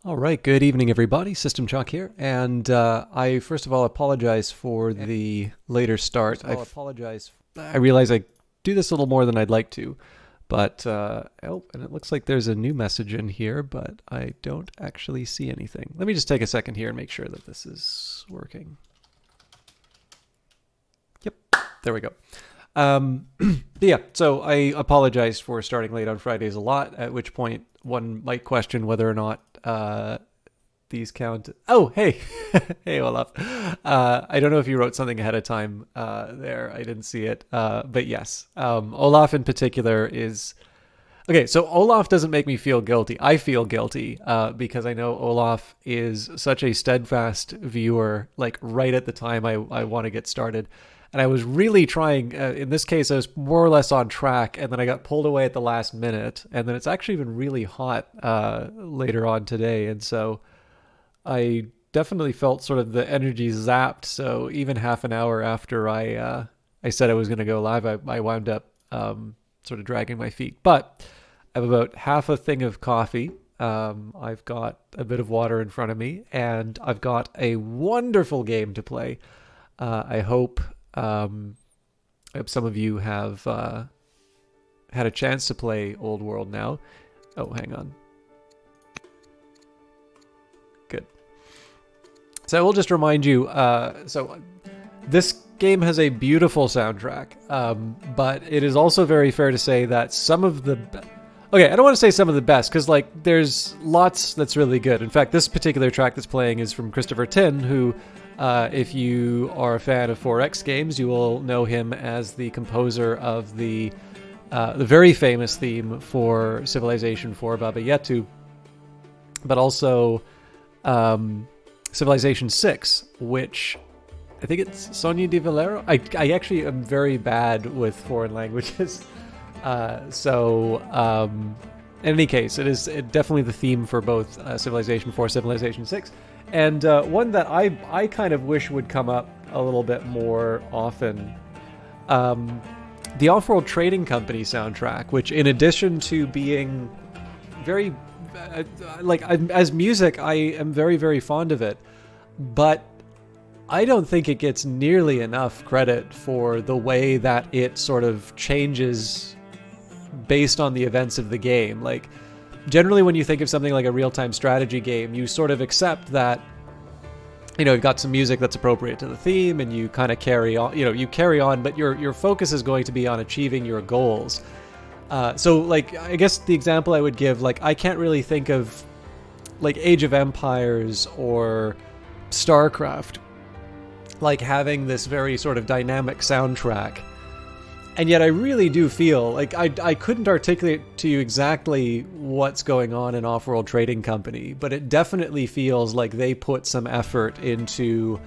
All right, good evening, everybody. System Chalk here, and I first of all apologize for the later start. I realize I do this a little more than I'd like to, but oh, and it looks like there's a new message in here, but I don't actually see anything. Let me just take a second here and make sure that this is working. Yep, there we go. Yeah, so I apologize for starting late on Fridays a lot, at which point one might question whether or not these count. Oh, hey. Hey, Olaf. I don't know if you wrote something ahead of time there. I didn't see it. But yes, Olaf in particular is... Okay, so Olaf doesn't make me feel guilty. I feel guilty because I know Olaf is such a steadfast viewer, like right at the time I want to get started. And I was really trying, in this case, I was more or less on track, and then I got pulled away at the last minute. And then it's actually been really hot later on today. And so I definitely felt sort of the energy zapped. So even half an hour after I said I was going to go live, I wound up sort of dragging my feet. But I have about half a thing of coffee. I've got a bit of water in front of me, and I've got a wonderful game to play. I hope some of you have had a chance to play Old World now. Oh, hang on. Good. So I will just remind you, so this game has a beautiful soundtrack, but it is also very fair to say that some of the... Okay, I don't want to say some of the best, because like there's lots that's really good. In fact, this particular track that's playing is from Christopher Tin, who... if you are a fan of 4X games, you will know him as the composer of the very famous theme for Civilization 4 Baba Yetu, but also Civilization 6, which I think it's Sonia Di Valero. I actually am very bad with foreign languages, so in any case, it is definitely the theme for both Civilization 4, Civilization 6. And one that I kind of wish would come up a little bit more often, the Off-World Trading Company soundtrack, which in addition to being very, as music, I am very, very fond of it, but I don't think it gets nearly enough credit for the way that it sort of changes based on the events of the game. Like, generally, when you think of something like a real-time strategy game, you sort of accept that, you know, you've got some music that's appropriate to the theme, and you kind of carry on, but your focus is going to be on achieving your goals. So, like, I guess the example I would give, like, I can't really think of, like, Age of Empires or StarCraft, like, having this very sort of dynamic soundtrack. And yet I really do feel like I couldn't articulate to you exactly what's going on in Off-World Trading Company, but it definitely feels like they put some effort into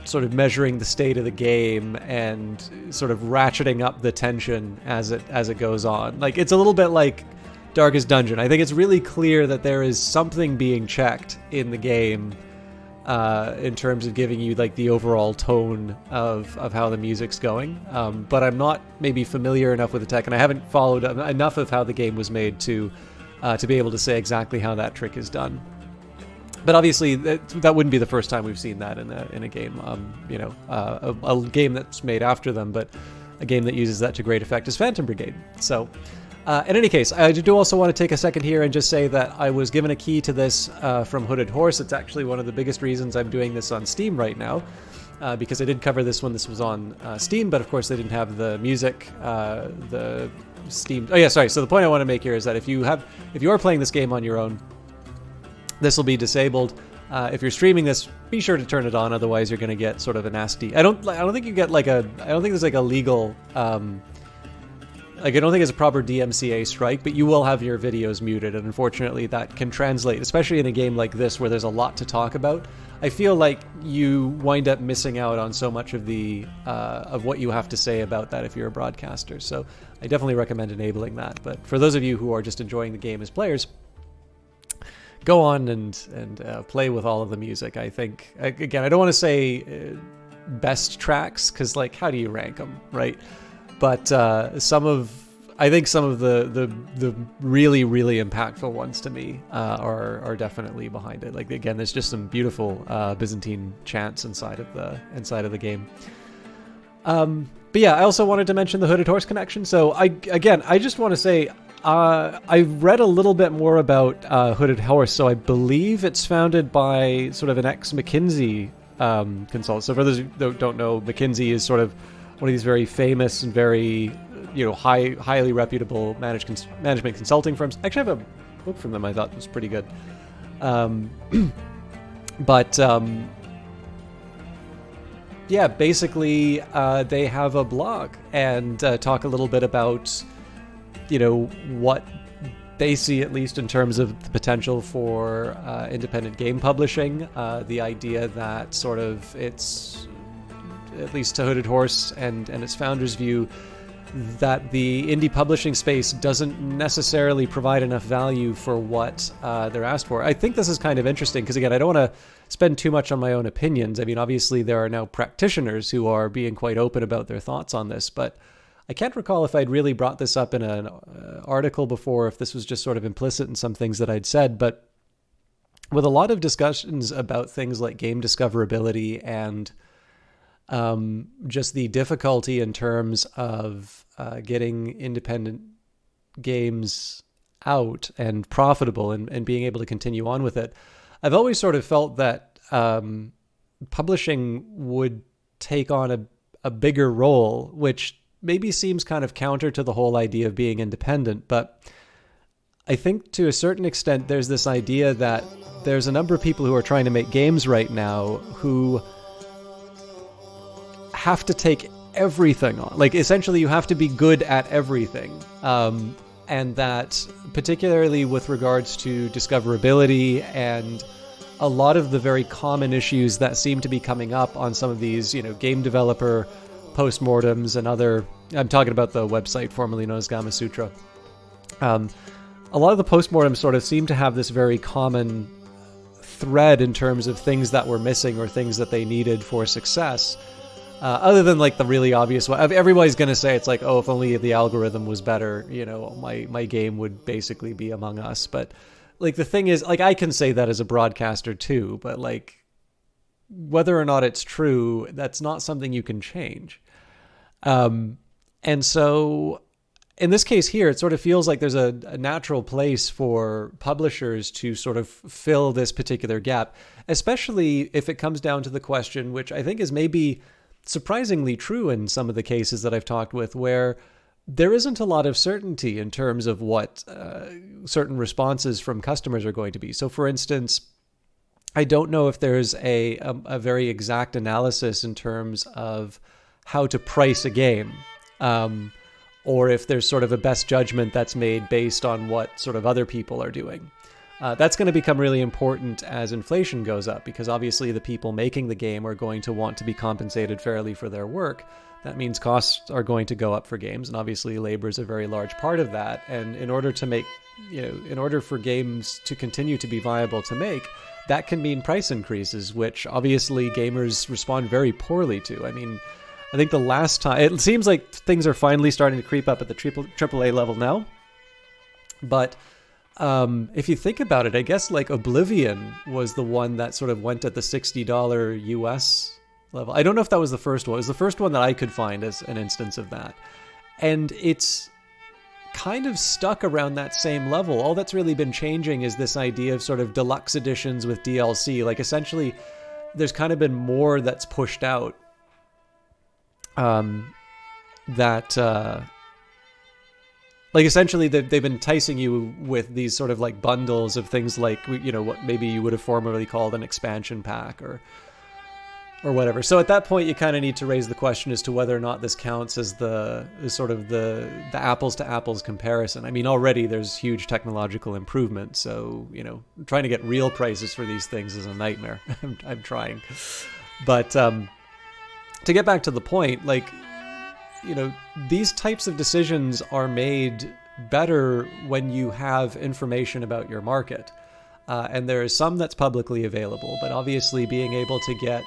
sort of measuring the state of the game and sort of ratcheting up the tension as it goes on. Like, it's a little bit like Darkest Dungeon. I think it's really clear that there is something being checked in the game in terms of giving you like the overall tone of how the music's going. But I'm not maybe familiar enough with the tech, and I haven't followed enough of how the game was made to be able to say exactly how that trick is done. But obviously that wouldn't be the first time we've seen that in a game. A game that's made after them, but a game that uses that to great effect is Phantom Brigade. So in any case, I do also want to take a second here and just say that I was given a key to this from Hooded Horse. It's actually one of the biggest reasons I'm doing this on Steam right now, because I did cover this when this was on Steam, but of course they didn't have the music, the Steam... Oh yeah, sorry. So the point I want to make here is that if you are playing this game on your own, this will be disabled. If you're streaming this, be sure to turn it on, otherwise you're going to get sort of a nasty... I don't think you get like a... I don't think there's like a legal... I don't think it's a proper DMCA strike, but you will have your videos muted, and unfortunately that can translate, especially in a game like this where there's a lot to talk about. I feel like you wind up missing out on so much of the of what you have to say about that if you're a broadcaster. So I definitely recommend enabling that. But for those of you who are just enjoying the game as players, go on and play with all of the music. I think, again, I don't want to say best tracks, because like, how do you rank them, right? But some of I think some of the really, really impactful ones to me are definitely behind it. Like, again, there's just some beautiful Byzantine chants inside of the game. But yeah, I also wanted to mention the Hooded Horse connection. So I just want to say I've read a little bit more about Hooded Horse. So I believe it's founded by sort of an ex-McKinsey consultant. So for those who don't know, McKinsey is sort of one of these very famous and very highly reputable management consulting firms. I actually have a book from them I thought was pretty good. Yeah, basically, they have a blog and talk a little bit about, what they see, at least in terms of the potential for independent game publishing. The idea that sort of it's, at least to Hooded Horse and its founders' view, that the indie publishing space doesn't necessarily provide enough value for what they're asked for. I think this is kind of interesting because, again, I don't want to spend too much on my own opinions. I mean, obviously there are now practitioners who are being quite open about their thoughts on this, but I can't recall if I'd really brought this up in an article before, if this was just sort of implicit in some things that I'd said. But with a lot of discussions about things like game discoverability and just the difficulty in terms of getting independent games out and profitable and being able to continue on with it, I've always sort of felt that publishing would take on a bigger role, which maybe seems kind of counter to the whole idea of being independent. But I think to a certain extent, there's this idea that there's a number of people who are trying to make games right now who have to take everything on. Like, essentially, you have to be good at everything. And that, particularly with regards to discoverability and a lot of the very common issues that seem to be coming up on some of these, game developer postmortems and other, I'm talking about the website formerly known as Gamma Sutra. A lot of the postmortems sort of seem to have this very common thread in terms of things that were missing or things that they needed for success. Other than like the really obvious one, everybody's going to say it's like, oh, if only the algorithm was better, my game would basically be Among Us. But like the thing is, like, I can say that as a broadcaster too, but like whether or not it's true, that's not something you can change. And so in this case here, it sort of feels like there's a natural place for publishers to sort of fill this particular gap, especially if it comes down to the question, which I think is maybe surprisingly true in some of the cases that I've talked with, where there isn't a lot of certainty in terms of what certain responses from customers are going to be. So for instance, I don't know if there's a very exact analysis in terms of how to price a game, or if there's sort of a best judgment that's made based on what sort of other people are doing. That's going to become really important as inflation goes up, because obviously the people making the game are going to want to be compensated fairly for their work. That means costs are going to go up for games, and obviously labor is a very large part of that. And in order to make, in order for games to continue to be viable to make, that can mean price increases, which obviously gamers respond very poorly to. I mean, I think the last time, it seems like things are finally starting to creep up at the AAA level now. But if you think about it, I guess like Oblivion was the one that sort of went at the $60 US level. I don't know if that was the first one. It was the first one that I could find as an instance of that. And it's kind of stuck around that same level. All that's really been changing is this idea of sort of deluxe editions with DLC. Like essentially, there's kind of been more that's pushed out like essentially they've been enticing you with these sort of like bundles of things like, what maybe you would have formerly called an expansion pack or whatever. So at that point, you kind of need to raise the question as to whether or not this counts as the apples to apples comparison. I mean, already there's huge technological improvement. So, trying to get real prices for these things is a nightmare. I'm trying. But to get back to the point, like, these types of decisions are made better when you have information about your market. And there is some that's publicly available, but obviously being able to get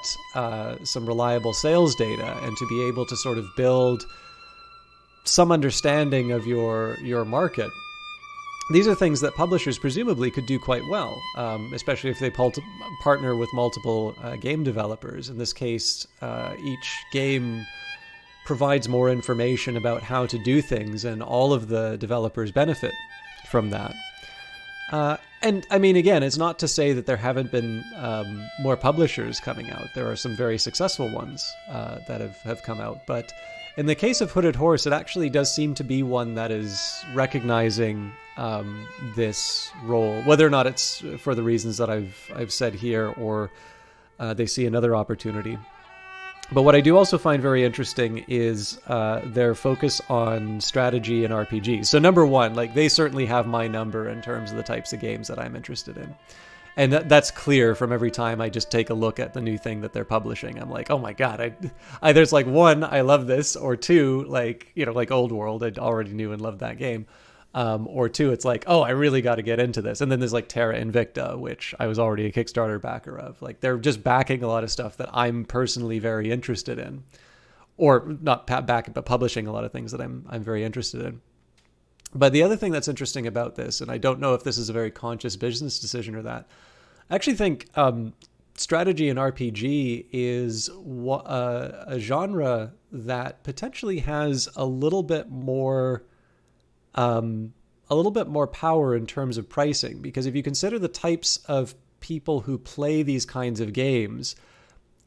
some reliable sales data and to be able to sort of build some understanding of your market, these are things that publishers presumably could do quite well, especially if they partner with multiple game developers. In this case, each game provides more information about how to do things, and all of the developers benefit from that. And I mean, again, it's not to say that there haven't been more publishers coming out. There are some very successful ones that have come out. But in the case of Hooded Horse, it actually does seem to be one that is recognizing this role, whether or not it's for the reasons that I've said here, or they see another opportunity. But what I do also find very interesting is their focus on strategy and RPG. So number one, like, they certainly have my number in terms of the types of games that I'm interested in. And that's clear from every time I just take a look at the new thing that they're publishing. I'm like, oh my God, I there's like, one, I love this, or two, like, you know, like Old World, I already knew and loved that game. Or two, it's like, oh, I really got to get into this. And then there's like Terra Invicta, which I was already a Kickstarter backer of. Like, they're just backing a lot of stuff that I'm personally very interested in, or not backing, but publishing a lot of things that I'm very interested in. But the other thing that's interesting about this, and I don't know if this is a very conscious business decision or that, I actually think strategy and RPG is a genre that potentially has a little bit more power in terms of pricing. Because if you consider the types of people who play these kinds of games,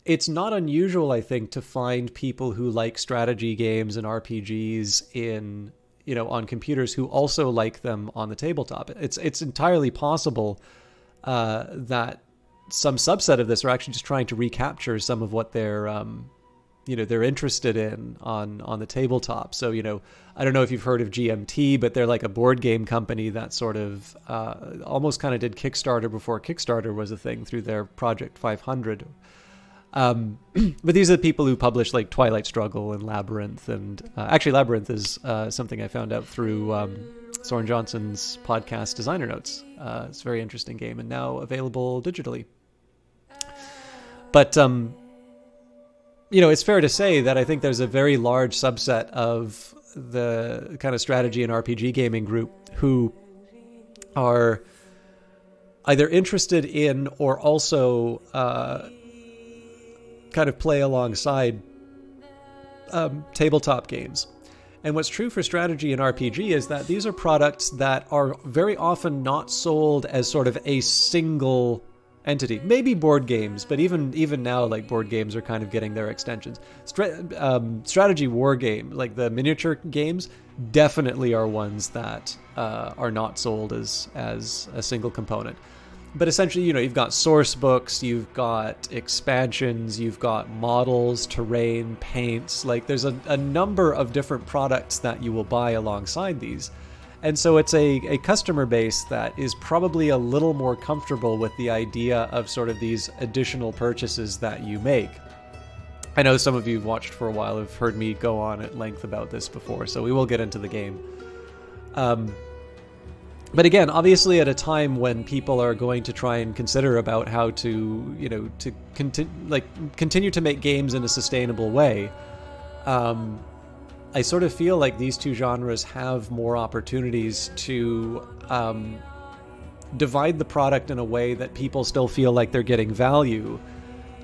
it's not unusual, I think, to find people who like strategy games and RPGs on computers who also like them on the tabletop. It's entirely possible that some subset of this are actually just trying to recapture some of what they're interested in on the tabletop. So, I don't know if you've heard of GMT, but they're like a board game company that sort of almost kind of did Kickstarter before Kickstarter was a thing, through their Project 500. But these are the people who publish like Twilight Struggle and Labyrinth. And actually Labyrinth is something I found out through Soren Johnson's podcast Designer Notes. It's a very interesting game and now available digitally. But it's fair to say that I think there's a very large subset of the kind of strategy and RPG gaming group who are either interested in or also kind of play alongside tabletop games. And what's true for strategy and RPG is that these are products that are very often not sold as sort of a single entity. Maybe board games, but even now, like, board games are kind of getting their extensions. Strategy war game, like the miniature games, definitely are ones that are not sold as a single component. But essentially, you've got source books, you've got expansions, you've got models, terrain, paints. Like, there's a number of different products that you will buy alongside these. And so it's a customer base that is probably a little more comfortable with the idea of sort of these additional purchases that you make. I know some of you who've watched for a while have heard me go on at length about this before, so we will get into the game. But again, obviously at a time when people are going to try and consider about how to, to continue to make games in a sustainable way, I sort of feel like these two genres have more opportunities to divide the product in a way that people still feel like they're getting value,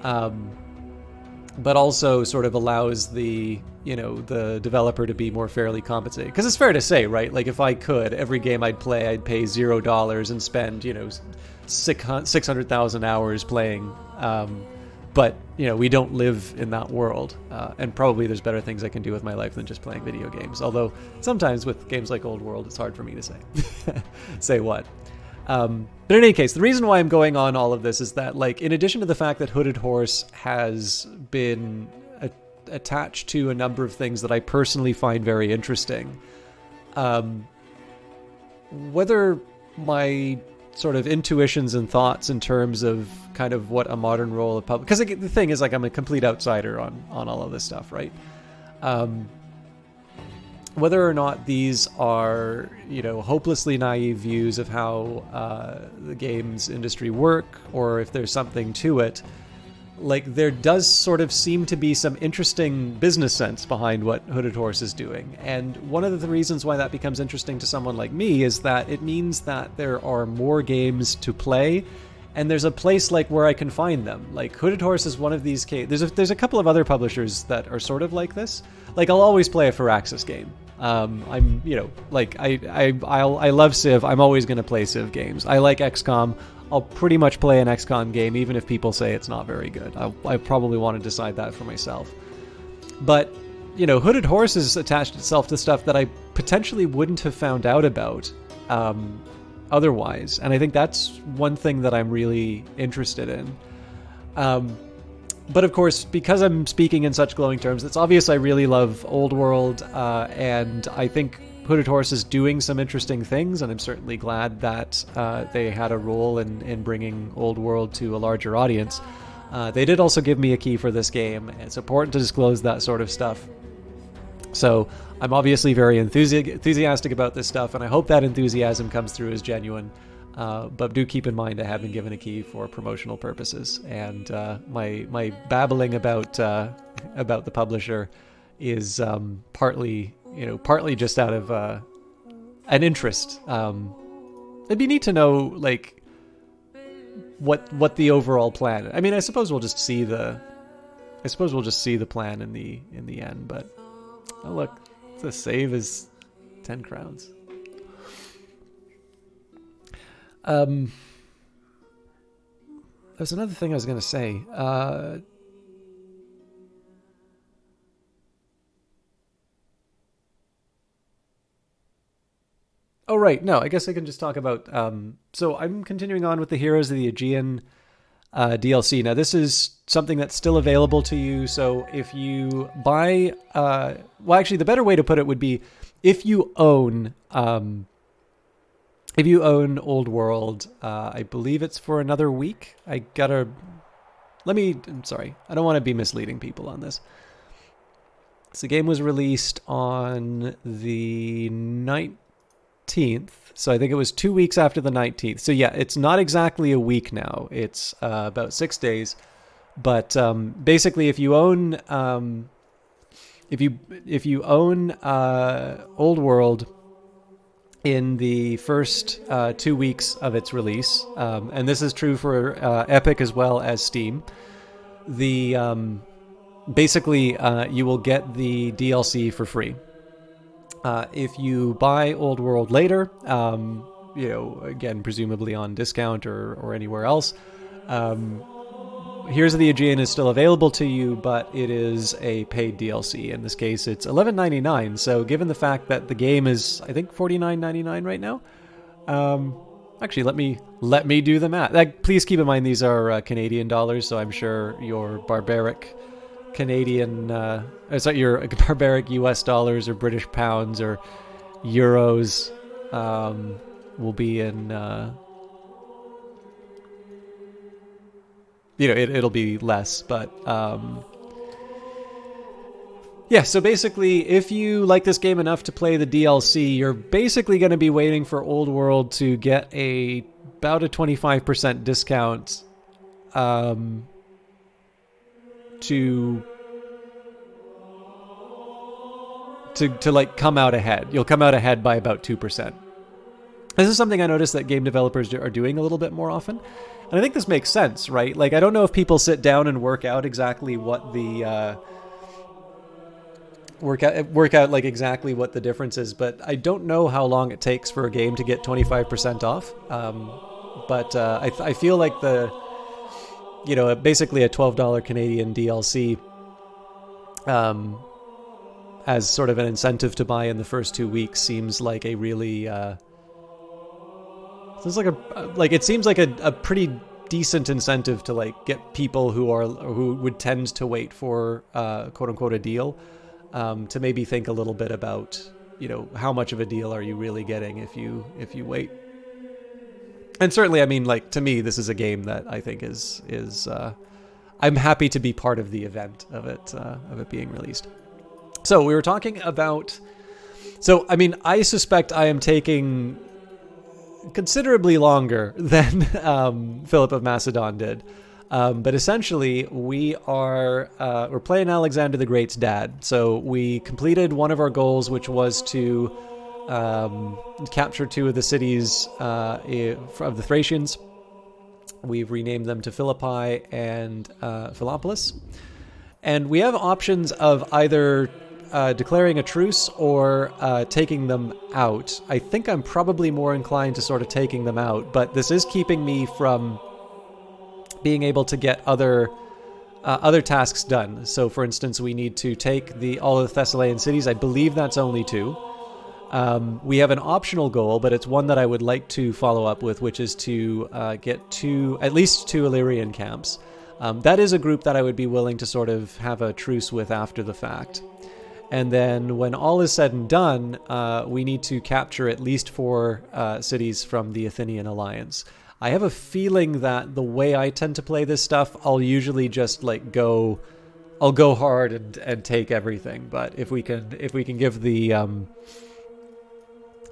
but also sort of allows the developer to be more fairly compensated. Because it's fair to say, right? Like, if I could, every game I'd play, I'd pay $0 and spend, 600,000 hours playing. But, we don't live in that world. And probably there's better things I can do with my life than just playing video games. Although sometimes with games like Old World, it's hard for me to say what. But in any case, the reason why I'm going on all of this is that, like, in addition to the fact that Hooded Horse has been attached to a number of things that I personally find very interesting, whether my sort of intuitions and thoughts in terms of kind of what a modern role of public, because the thing is, like, I'm a complete outsider on all of this stuff, right? Whether or not these are, hopelessly naive views of how the games industry work, or if there's something to it, like there does sort of seem to be some interesting business sense behind what Hooded Horse is doing. And one of the reasons why that becomes interesting to someone like me is that it means that there are more games to play, and there's a place like where I can find them. Like Hooded Horse is one of these cases. There's a couple of other publishers that are sort of like this. Like I'll always play a Firaxis game. I'm, like I love Civ. I'm always going to play Civ games. I like XCOM. I'll pretty much play an XCOM game, even if people say it's not very good. I probably want to decide that for myself. But, Hooded Horse has attached itself to stuff that I potentially wouldn't have found out about otherwise. And I think that's one thing that I'm really interested in. But of course, because I'm speaking in such glowing terms, it's obvious I really love Old World, and I think Hooded Horse is doing some interesting things, and I'm certainly glad that they had a role in bringing Old World to a larger audience. They did also give me a key for this game. It's important to disclose that sort of stuff. So I'm obviously very enthusiastic about this stuff, and I hope that enthusiasm comes through as genuine. But do keep in mind I have been given a key for promotional purposes, and my babbling about the publisher is partly just out of an interest. It'd be neat to know like what the overall plan. I mean, I suppose we'll just see the plan in the end. But oh look, the save is 10 crowns. There's another thing I was going to say. Oh, right. No, I guess I can just talk about... so I'm continuing on with the Heroes of the Aegean DLC. Now, this is something that's still available to you. So if you buy... well, actually, the better way to put it would be if you own... if you own Old World, I believe it's for another week. I'm sorry. I don't want to be misleading people on this. So the game was released on the 19th. So I think it was 2 weeks after the 19th. So yeah, it's not exactly a week now. It's about 6 days. But basically, if you own Old World in the first 2 weeks of its release, and this is true for Epic as well as Steam, basically you will get the DLC for free. If you buy Old World later, again, presumably on discount or anywhere else, Heroes of the Aegean is still available to you, but it is a paid DLC. In this case, it's $11.99. So given the fact that the game is, I think, $49.99 right now. Actually, let me do the math. Please keep in mind these are Canadian dollars, so I'm sure your barbaric Canadian, your barbaric US dollars or British pounds or euros will be in. It'll be less, but yeah, so basically, if you like this game enough to play the DLC, you're basically going to be waiting for Old World to get about a 25% discount to like come out ahead. You'll come out ahead by about 2%. This is something I noticed that game developers are doing a little bit more often. And I think this makes sense, right? Like, I don't know if people sit down and work out exactly what the work out like exactly what the difference is, but I don't know how long it takes for a game to get 25% off. But I feel like basically a $12 Canadian DLC as sort of an incentive to buy in the first 2 weeks seems like a really it seems like a pretty decent incentive to like get people who would tend to wait for quote unquote a deal to maybe think a little bit about how much of a deal are you really getting if you wait. And certainly, I mean, like, to me, this is a game that I think is I'm happy to be part of the event of it being released. So we were talking about. So I mean, I suspect I am taking considerably longer than Philip of Macedon did. But essentially, we're playing Alexander the Great's dad. So we completed one of our goals, which was to capture two of the cities of the Thracians. We've renamed them to Philippi and Philopolis. And we have options of either declaring a truce or taking them out. I think I'm probably more inclined to sort of taking them out, but this is keeping me from being able to get other tasks done. So, for instance, we need to take all of the Thessalian cities. I believe that's only two. We have an optional goal, but it's one that I would like to follow up with, which is to get at least two Illyrian camps. That is a group that I would be willing to sort of have a truce with after the fact. And then when all is said and done, we need to capture at least 4 cities from the Athenian alliance. I have a feeling that the way I tend to play this stuff, I'll usually just like go hard and take everything. But if we can give the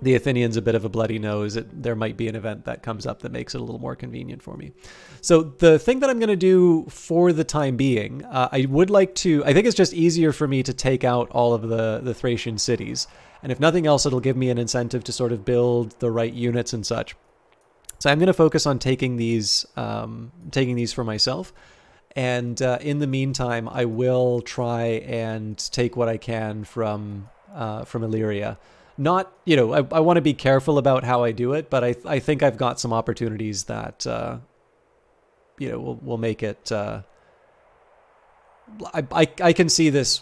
Athenians a bit of a bloody nose, there might be an event that comes up that makes it a little more convenient for me. So the thing that I'm going to do for the time being, I think it's just easier for me to take out all of the Thracian cities. And if nothing else, it'll give me an incentive to sort of build the right units and such. So I'm going to focus on taking these for myself. And in the meantime, I will try and take what I can from Illyria. Not, I want to be careful about how I do it, but I think I've got some opportunities that, will make it. I can see this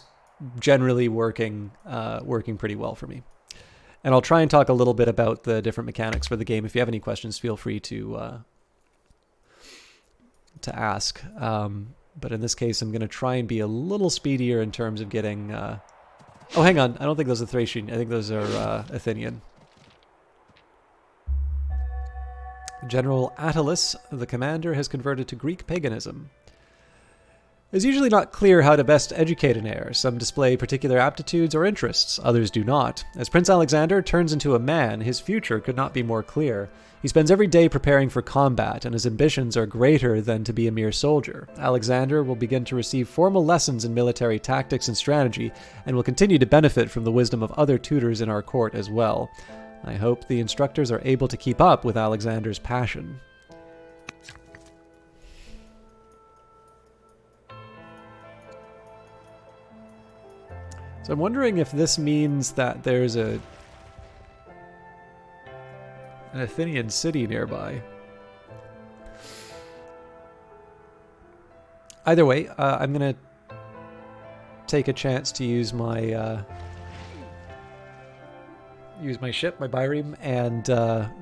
generally working pretty well for me. And I'll try and talk a little bit about the different mechanics for the game. If you have any questions, feel free to ask. But in this case, I'm going to try and be a little speedier in terms of getting... Oh, hang on. I don't think those are Thracian. I think those are Athenian. General Attalus, the commander, has converted to Greek paganism. It is usually not clear how to best educate an heir. Some display particular aptitudes or interests, others do not. As Prince Alexander turns into a man, his future could not be more clear. He spends every day preparing for combat, and his ambitions are greater than to be a mere soldier. Alexander will begin to receive formal lessons in military tactics and strategy, and will continue to benefit from the wisdom of other tutors in our court as well. I hope the instructors are able to keep up with Alexander's passion. So I'm wondering if this means that there's an Athenian city nearby. Either way, I'm going to take a chance to use my ship, my bireme, and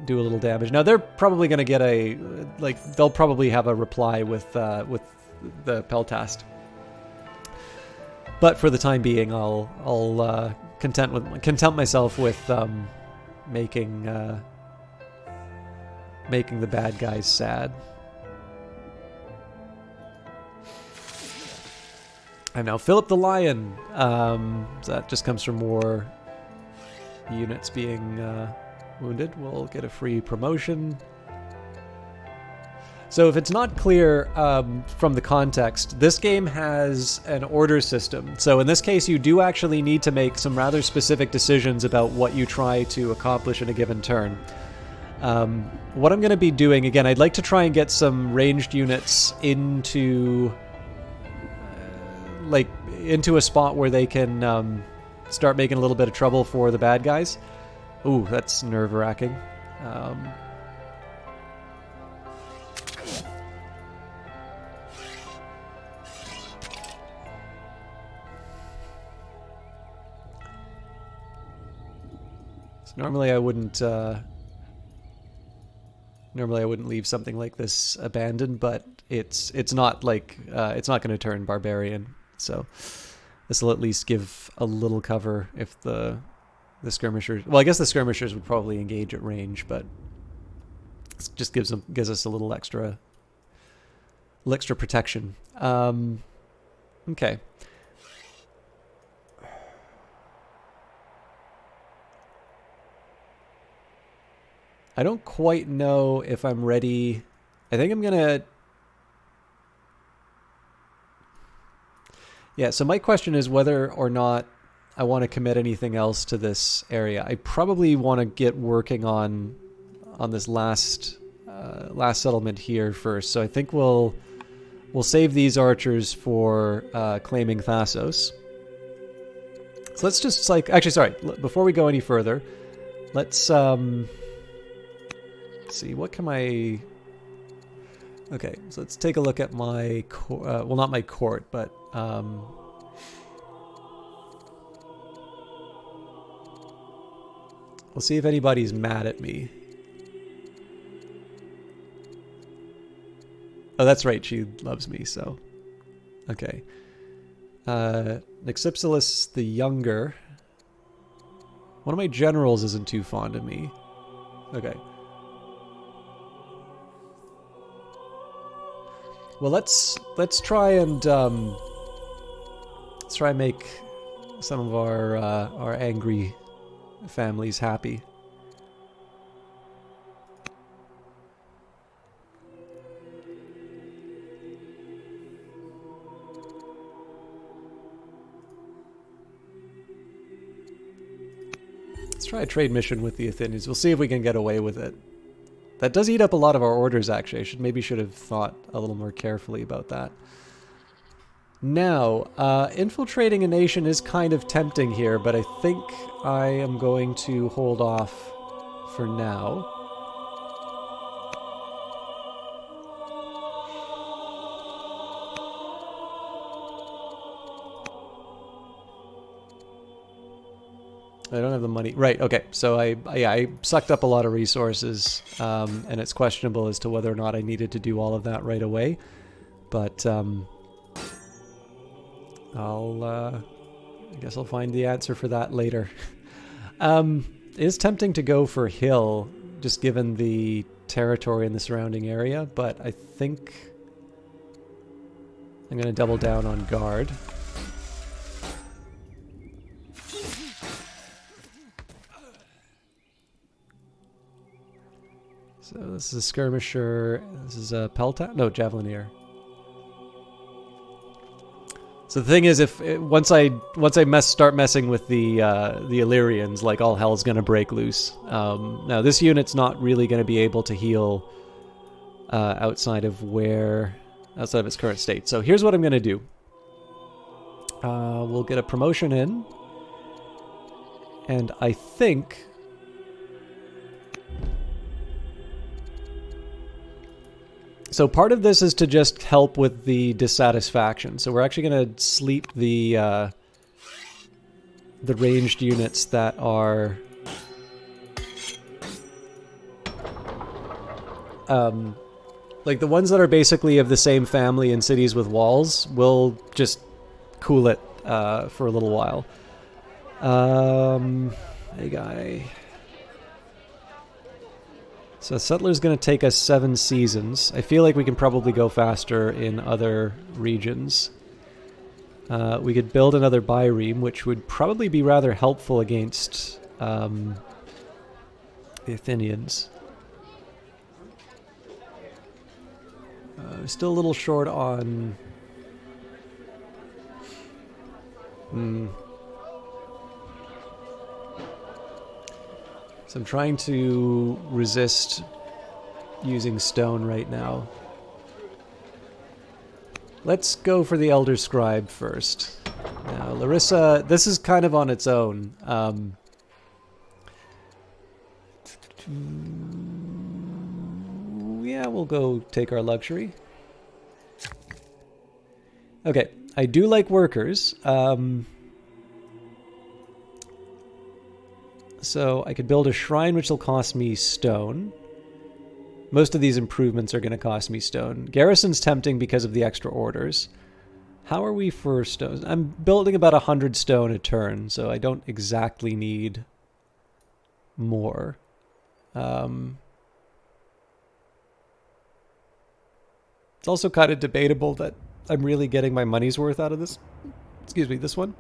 do a little damage. Now they're probably going to get they'll probably have a reply with the Peltast. But for the time being, I'll content myself with making the bad guys sad. I'm now Philip the Lion. So that just comes from more units being wounded. We'll get a free promotion. So if it's not clear from the context, this game has an order system. So in this case, you do actually need to make some rather specific decisions about what you try to accomplish in a given turn. What I'm going to be doing, again, I'd like to try and get some ranged units into a spot where they can start making a little bit of trouble for the bad guys. Ooh, that's nerve-wracking. Normally I wouldn't leave something like this abandoned, but it's not going to turn barbarian. So this will at least give a little cover if the skirmishers. Well, I guess the skirmishers would probably engage at range, but it just gives us a little extra protection. Okay. I don't quite know if I'm ready. I think I'm going to Yeah, so my question is whether or not I want to commit anything else to this area. I probably want to get working on this last settlement here first. So I think we'll save these archers for claiming Thassos. So let's just actually, sorry, before we go any further, let's see, what can I... Okay, so let's take a look at my, well, not my court, but we'll see if anybody's mad at me. Oh, that's right, she loves me, so... Okay. Nixipsilus the Younger. One of my generals isn't too fond of me. Okay. Well, let's try and make some of our angry families happy. Let's try a trade mission with the Athenians. We'll see if we can get away with it. That does eat up a lot of our orders, actually. I maybe should have thought a little more carefully about that. Now, infiltrating a nation is kind of tempting here, but I think I am going to hold off for now. I don't have the money. Right, okay. So I sucked up a lot of resources, and it's questionable as to whether or not I needed to do all of that right away. But I guess I'll find the answer for that later. It is tempting to go for hill, just given the territory in the surrounding area, but I think I'm going to double down on guard. So this is a skirmisher. This is a peltat? No, javelineer. So the thing is, if once I start messing with the Illyrians, like, all hell's gonna break loose. Now this unit's not really gonna be able to heal outside of its current state. So here's what I'm gonna do. We'll get a promotion in, and I think. So part of this is to just help with the dissatisfaction. So we're actually going to sleep the ranged units that are like the ones that are basically of the same family in cities with walls. We'll just cool it for a little while. Hey guy. So Settler's going to take us 7 seasons. I feel like we can probably go faster in other regions. We could build another Byreme, which would probably be rather helpful against the Athenians. Still a little short on... So I'm trying to resist using stone right now. Let's go for the Elder Scribe first. Now, Larissa, this is kind of on its own. Yeah, we'll go take our luxury. Okay, I do like workers. So I could build a shrine, which will cost me stone. Most of these improvements are going to cost me stone. Garrison's tempting because of the extra orders. How are we for stone? I'm building about 100 stone a turn, so I don't exactly need more. It's also kind of debatable that I'm really getting my money's worth out of this. Excuse me, this one.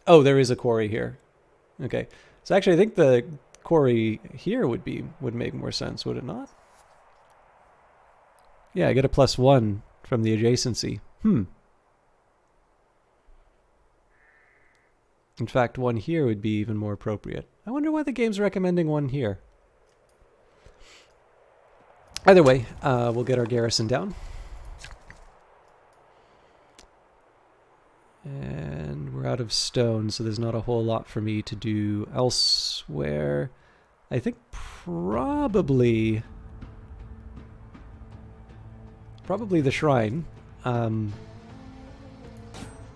Oh, there is a quarry here. Okay. So actually I think the quarry here would make more sense, would it not? Yeah, I get a +1 from the adjacency. In fact, one here would be even more appropriate. I wonder why the game's recommending one here. Either way, we'll get our garrison down. And we're out of stone, so there's not a whole lot for me to do elsewhere. I think probably the shrine.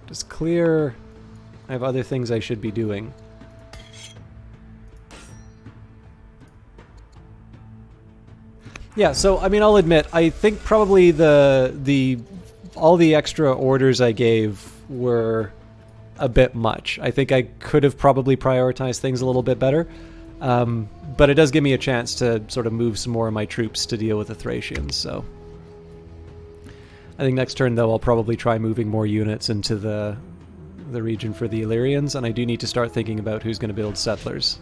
Just clear. I have other things I should be doing. Yeah, so I mean, I'll admit, I think probably all the extra orders I gave were a bit much. I think I could have probably prioritized things a little bit better, but it does give me a chance to sort of move some more of my troops to deal with the Thracians. So I think next turn, though, I'll probably try moving more units into the region for the Illyrians, and I do need to start thinking about who's going to build settlers.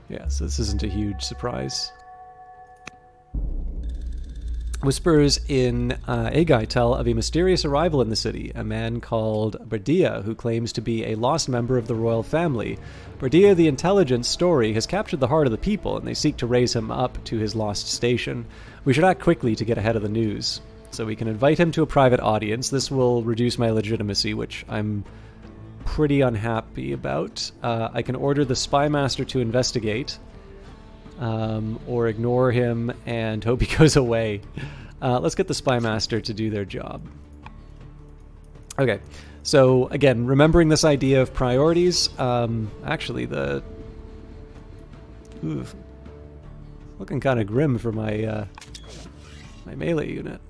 Yeah, so this isn't a huge surprise. Whispers in Agai tell of a mysterious arrival in the city, a man called Bardia, who claims to be a lost member of the royal family. Bardia, the intelligence story, has captured the heart of the people, and they seek to raise him up to his lost station. We should act quickly to get ahead of the news. So we can invite him to a private audience. This will reduce my legitimacy, which I'm pretty unhappy about. I can order the spy master to investigate, or ignore him and hope he goes away. Let's get the spy master to do their job. Okay, so again, remembering this idea of priorities, actually looking kind of grim for my my melee unit.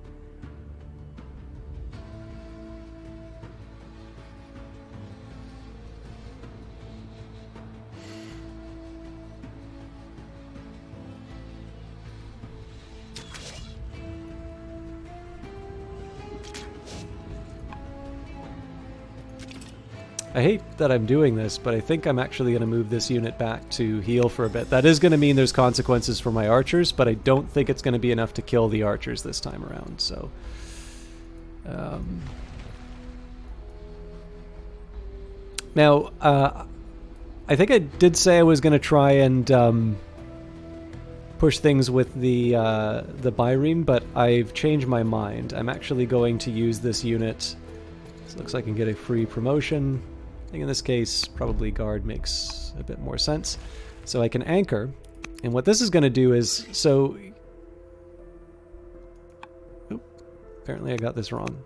I hate that I'm doing this, but I think I'm actually going to move this unit back to heal for a bit. That is going to mean there's consequences for my archers, but I don't think it's going to be enough to kill the archers this time around, so... Now, I think I did say I was going to try and push things with the Byrene, but I've changed my mind. I'm actually going to use this unit. This looks like I can get a free promotion. I think in this case, probably guard makes a bit more sense. So I can anchor, and what this is going to do is, so... Oop, apparently I got this wrong.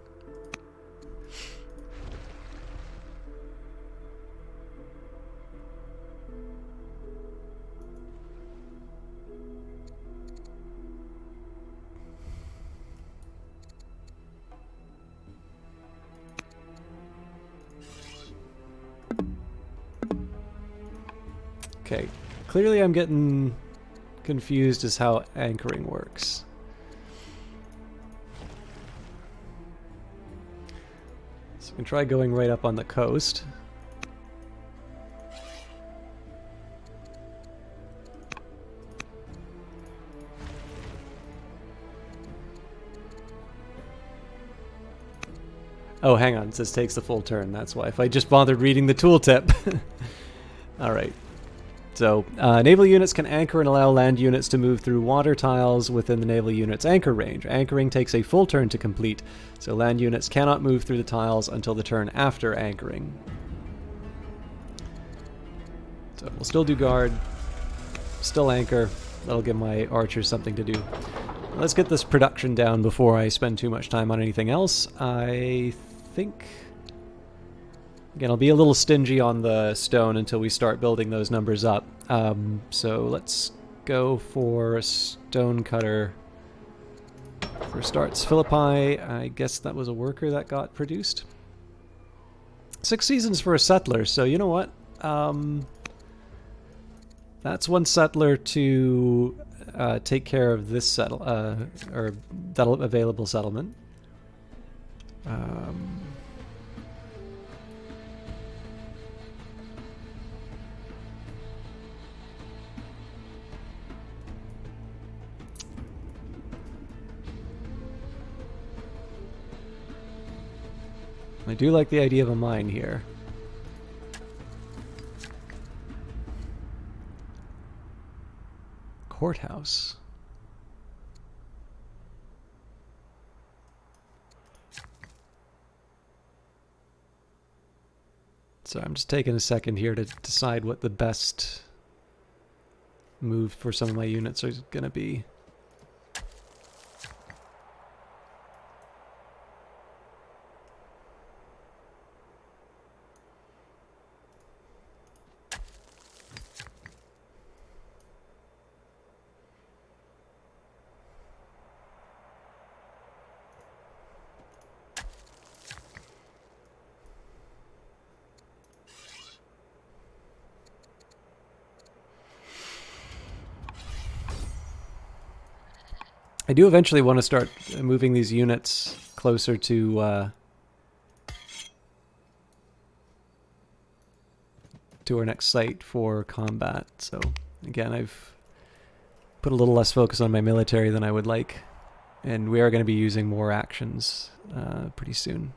Okay, clearly I'm getting confused as how anchoring works. So we can try going right up on the coast. Oh, hang on, this takes the full turn, that's why. If I just bothered reading the tooltip. Alright. So, naval units can anchor and allow land units to move through water tiles within the naval unit's anchor range. Anchoring takes a full turn to complete, so land units cannot move through the tiles until the turn after anchoring. So we'll still do guard, still anchor. That'll give my archers something to do. Let's get this production down before I spend too much time on anything else. I think... Again, I'll be a little stingy on the stone until we start building those numbers up. So let's go for a stone cutter for starts. Philippi, I guess that was a worker that got produced. 6 seasons for a settler, so you know what? That's one settler to take care of this or that available settlement. I do like the idea of a mine here. Courthouse. So I'm just taking a second here to decide what the best move for some of my units are going to be. I do eventually want to start moving these units closer to our next site for combat. So again, I've put a little less focus on my military than I would like, and we are going to be using more actions pretty soon.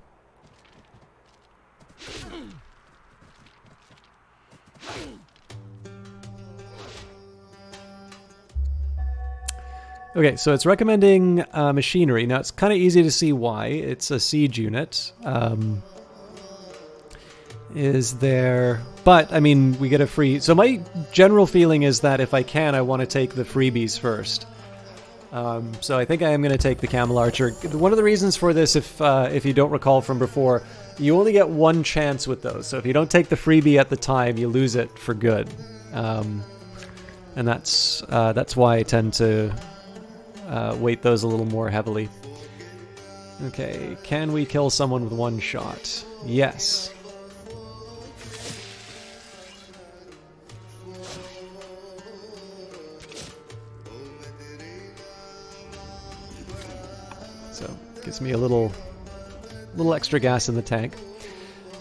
Okay, so it's recommending machinery. Now, it's kind of easy to see why. It's a siege unit. Is there... But, I mean, we get a free... So my general feeling is that if I can, I want to take the freebies first. So I think I am going to take the Camel Archer. One of the reasons for this, if you don't recall from before, you only get one chance with those. So if you don't take the freebie at the time, you lose it for good. And that's why I tend to... weight those a little more heavily. Okay, can we kill someone with one shot? Yes. So, gives me a little extra gas in the tank.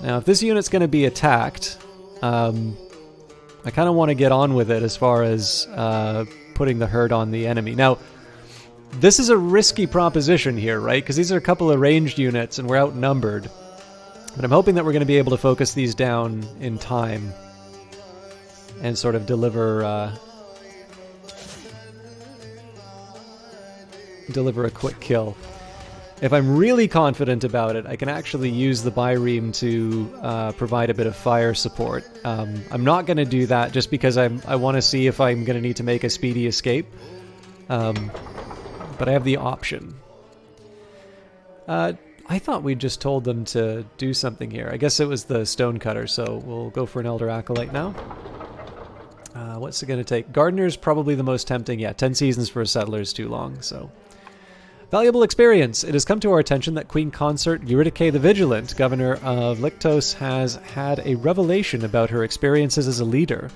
Now, if this unit's going to be attacked, I kind of want to get on with it as far as putting the hurt on the enemy. Now, this is a risky proposition here, right? Because these are a couple of ranged units and we're outnumbered. But I'm hoping that we're going to be able to focus these down in time and sort of deliver a quick kill. If I'm really confident about it, I can actually use the Byreme to provide a bit of fire support. I'm not going to do that just because I want to see if I'm going to need to make a speedy escape. But I have the option. I thought we just told them to do something here. I guess it was the Stonecutter, so we'll go for an Elder Acolyte now. What's it going to take? Gardener's probably the most tempting. Yeah, 10 seasons for a settler is too long, so... Valuable experience. It has come to our attention that Queen Consort Eurydice the Vigilant, governor of Lictos, has had a revelation about her experiences as a leader.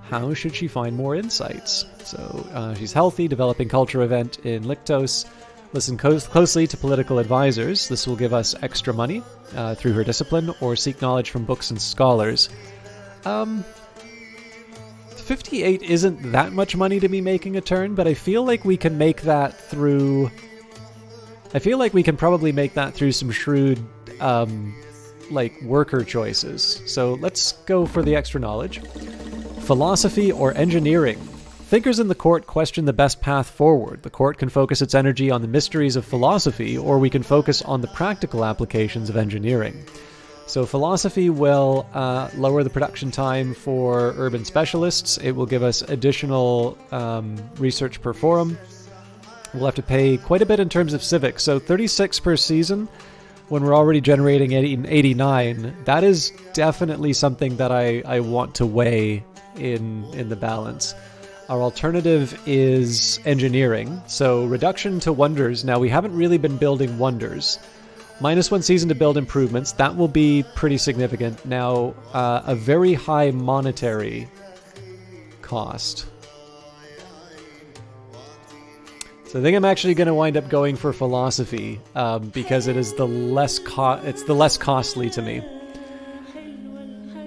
How should she find more insights? So she's healthy, developing culture event in Lictos. Listen closely to political advisors. This will give us extra money through her discipline, or seek knowledge from books and scholars. 58 isn't that much money to be making a turn, but I feel like we can make that through... I feel like we can probably make that through some shrewd, worker choices. So let's go for the extra knowledge. Philosophy or engineering. Thinkers in the court question the best path forward. The court can focus its energy on the mysteries of philosophy, or we can focus on the practical applications of engineering. So philosophy will lower the production time for urban specialists. It will give us additional research per forum. We'll have to pay quite a bit in terms of civics. So 36 per season, when we're already generating 89, that is definitely something that I want to weigh in the balance. Our alternative is engineering. So reduction to wonders. Now, we haven't really been building wonders. -1 season to build improvements. That will be pretty significant. Now, a very high monetary cost. So I think I'm actually going to wind up going for philosophy because it is the less costly to me.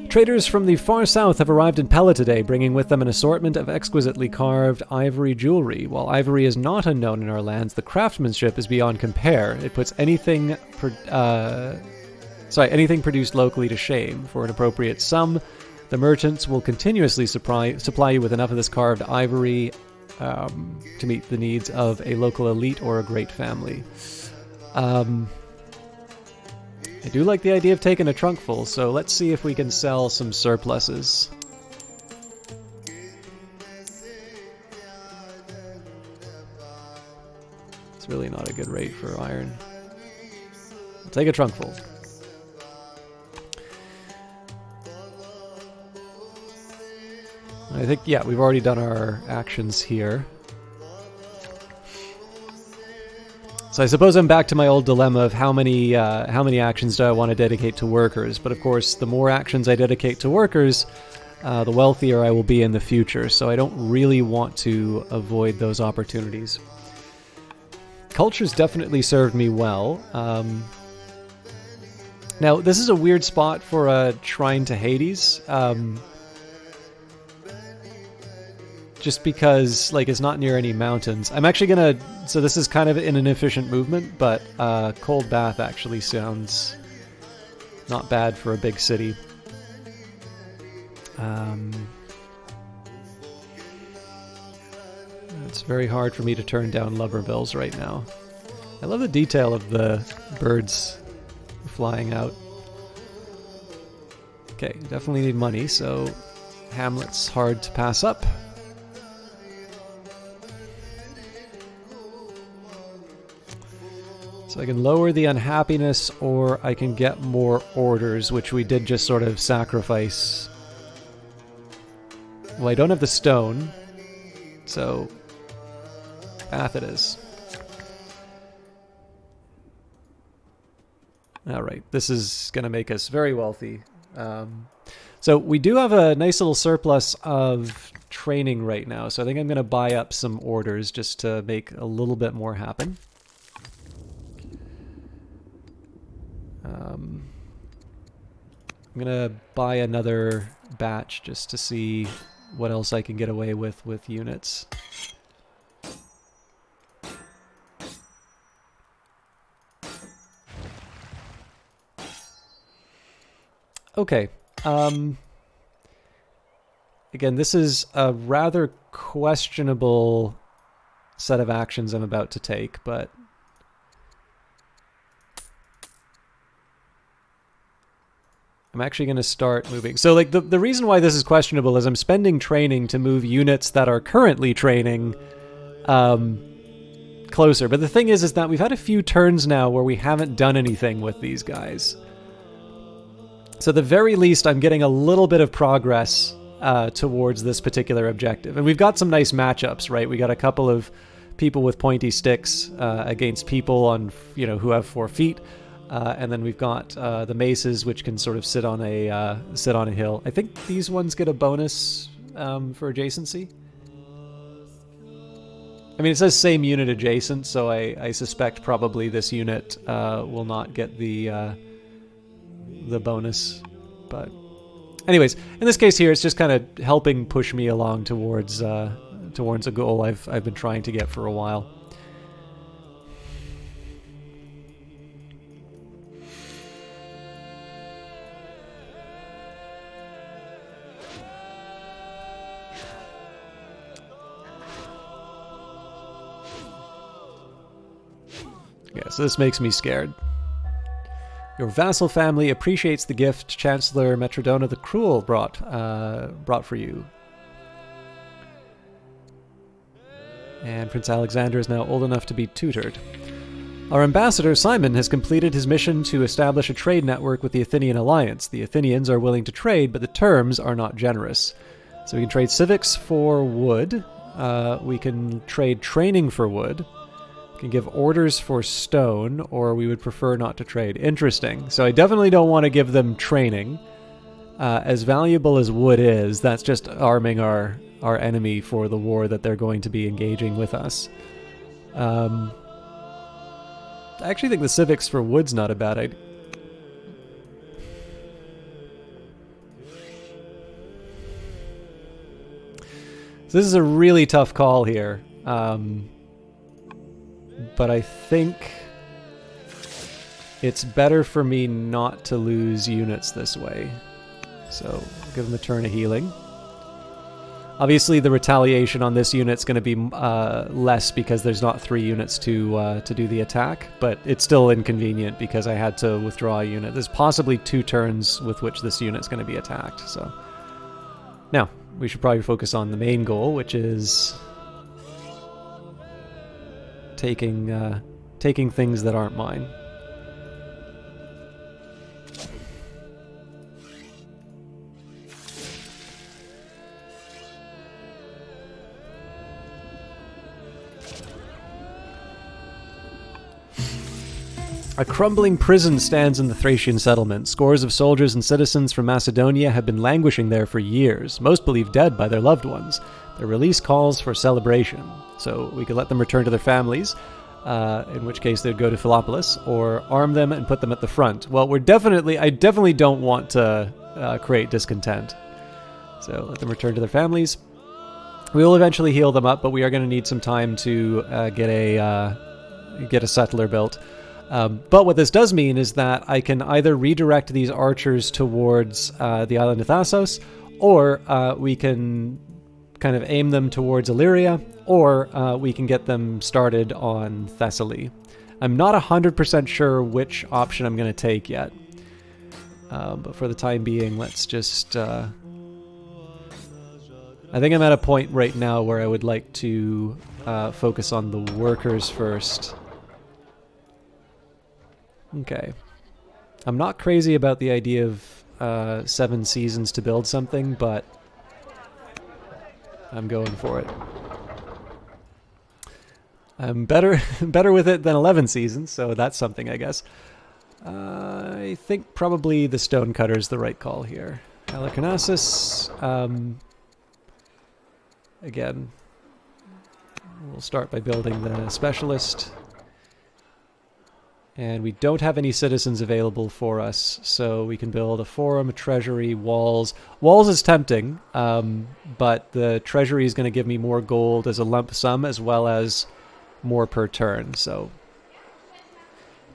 Traders from the far south have arrived in Pella today, bringing with them an assortment of exquisitely carved ivory jewelry. While ivory is not unknown in our lands, the craftsmanship is beyond compare. It puts anything Sorry, anything produced locally to shame. For an appropriate sum, the merchants will continuously supply you with enough of this carved ivory to meet the needs of a local elite or a great family. I do like the idea of taking a trunk full, so let's see if we can sell some surpluses. It's really not a good rate for iron. I'll take a trunk full. I think, yeah, we've already done our actions here. So I suppose I'm back to my old dilemma of how many actions do I want to dedicate to workers. But of course, the more actions I dedicate to workers, the wealthier I will be in the future. So I don't really want to avoid those opportunities. Culture's definitely served me well. Now, this is a weird spot for a shrine to Hades. Just because, like, it's not near any mountains. I'm actually gonna... So this is kind of an inefficient movement, but cold bath actually sounds not bad for a big city. It's very hard for me to turn down lubber bills right now. I love the detail of the birds flying out. Okay, definitely need money, so Hamlet's hard to pass up. So I can lower the unhappiness, or I can get more orders, which we did just sort of sacrifice. Well, I don't have the stone, so bath it is. Alright, this is going to make us very wealthy. So we do have a nice little surplus of training right now, so I think I'm going to buy up some orders just to make a little bit more happen. I'm gonna buy another batch just to see what else I can get away with units. Okay. Again, this is a rather questionable set of actions I'm about to take, but I'm actually going to start moving. So, like, the reason why this is questionable is I'm spending training to move units that are currently training closer. But the thing is that we've had a few turns now where we haven't done anything with these guys. So at the very least, I'm getting a little bit of progress towards this particular objective. And we've got some nice matchups, right? We got a couple of people with pointy sticks against people on, who have 4 feet. And then we've got the maces, which can sort of sit on a hill. I think these ones get a bonus for adjacency. I mean, it says same unit adjacent, so I suspect probably this unit will not get the bonus. But anyways, in this case here, it's just kind of helping push me along towards a goal I've been trying to get for a while. Yeah, so this makes me scared. Your vassal family appreciates the gift Chancellor Metrodona the Cruel brought for you. And Prince Alexander is now old enough to be tutored. Our ambassador, Simon, has completed his mission to establish a trade network with the Athenian alliance. The Athenians are willing to trade, but the terms are not generous. So we can trade civics for wood. We can trade training for wood. Can give orders for stone, or we would prefer not to trade. Interesting. So I definitely don't want to give them training. As valuable as wood is, that's just arming our enemy for the war that they're going to be engaging with us. I actually think the civics for wood's not a bad idea. So this is a really tough call here. But I think it's better for me not to lose units this way. So I'll give him a turn of healing. Obviously, the retaliation on this unit's going to be less because there's not 3 units to do the attack, but it's still inconvenient because I had to withdraw a unit. There's possibly 2 turns with which this unit's going to be attacked. So now we should probably focus on the main goal, which is taking things that aren't mine. A crumbling prison stands in the Thracian settlement. Scores of soldiers and citizens from Macedonia have been languishing there for years, most believed dead by their loved ones. Their release calls for celebration, so we could let them return to their families, in which case they'd go to Philoppolis, or arm them and put them at the front. Well, I definitely don't want to create discontent. So let them return to their families. We will eventually heal them up, but we are going to need some time to get a settler built. But what this does mean is that I can either redirect these archers towards the island of Thassos, or we can kind of aim them towards Illyria, or we can get them started on Thessaly. I'm not 100% sure which option I'm going to take yet. But for the time being, let's just... I think I'm at a point right now where I would like to focus on the workers first. Okay. I'm not crazy about the idea of 7 seasons to build something, but I'm going for it. I'm better with it than 11 seasons, so that's something, I guess. I think probably the stonecutter is the right call here. Halicarnassus, again, we'll start by building the specialist. And we don't have any citizens available for us, so we can build a forum, a treasury, walls. Walls is tempting, but the treasury is going to give me more gold as a lump sum as well as more per turn. So,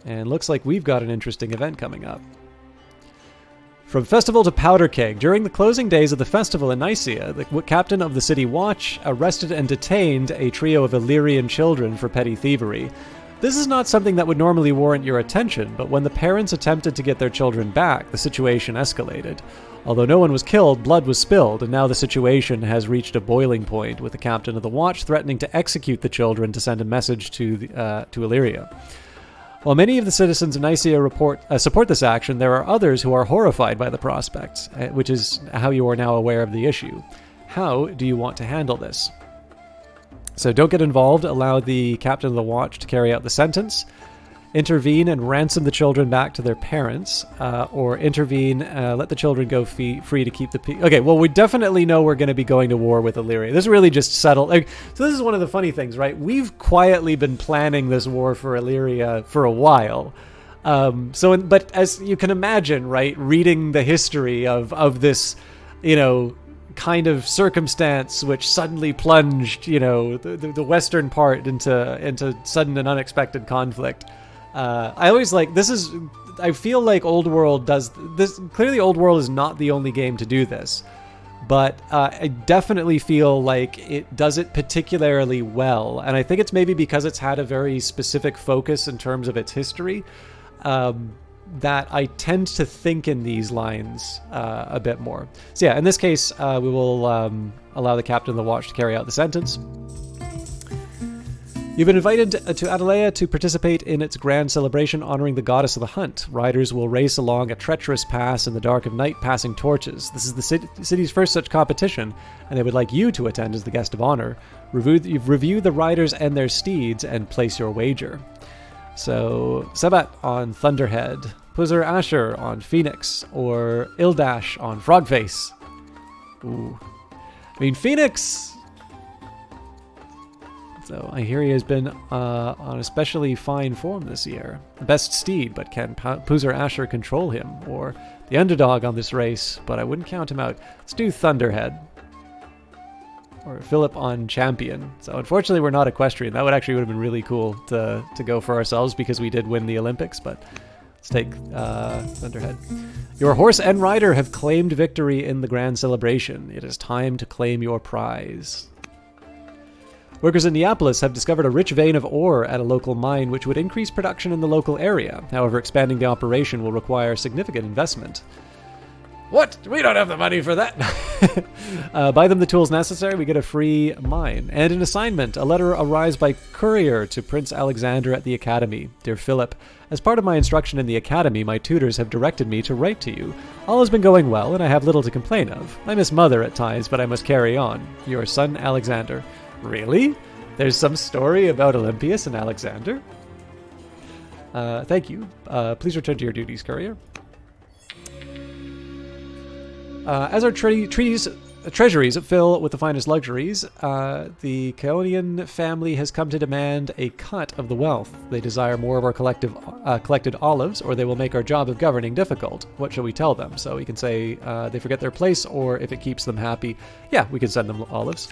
and looks like we've got an interesting event coming up. From festival to powder keg. During the closing days of the festival in Nicaea, the captain of the city watch arrested and detained a trio of Illyrian children for petty thievery. This is not something that would normally warrant your attention, but when the parents attempted to get their children back, the situation escalated. Although no one was killed, blood was spilled, and now the situation has reached a boiling point, with the captain of the watch threatening to execute the children to send a message to Illyria. While many of the citizens of Nicaea support this action, there are others who are horrified by the prospects, which is how you are now aware of the issue. How do you want to handle this? So don't get involved, allow the captain of the watch to carry out the sentence, intervene and ransom the children back to their parents, or intervene, let the children go free to keep the peace. Okay, well, we definitely know we're going to be going to war with Illyria. This really just settled. So this is one of the funny things, right? We've quietly been planning this war for Illyria for a while. But as you can imagine, right, reading the history of this, kind of circumstance which suddenly plunged, the western part into sudden and unexpected conflict. I always I feel like Old World does this. Clearly, Old World is not the only game to do this, but I definitely feel like it does it particularly well. And I think it's maybe because it's had a very specific focus in terms of its history, that I tend to think in these lines a bit more. So yeah, in this case, we will allow the captain of the watch to carry out the sentence. You've been invited to Adelaia to participate in its grand celebration honoring the goddess of the hunt. Riders will race along a treacherous pass in the dark of night, passing torches. This is the city's first such competition, and they would like you to attend as the guest of honor. Review the riders and their steeds and place your wager. So, Sabat on Thunderhead, Puzzer Asher on Phoenix, or Ildash on Frogface. Ooh. I mean, Phoenix... So, I hear he has been on especially fine form this year. The best steed, but can Puzzer Asher control him? Or the underdog on this race, but I wouldn't count him out. Let's do Thunderhead. Or Philip on Champion. So unfortunately we're not equestrian. That would have been really cool to go for ourselves because we did win the Olympics, but Let's take Thunderhead. Your horse and rider have claimed victory in the grand celebration. It is time to claim your prize. Workers in Neapolis have discovered a rich vein of ore at a local mine which would increase production in the local area. However, expanding the operation will require significant investment. What? We don't have the money for that. Buy them the tools necessary, we get a free mine. And an assignment. A letter arrives by courier to Prince Alexander at the Academy. Dear Philip, as part of my instruction in the Academy, my tutors have directed me to write to you. All has been going well, and I have little to complain of. I miss Mother at times, but I must carry on. Your son, Alexander. Really? There's some story about Olympias and Alexander? Thank you. Please return to your duties, courier. As our treasuries fill with the finest luxuries, the Kaonian family has come to demand a cut of the wealth. They desire more of our collected olives, or they will make our job of governing difficult. What shall we tell them? So we can say they forget their place, or if it keeps them happy, yeah, we can send them olives.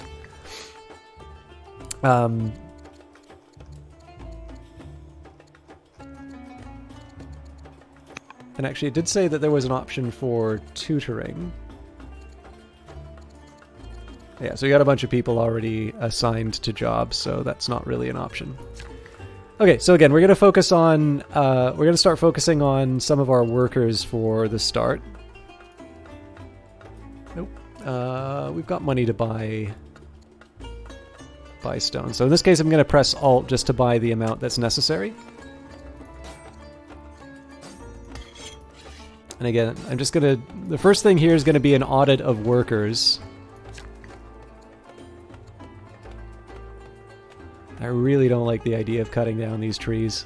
And actually, it did say that there was an option for tutoring. Yeah, so we got a bunch of people already assigned to jobs, so that's not really an option. Okay, so again, we're going to focus on, we're going to start focusing on some of our workers for the start. Nope. We've got money to buy stone. So in this case, I'm going to press Alt just to buy the amount that's necessary. And again, I'm just going to... The first thing here is going to be an audit of workers. I really don't like the idea of cutting down these trees.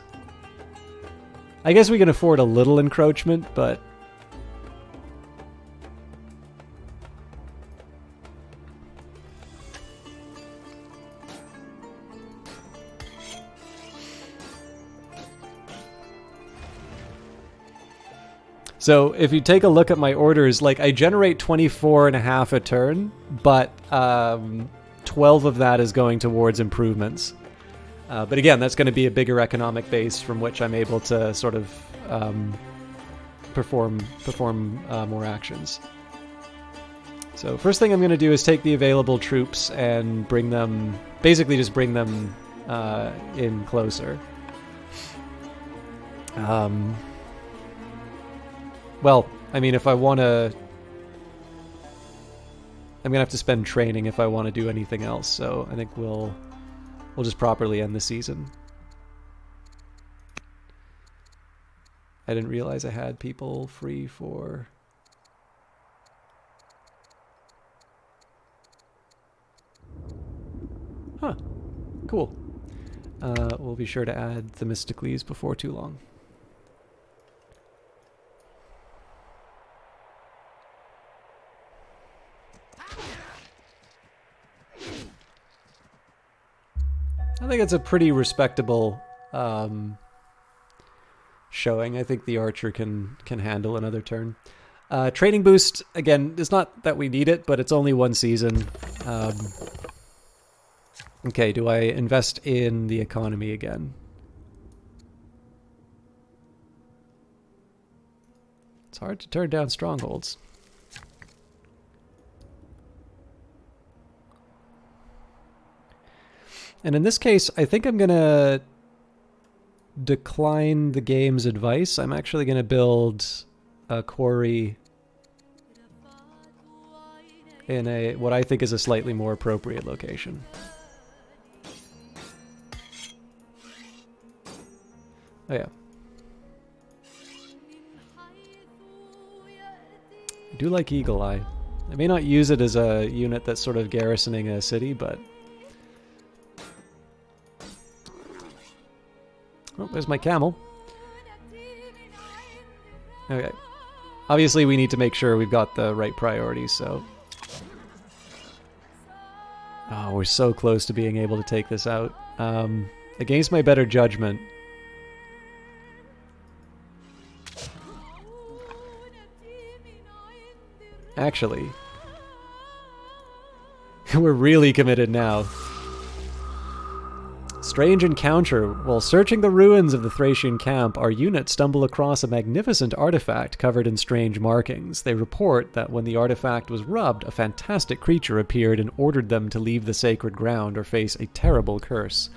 I guess we can afford a little encroachment, but... So if you take a look at my orders, like I generate 24.5 a turn, but 12 of that is going towards improvements. But again, that's going to be a bigger economic base from which I'm able to sort of perform more actions. So first thing I'm going to do is take the available troops and bring them, basically just bring them in closer. Well, I mean, if I want to... I'm going to have to spend training if I want to do anything else, so I think we'll just properly end the season. I didn't realize I had people free for... Huh. Cool. We'll be sure to add Themistocles before too long. I think it's a pretty respectable showing. I think the archer can handle another turn. Training boost, again, it's not that we need it, but it's only one season. Okay, do I invest in the economy again? It's hard to turn down strongholds. And in this case, I think I'm going to decline the game's advice. I'm actually going to build a quarry in a what I think is a slightly more appropriate location. Oh yeah. I do like Eagle Eye. I may not use it as a unit that's sort of garrisoning a city, but... Oh, there's my camel. Okay. Obviously, we need to make sure we've got the right priorities, so... Oh, we're so close to being able to take this out. Against my better judgment... Actually... We're really committed now. Strange encounter. While searching the ruins of the Thracian camp, our unit stumble across a magnificent artifact covered in strange markings. They report that when the artifact was rubbed, a fantastic creature appeared and ordered them to leave the sacred ground or face a terrible curse.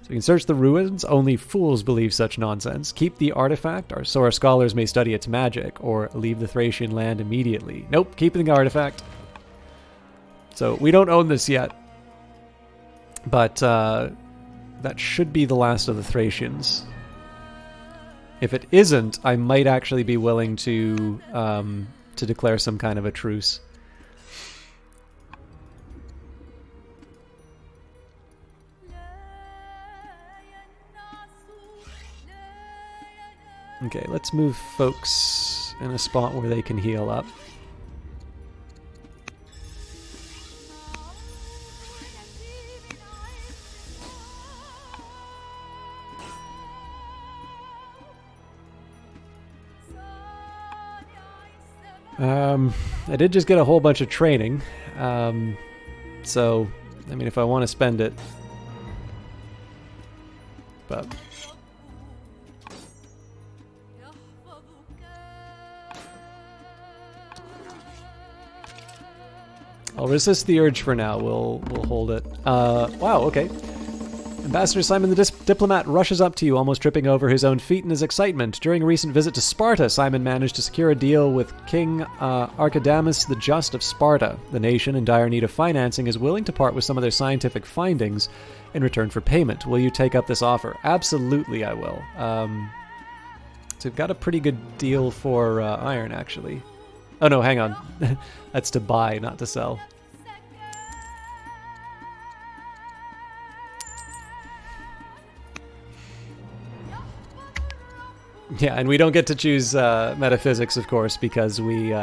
So you can search the ruins. Only fools believe such nonsense. Keep the artifact, so our scholars may study its magic, or leave the Thracian land immediately. Nope, keeping the artifact. So we don't own this yet. But that should be the last of the Thracians. If it isn't, I might actually be willing to declare some kind of a truce. Okay, let's move folks in a spot where they can heal up. I did just get a whole bunch of training, so, I mean, if I want to spend it, but... I'll resist the urge for now. We'll hold it. Wow, okay. Ambassador Simon the diplomat rushes up to you, almost tripping over his own feet in his excitement. During a recent visit to Sparta, Simon managed to secure a deal with King Archidamus the Just of Sparta. The nation, in dire need of financing, is willing to part with some of their scientific findings in return for payment. Will you take up this offer? Absolutely, I will. So we've got a pretty good deal for iron, actually. Oh no, hang on. That's to buy, not to sell. Yeah, and we don't get to choose metaphysics, of course, because we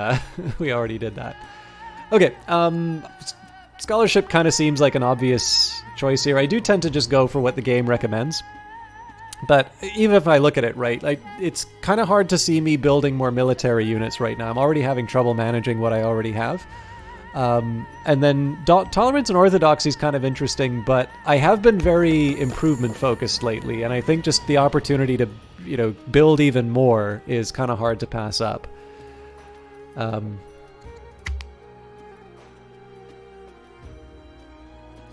we already did that. Okay, scholarship kind of seems like an obvious choice here. I do tend to just go for what the game recommends. But even if I look at it right, like, it's kind of hard to see me building more military units right now. I'm already having trouble managing what I already have. And then tolerance and orthodoxy is kind of interesting, but I have been very improvement focused lately, and I think just the opportunity to, you know, build even more is kind of hard to pass up.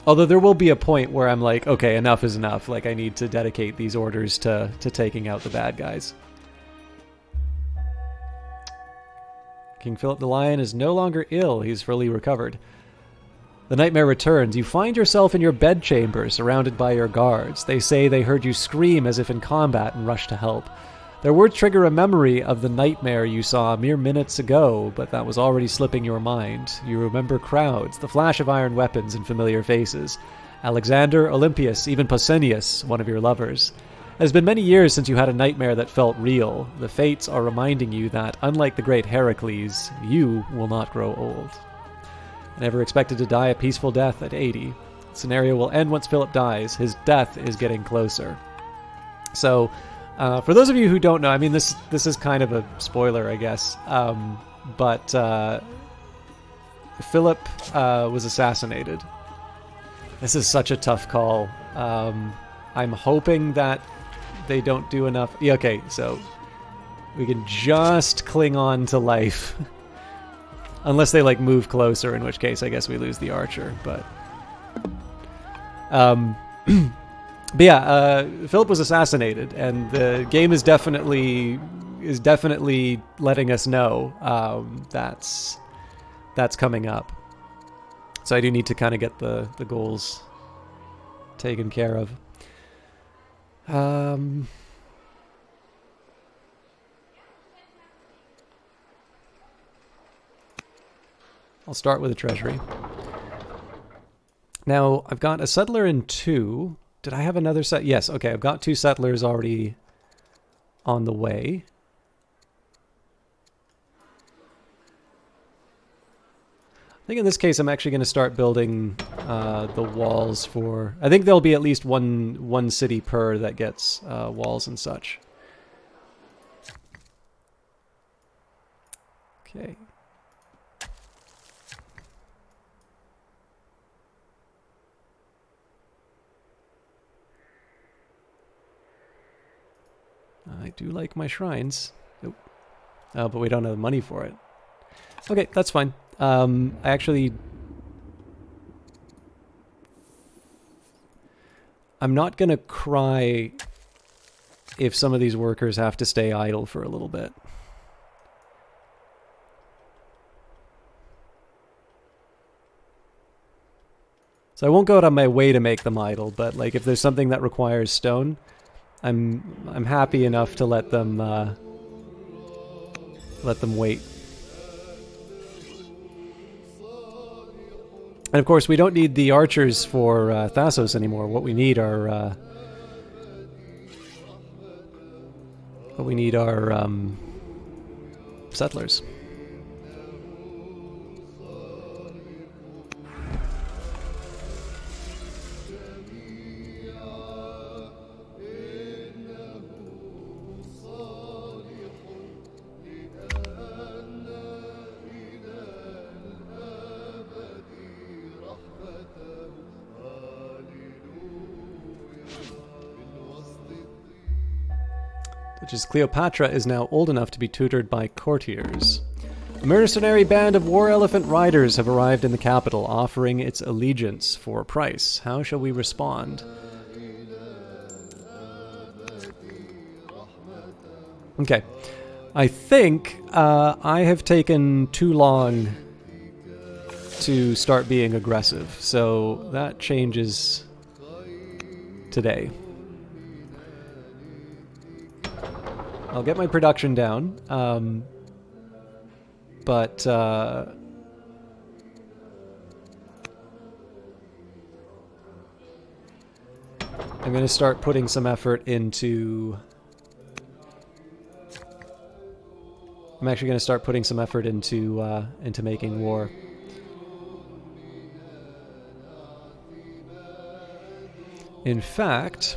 Although there will be a point where I'm like, okay, enough is enough. Like, I need to dedicate these orders to taking out the bad guys. King Philip the Lion is no longer ill. He's fully recovered. The nightmare returns. You find yourself in your bedchamber, surrounded by your guards. They say they heard you scream as if in combat and rush to help. Their words trigger a memory of the nightmare you saw mere minutes ago, but that was already slipping your mind. You remember crowds, the flash of iron weapons and familiar faces. Alexander, Olympias, even Pausanias, one of your lovers. It has been many years since you had a nightmare that felt real. The fates are reminding you that, unlike the great Heracles, you will not grow old. I never expected to die a peaceful death at 80. The scenario will end once Philip dies. His death is getting closer. So, for those of you who don't know, I mean, this is kind of a spoiler, I guess, but Philip was assassinated. This is such a tough call. I'm hoping that they don't do enough. Yeah, okay, so we can just cling on to life. Unless they, like, move closer, in which case I guess we lose the archer, but... But yeah, Philip was assassinated, and the game is definitely letting us know that's coming up. So I do need to kind of get the goals taken care of. I'll start with a treasury. Now, I've got a settler in 2. Did I have another set? Yes, okay, I've got 2 settlers already on the way. I think in this case I'm actually going to start building the walls for... I think there'll be at least one city per that gets walls and such. Okay. do like my shrines. Oh, but we don't have the money for it. Okay, that's fine. I actually... I'm not going to cry if some of these workers have to stay idle for a little bit. So I won't go out on my way to make them idle, but like if there's something that requires stone, I'm happy enough to let them wait. And of course, we don't need the archers for Thassos anymore. What we need are settlers. Which is Cleopatra is now old enough to be tutored by courtiers. A mercenary band of war elephant riders have arrived in the capital, offering its allegiance for a price. How shall we respond? Okay. I think I have taken too long to start being aggressive, so that changes today. I'll get my production down, but I'm going to start putting some effort into... I'm actually going to start putting some effort into making war. In fact,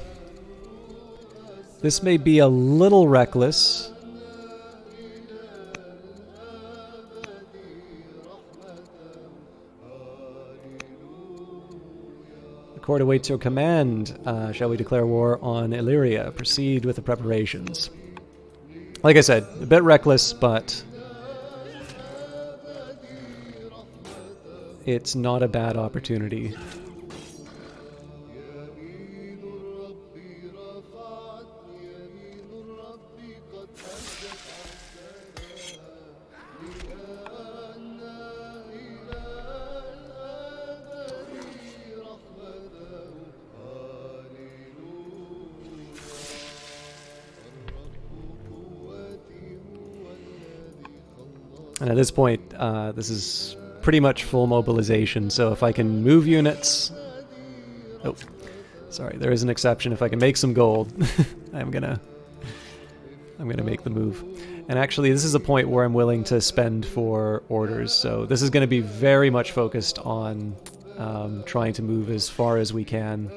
this may be a little reckless. The court awaits your command. Shall we declare war on Illyria? Proceed with the preparations. Like I said, a bit reckless, but it's not a bad opportunity. And at this point, this is pretty much full mobilization, so if I can move units... Oh, sorry, there is an exception. If I can make some gold, I'm gonna make the move. And actually, this is a point where I'm willing to spend for orders, so this is going to be very much focused on trying to move as far as we can.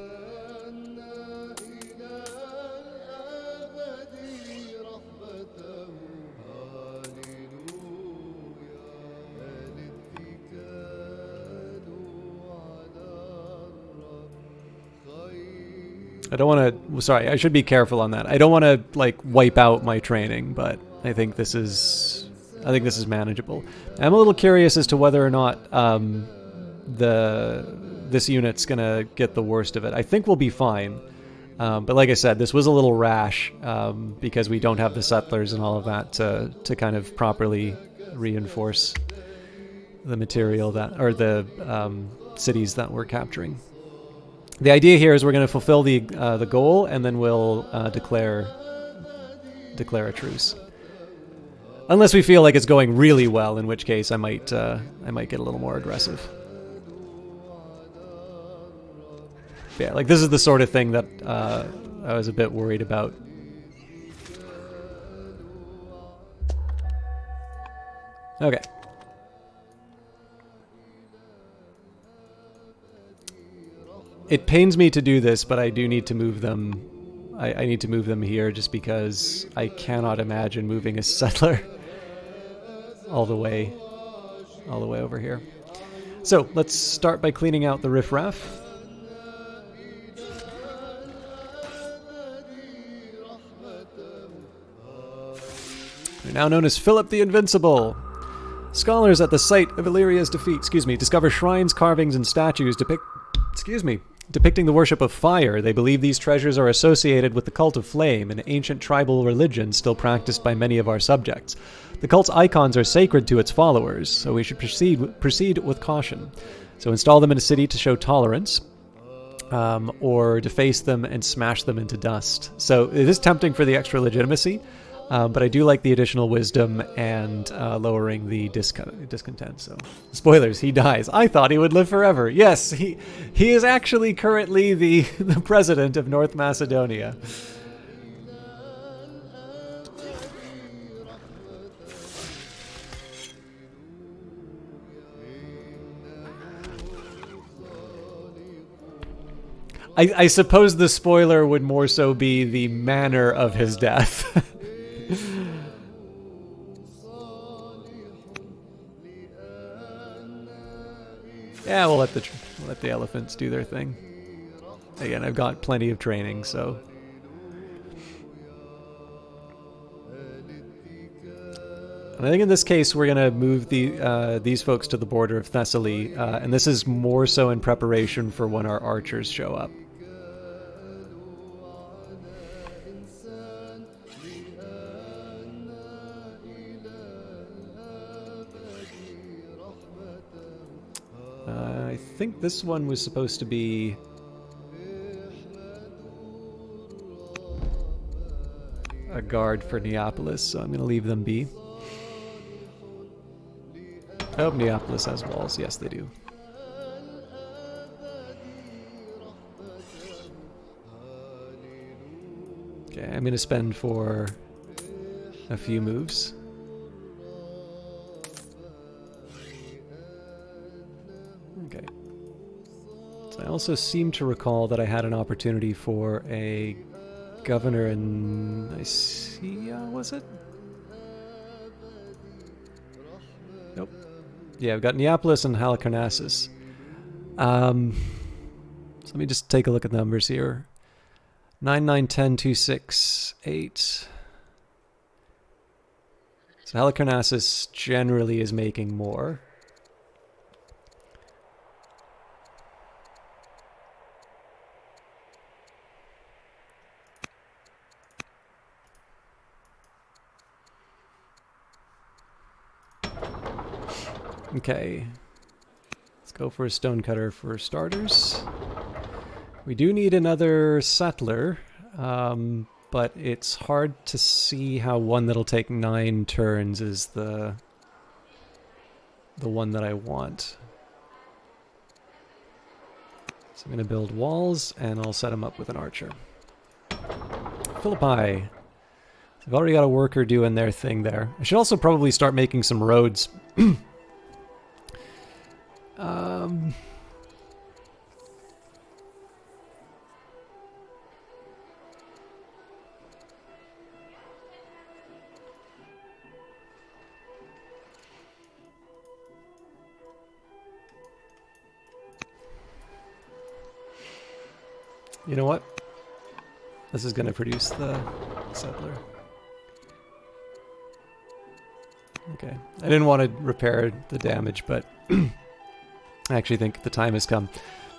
I don't want to... Sorry, I should be careful on that. I don't want to, like, wipe out my training, but I think this is manageable. I'm a little curious as to whether or not this unit's going to get the worst of it. I think we'll be fine. But like I said, this was a little rash because we don't have the settlers and all of that to kind of properly reinforce the material that... or the cities that we're capturing. The idea here is we're going to fulfill the goal, and then we'll declare a truce. Unless we feel like it's going really well, in which case I might get a little more aggressive. Yeah, like this is the sort of thing that I was a bit worried about. Okay. It pains me to do this, but I do need to move them. I need to move them here just because I cannot imagine moving a settler all the way over here. So let's start by cleaning out the riffraff. You're now known as Philip the Invincible. Scholars at the site of Illyria's defeat, discover shrines, carvings, and statues depicting the worship of fire. They believe these treasures are associated with the cult of flame, an ancient tribal religion still practiced by many of our subjects. The cult's icons are sacred to its followers, so we should proceed with caution. So install them in a city to show tolerance, or deface them and smash them into dust. So it is tempting for the extra legitimacy, but I do like the additional wisdom and lowering the discontent. So, spoilers, he dies. I thought he would live forever. Yes, he is actually currently the president of North Macedonia. I suppose the spoiler would more so be the manner of his death. Yeah, we'll let the elephants do their thing. Again, I've got plenty of training, so. And I think in this case we're gonna move these folks to the border of Thessaly, and this is more so in preparation for when our archers show up. I think this one was supposed to be a guard for Neapolis, so I'm going to leave them be. Oh, Neapolis has walls. Yes, they do. Okay, I'm going to spend for a few moves. Okay. So I also seem to recall that I had an opportunity for a governor in Nicaea, was it? Nope. Yeah, we've got Neapolis and Halicarnassus. So let me just take a look at the numbers here. 9, 9, 10, 2, 6, 8. So Halicarnassus generally is making more. Okay, let's go for a stonecutter for starters. We do need another settler, but it's hard to see how one that'll take 9 turns is the one that I want. So I'm going to build walls, and I'll set them up with an archer. Philippi. I've already got a worker doing their thing there. I should also probably start making some roads. You know what? This is going to produce the settler. Okay. I didn't want to repair the damage, but I actually think the time has come.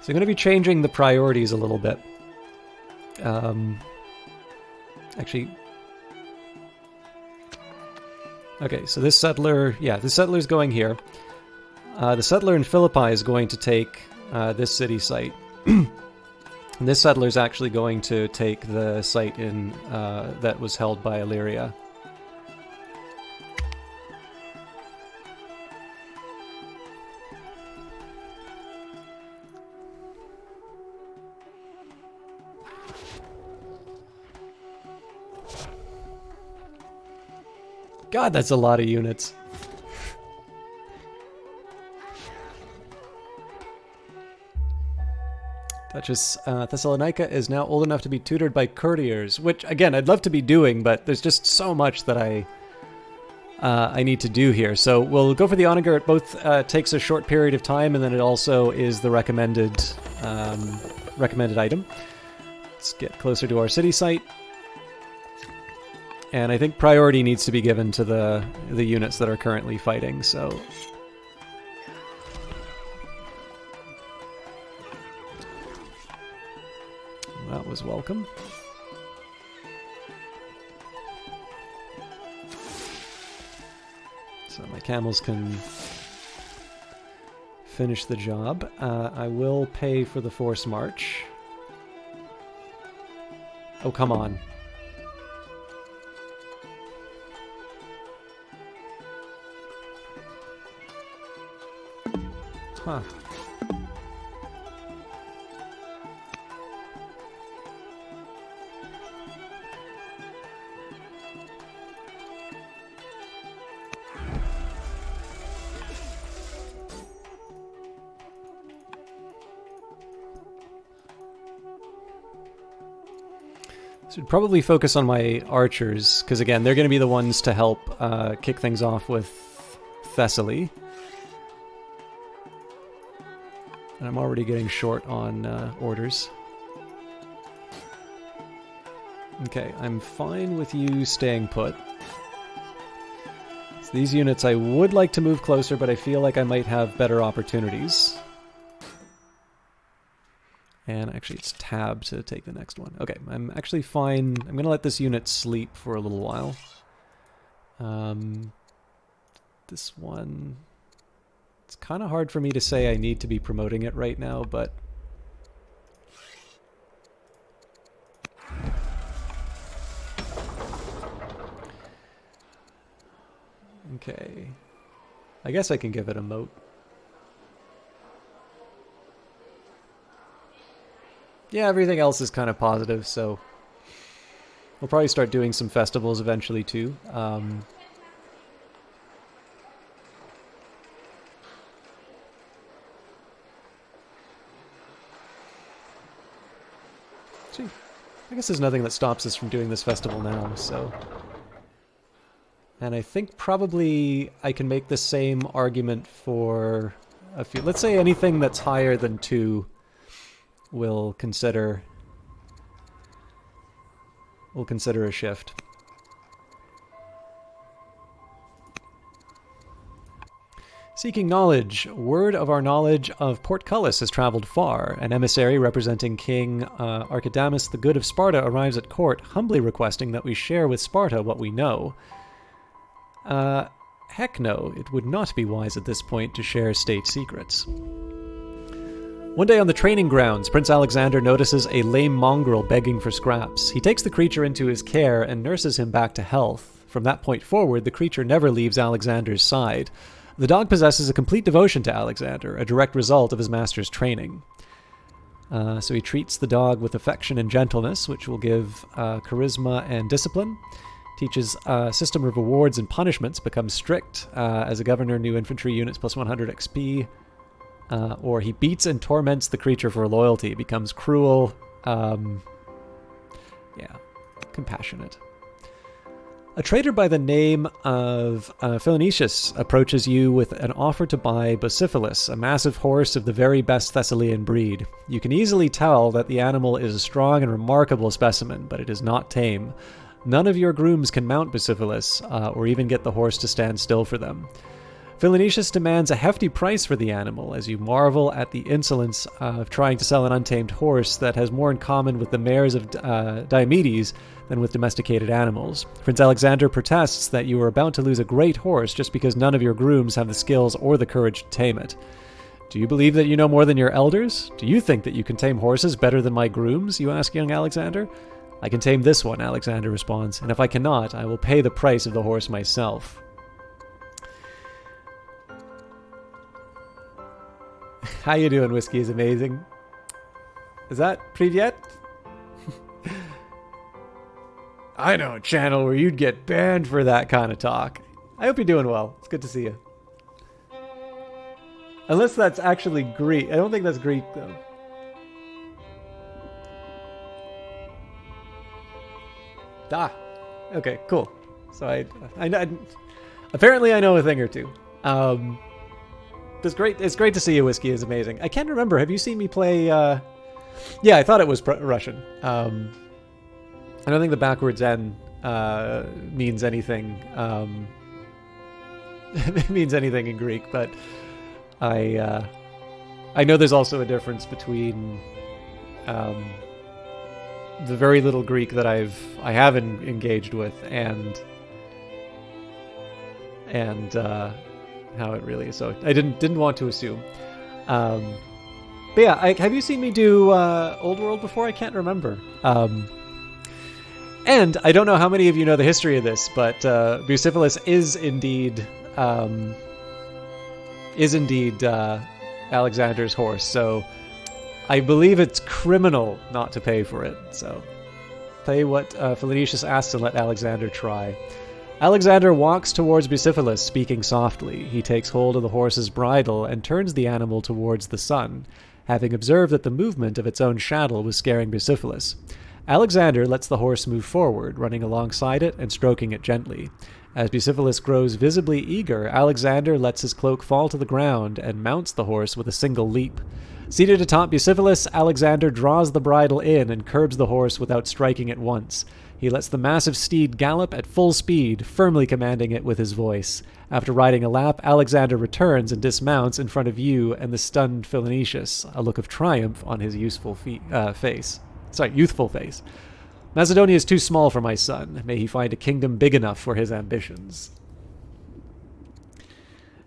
So I'm going to be changing the priorities a little bit. Actually... Okay, so this settler... Yeah, this settler's going here. The settler in Philippi is going to take this city site. And this settler's actually going to take the site in that was held by Illyria. God, that's a lot of units. Duchess Thessalonica is now old enough to be tutored by courtiers, which, again, I'd love to be doing, but there's just so much that I need to do here. So we'll go for the onager. It both takes a short period of time, and then it also is the recommended item. Let's get closer to our city site. And I think priority needs to be given to the units that are currently fighting, so... That was welcome. So my camels can finish the job. I will pay for the force march. Oh, come on. Huh. So I'd probably focus on my archers, because again, they're going to be the ones to help kick things off with Thessaly. And I'm already getting short on orders. Okay, I'm fine with you staying put. So these units I would like to move closer, but I feel like I might have better opportunities. And actually it's tab to take the next one. Okay, I'm actually fine. I'm going to let this unit sleep for a little while. This one... It's kind of hard for me to say I need to be promoting it right now, but... Okay. I guess I can give it a moat. Yeah, everything else is kind of positive, so... We'll probably start doing some festivals eventually, too. Gee, I guess there's nothing that stops us from doing this festival now, so... And I think probably I can make the same argument for a few... Let's say anything that's higher than 2 will consider a shift. Seeking knowledge. Word of our knowledge of Portcullis has traveled far. An emissary representing King Archidamus the Good of Sparta arrives at court, humbly requesting that we share with Sparta what we know. Heck no, it would not be wise at this point to share state secrets. One day on the training grounds, Prince Alexander notices a lame mongrel begging for scraps. He takes the creature into his care and nurses him back to health. From that point forward, the creature never leaves Alexander's side. The dog possesses a complete devotion to Alexander, a direct result of his master's training. So he treats the dog with affection and gentleness, which will give charisma and discipline. Teaches a system of rewards and punishments, becomes strict. As a governor, new infantry units plus 100 XP. Or he beats and torments the creature for loyalty, becomes cruel, compassionate. A trader by the name of Philinetius approaches you with an offer to buy Bucephalus, a massive horse of the very best Thessalian breed. You can easily tell that the animal is a strong and remarkable specimen, but it is not tame. None of your grooms can mount Bucephalus, or even get the horse to stand still for them. Philinetius demands a hefty price for the animal, as you marvel at the insolence of trying to sell an untamed horse that has more in common with the mares of Diomedes than with domesticated animals. Prince Alexander protests that you are about to lose a great horse just because none of your grooms have the skills or the courage to tame it. Do you believe that you know more than your elders? Do you think that you can tame horses better than my grooms, you ask young Alexander? I can tame this one, Alexander responds, and if I cannot, I will pay the price of the horse myself. How you doing, Whiskey is Amazing? Is that Privyet? I know a channel where you'd get banned for that kind of talk. I hope you're doing well. It's good to see you. Unless that's actually Greek. I don't think that's Greek, though. Okay, cool. So I apparently I know a thing or two. It's great to see you, Whiskey is Amazing. I can't remember. Have you seen me play? Yeah, I thought it was Russian. I don't think the backwards N means anything. Means anything in Greek, but I know there's also a difference between the very little Greek that I have engaged with and how it really is. So I didn't want to assume. But yeah, have you seen me do Old World before? I can't remember. And I don't know how many of you know the history of this, but Bucephalus is indeed Alexander's horse. So I believe it's criminal not to pay for it. So play what Phoenicius asks and let Alexander try. Alexander walks towards Bucephalus, speaking softly. He takes hold of the horse's bridle and turns the animal towards the sun, having observed that the movement of its own shadow was scaring Bucephalus. Alexander lets the horse move forward, running alongside it and stroking it gently. As Bucephalus grows visibly eager, Alexander lets his cloak fall to the ground and mounts the horse with a single leap. Seated atop Bucephalus, Alexander draws the bridle in and curbs the horse without striking it once. He lets the massive steed gallop at full speed, firmly commanding it with his voice. After riding a lap, Alexander returns and dismounts in front of you and the stunned Phoenicius, a look of triumph on his youthful face. Macedonia is too small for my son. May he find a kingdom big enough for his ambitions.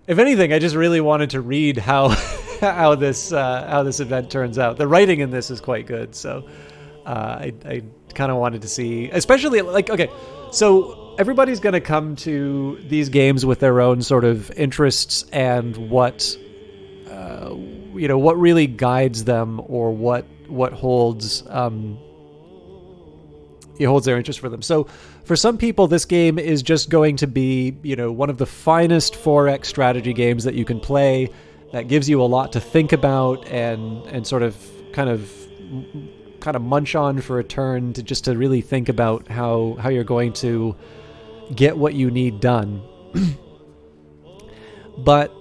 If anything, I just really wanted to read how how this event turns out. The writing in this is quite good, so I kind of wanted to see, especially okay, so everybody's going to come to these games with their own sort of interests and what really guides them or what holds their interest for them. So for some people, this game is just going to be, one of the finest 4X strategy games that you can play, that gives you a lot to think about and sort of kind of munch on for a turn to really think about how you're going to get what you need done. But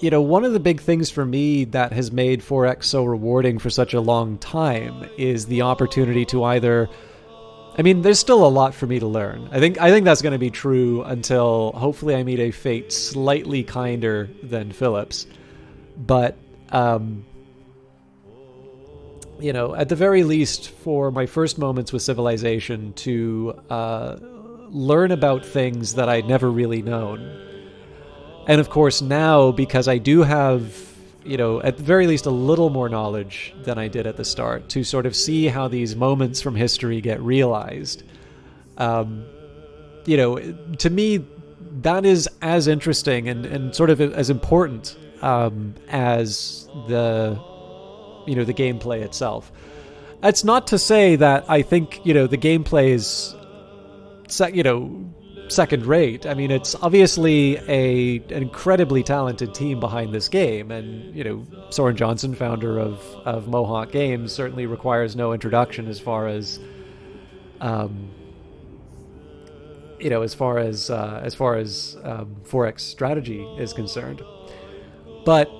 one of the big things for me that has made 4X so rewarding for such a long time is the opportunity to either, there's still a lot for me to learn. I think that's going to be true until hopefully I meet a fate slightly kinder than Philip's. But at the very least, for my first moments with Civilization, to learn about things that I'd never really known. And of course now, because I do have, at the very least a little more knowledge than I did at the start, to sort of see how these moments from history get realized. To me, that is as interesting and sort of as important as the gameplay itself. That's not to say that I think, the gameplay is, second rate. It's obviously an incredibly talented team behind this game, and Soren Johnson, founder of Mohawk Games, certainly requires no introduction as far as 4X strategy is concerned. But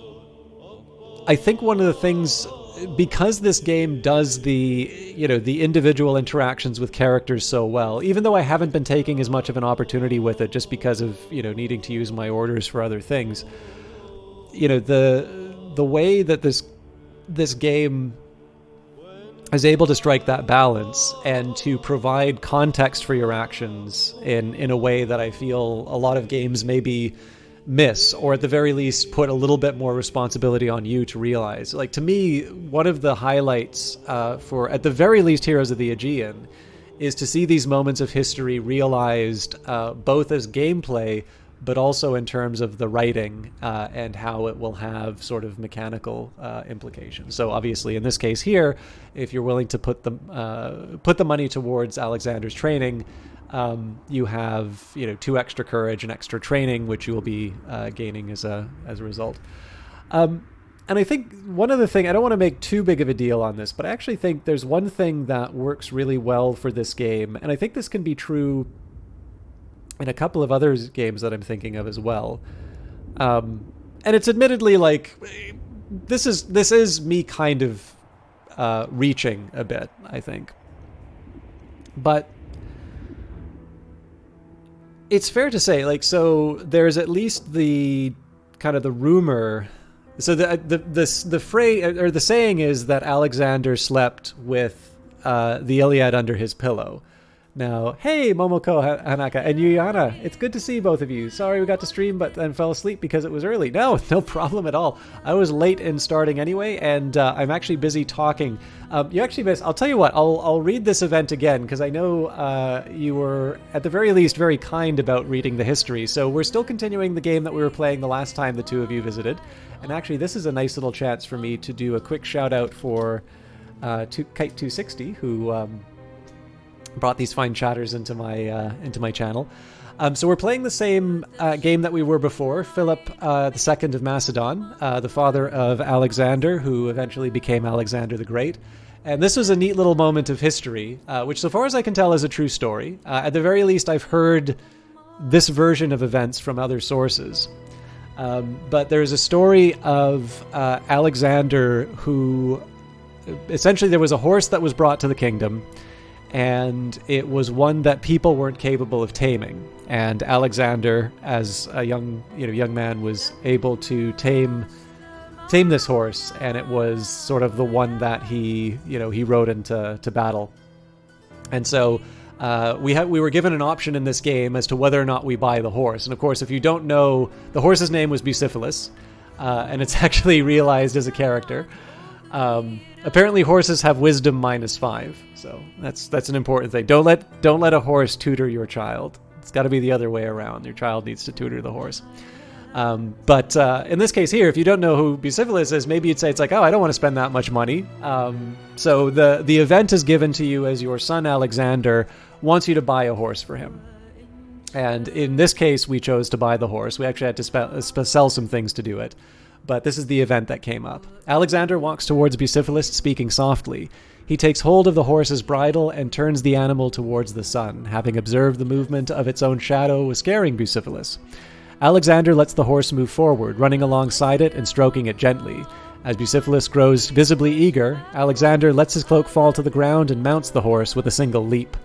I think one of the things, because this game does the individual interactions with characters so well, even though I haven't been taking as much of an opportunity with it just because of, needing to use my orders for other things, the way that this game is able to strike that balance and to provide context for your actions in a way that I feel a lot of games maybe miss, or at the very least put a little bit more responsibility on you to realize. Like, to me, one of the highlights for, at the very least, Heroes of the Aegean is to see these moments of history realized both as gameplay, but also in terms of the writing and how it will have sort of mechanical implications. So obviously in this case here, if you're willing to put the money towards Alexander's training, you have 2 extra courage and extra training, which you will be gaining as a result. And I think one other thing, I don't want to make too big of a deal on this, but I actually think there's one thing that works really well for this game, and I think this can be true in a couple of other games that I'm thinking of as well. And it's admittedly like, this is me kind of reaching a bit, I think. But It's fair to say, like, so there's at least the kind of the rumor. So the phrase or the saying is that Alexander slept with the Iliad under his pillow. Now, hey, Momoko Hanaka and Yuyana, it's good to see both of you. Sorry we got to stream, but then fell asleep because it was early. No, no problem at all. I was late in starting anyway, and I'm actually busy talking. You actually missed. I'll tell you what. I'll read this event again because I know you were at the very least very kind about reading the history. So we're still continuing the game that we were playing the last time the two of you visited, and actually this is a nice little chance for me to do a quick shout out for Kite260 who. Brought these fine chatters into my channel. So we're playing the same game that we were before. Philip II of Macedon, the father of Alexander, who eventually became Alexander the Great. And this was a neat little moment of history, which so far as I can tell is a true story. At the very least, I've heard this version of events from other sources. But there's a story of Alexander who... Essentially, there was a horse that was brought to the kingdom, and it was one that people weren't capable of taming. And Alexander, as a young man, was able to tame this horse, and it was sort of the one that he rode into battle. And so we were given an option in this game as to whether or not we buy the horse. And of course, if you don't know, the horse's name was Bucephalus, and it's actually realized as a character. Apparently horses have wisdom -5, so that's an important thing. Don't let a horse tutor your child. It's got to be the other way around. Your child needs to tutor the horse. But in this case here, if you don't know who Bucephalus is, maybe you'd say it's like, oh, I don't want to spend that much money. So the event is given to you as your son Alexander wants you to buy a horse for him. And in this case, we chose to buy the horse. We actually had to sell some things to do it. But this is the event that came up. Alexander walks towards Bucephalus, speaking softly. He takes hold of the horse's bridle and turns the animal towards the sun, having observed the movement of its own shadow was scaring Bucephalus. Alexander lets the horse move forward, running alongside it and stroking it gently. As Bucephalus grows visibly eager, Alexander lets his cloak fall to the ground and mounts the horse with a single leap.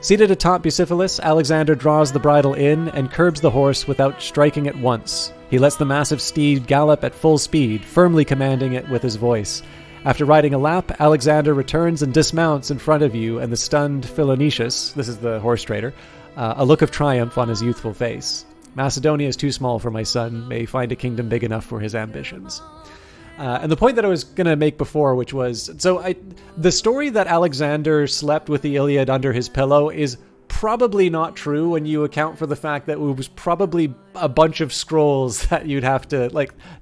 Seated atop Bucephalus, Alexander draws the bridle in and curbs the horse without striking it once. He lets the massive steed gallop at full speed, firmly commanding it with his voice. After riding a lap, Alexander returns and dismounts in front of you and the stunned Philonicius, this is the horse trader, a look of triumph on his youthful face. Macedonia is too small for my son. May he find a kingdom big enough for his ambitions. And the point that I was going to make before, which was, the story that Alexander slept with the Iliad under his pillow is probably not true when you account for the fact that it was probably a bunch of scrolls that you'd have to,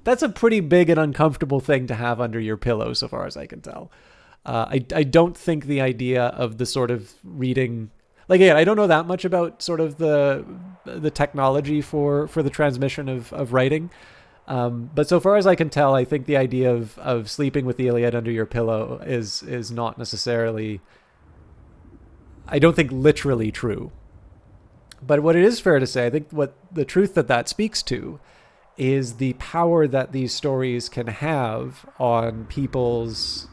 that's a pretty big and uncomfortable thing to have under your pillow, so far as I can tell. I don't think the idea of the sort of reading, again, I don't know that much about sort of the technology for the transmission of writing. But so far as I can tell, I think the idea of sleeping with the Iliad under your pillow is not necessarily, I don't think literally true. But what it is fair to say, I think what the truth that speaks to is the power that these stories can have on people's,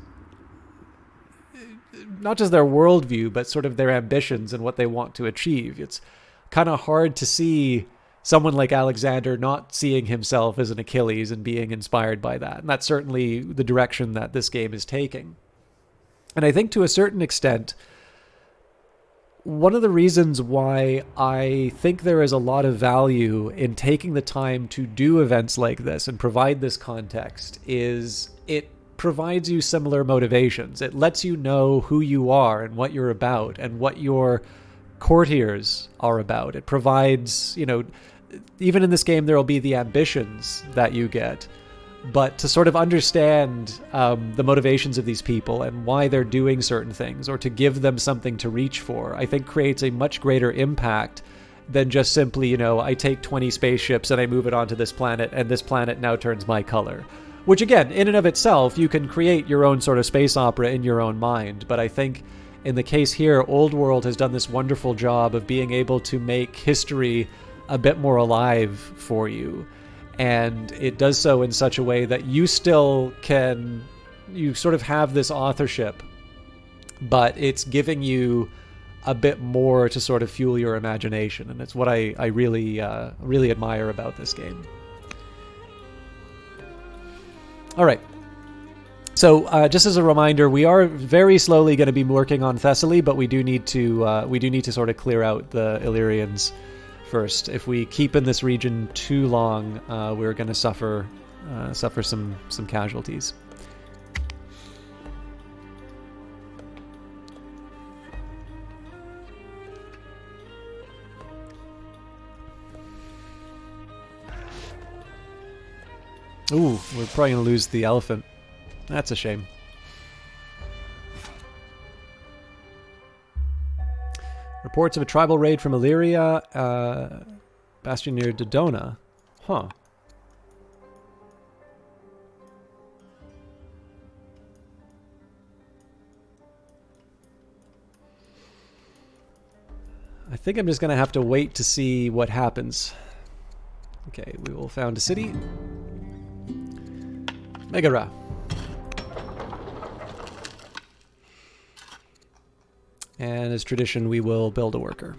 not just their worldview, but sort of their ambitions and what they want to achieve. It's kind of hard to see someone like Alexander not seeing himself as an Achilles and being inspired by that. And that's certainly the direction that this game is taking. And I think to a certain extent, one of the reasons why I think there is a lot of value in taking the time to do events like this and provide this context is it provides you similar motivations. It lets you know who you are and what you're about and what your courtiers are about. It provides, even in this game, there will be the ambitions that you get, but to sort of understand the motivations of these people and why they're doing certain things, or to give them something to reach for, I think creates a much greater impact than just simply, I take 20 spaceships and I move it onto this planet and this planet now turns my color. Which again, in and of itself, you can create your own sort of space opera in your own mind, but I think in the case here, Old World has done this wonderful job of being able to make history a bit more alive for you. And it does so in such a way that you still you sort of have this authorship, but it's giving you a bit more to sort of fuel your imagination, and it's what I really really admire about this game. All right. So just as a reminder, we are very slowly going to be working on Thessaly, but we do need to sort of clear out the Illyrians first. If we keep in this region too long, we're going to suffer some casualties. Ooh, we're probably going to lose the elephant. That's a shame. Reports of a tribal raid from Illyria, bastion near Dodona. Huh. I think I'm just going to have to wait to see what happens. Okay, we will found a city. Megara. And as tradition, we will build a worker.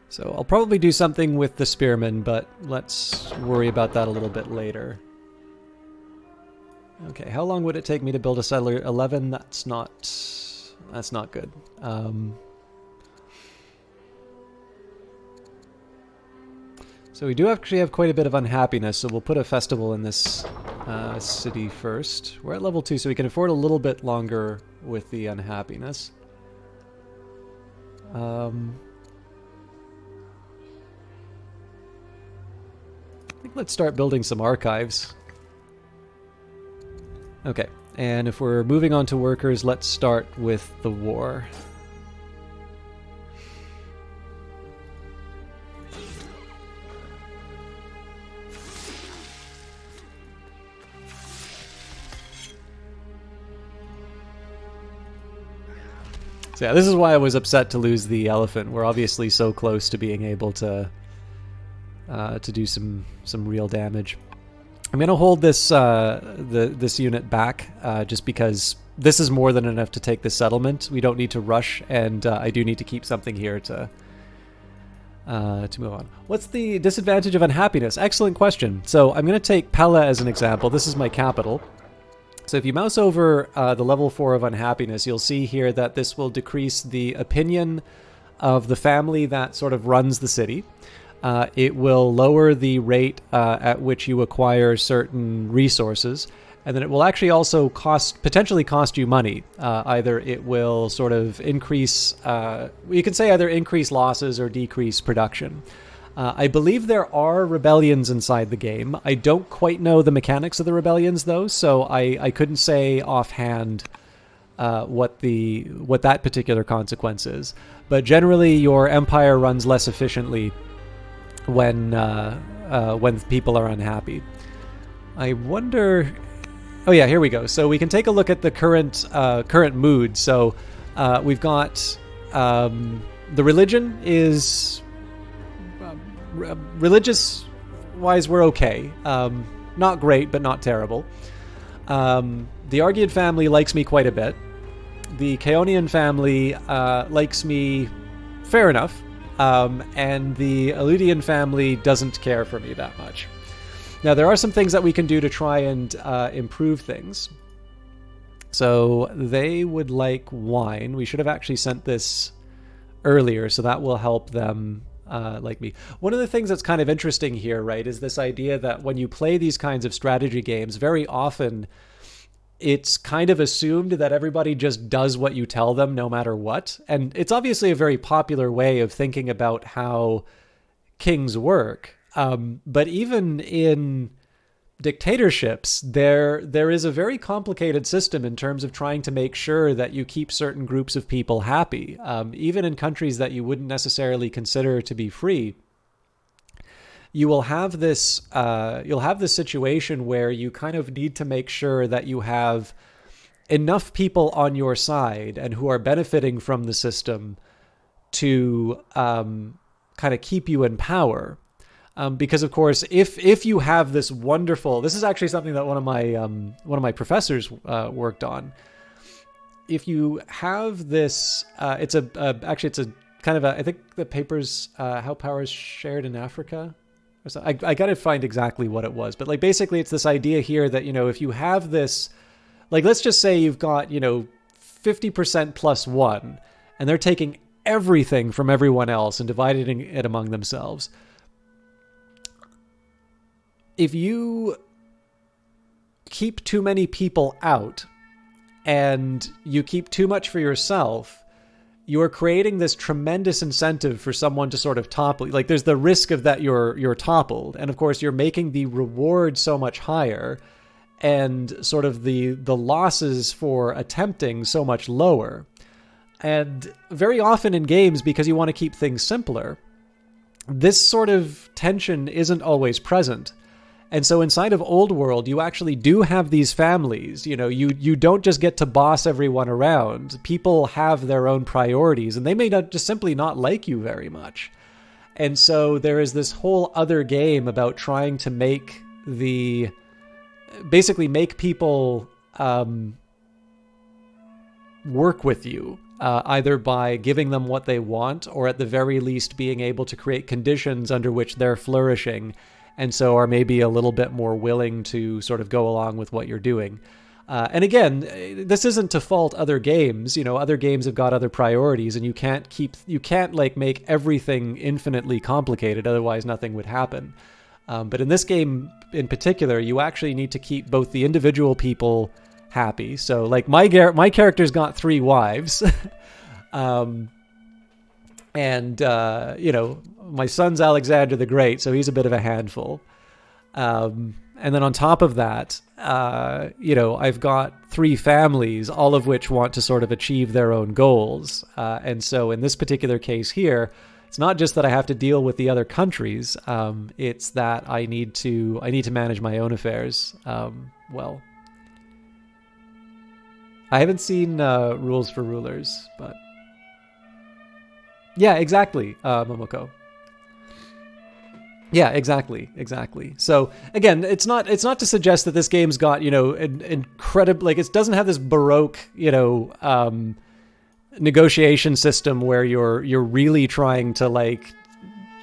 So I'll probably do something with the spearmen, but let's worry about that a little bit later. Okay, how long would it take me to build a settler? 11? That's not good. So we do actually have quite a bit of unhappiness, so we'll put a festival in this city first. We're at level 2, so we can afford a little bit longer with the unhappiness. I think let's start building some archives. Okay, and if we're moving on to workers, let's start with the war. So yeah, this is why I was upset to lose the elephant. We're obviously so close to being able to do some real damage. I'm gonna hold this this unit back just because this is more than enough to take the settlement. We don't need to rush, and I do need to keep something here to move on. What's the disadvantage of unhappiness? Excellent question. So I'm gonna take Pella as an example. This is my capital. So if you mouse over the level 4 of unhappiness, you'll see here that this will decrease the opinion of the family that sort of runs the city. It will lower the rate at which you acquire certain resources, and then it will actually also potentially cost you money. Either it will sort of increase, you can say either increase losses or decrease production. I believe there are rebellions inside the game. I don't quite know the mechanics of the rebellions, though, so I couldn't say offhand what that particular consequence is. But generally, your empire runs less efficiently when people are unhappy. I wonder. Oh yeah, here we go. So we can take a look at the current mood. So we've got the religion is. Religious-wise, we're okay. Not great, but not terrible. The Argead family likes me quite a bit. The Chaonian family likes me fair enough. And the Eludian family doesn't care for me that much. Now, there are some things that we can do to try and improve things. So they would like wine. We should have actually sent this earlier, so that will help them like me. One of the things that's kind of interesting here, right, is this idea that when you play these kinds of strategy games, very often it's kind of assumed that everybody just does what you tell them no matter what. And it's obviously a very popular way of thinking about how kings work. But even in dictatorships, there is a very complicated system in terms of trying to make sure that you keep certain groups of people happy. Even in countries that you wouldn't necessarily consider to be free, you will have this situation where you kind of need to make sure that you have enough people on your side and who are benefiting from the system to kind of keep you in power. Because of course, if you have this wonderful, this is actually something that one of my professors worked on. if you have this, it's actually it's a kind of a, I think the paper's How Power is Shared in Africa. Or so. I got to find exactly what it was, but like basically it's this idea here that, you know, if you have this, like let's just say you've got, you know, 50% plus one, and they're taking everything from everyone else and dividing it among themselves. If you keep too many people out and you keep too much for yourself, you're creating this tremendous incentive for someone to sort of topple. Like there's the risk of that you're toppled. And of course you're making the reward so much higher and sort of the losses for attempting so much lower. And very often in games, because you want to keep things simpler, this sort of tension isn't always present. And so inside of Old World, you actually do have these families. You know, you don't just get to boss everyone around. People have their own priorities, and they may not just simply not like you very much. And so there is this whole other game about trying to basically make people work with you, either by giving them what they want, or at the very least being able to create conditions under which they're flourishing, and so are maybe a little bit more willing to sort of go along with what you're doing. And again, this isn't to fault other games. You know, other games have got other priorities, and you can't like make everything infinitely complicated, otherwise nothing would happen. But in this game in particular, you actually need to keep both the individual people happy. So like my character's got 3 wives. And, you know, my son's Alexander the Great, so he's a bit of a handful. And then on top of that, you know, I've got 3 families, all of which want to sort of achieve their own goals. And so in this particular case here, it's not just that I have to deal with the other countries. It's that I need to manage my own affairs. Well, I haven't seen Rules for Rulers, but yeah, exactly, Momoko. Yeah, exactly. So again, it's not to suggest that this game's got, you know, an incredible, like it doesn't have this Baroque, you know, negotiation system where you're really trying to like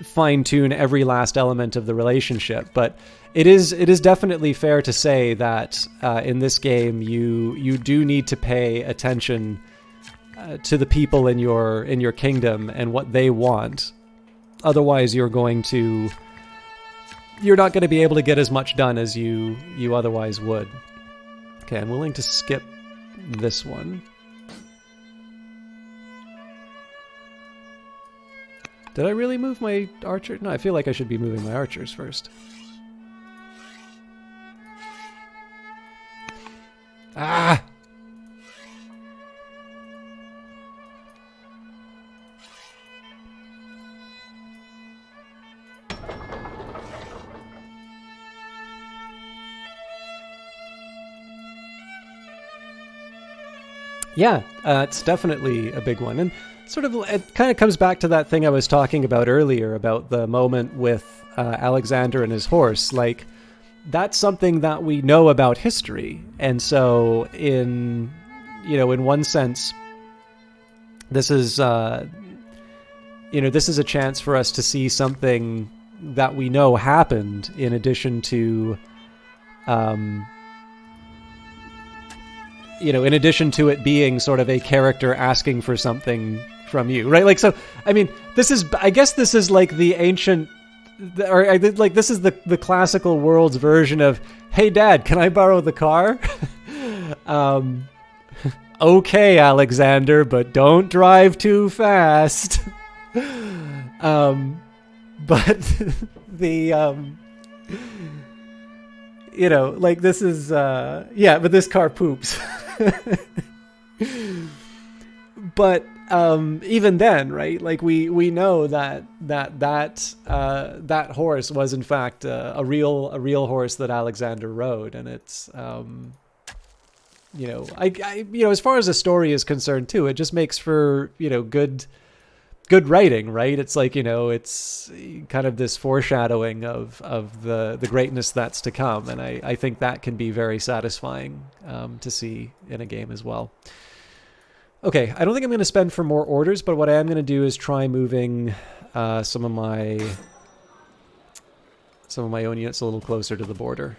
fine tune every last element of the relationship. But it is definitely fair to say that in this game you do need to pay attention to the people in your kingdom and what they want. Otherwise, you're not going to be able to get as much done as you otherwise would. Okay, I'm willing to skip this one. Did I really move my archer? No, I feel like I should be moving my archers first. Ah! Yeah, it's definitely a big one. And sort of, it kind of comes back to that thing I was talking about earlier about the moment with Alexander and his horse. Like, that's something that we know about history. And so in one sense, this is, this is a chance for us to see something that we know happened in addition to, in addition to it being sort of a character asking for something from you, right? Like, so, I mean, I guess this is like the ancient, or like this is the classical world's version of, hey dad, can I borrow the car? Okay, Alexander, but don't drive too fast. But like this is, but this car poops. But even then, right? Like we know that horse was in fact a real horse that Alexander rode, and it's as far as the story is concerned too, it just makes for good writing, right? It's like, it's kind of this foreshadowing of the greatness that's to come. And I think that can be very satisfying to see in a game as well. Okay, I don't think I'm going to spend for more orders, but what I am going to do is try moving some of my own units a little closer to the border.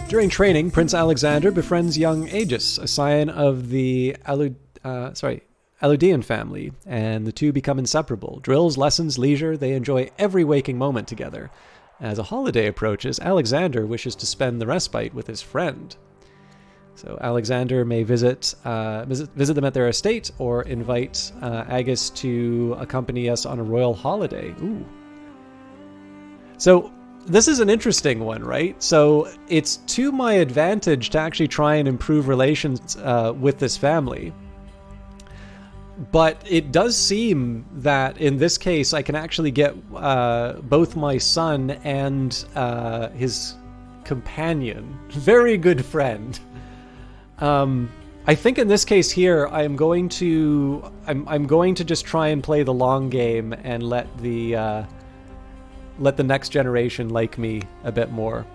During training, Prince Alexander befriends young Aegis, a scion of the Aludean family, and the two become inseparable. Drills, lessons, leisure, they enjoy every waking moment together. As a holiday approaches, Alexander wishes to spend the respite with his friend. So Alexander may visit them at their estate or invite Agus to accompany us on a royal holiday. Ooh. So this is an interesting one, right? So it's to my advantage to actually try and improve relations with this family. But it does seem that in this case I can actually get both my son and his companion, very good friend. I think in this case here I'm going to just try and play the long game and let the next generation like me a bit more.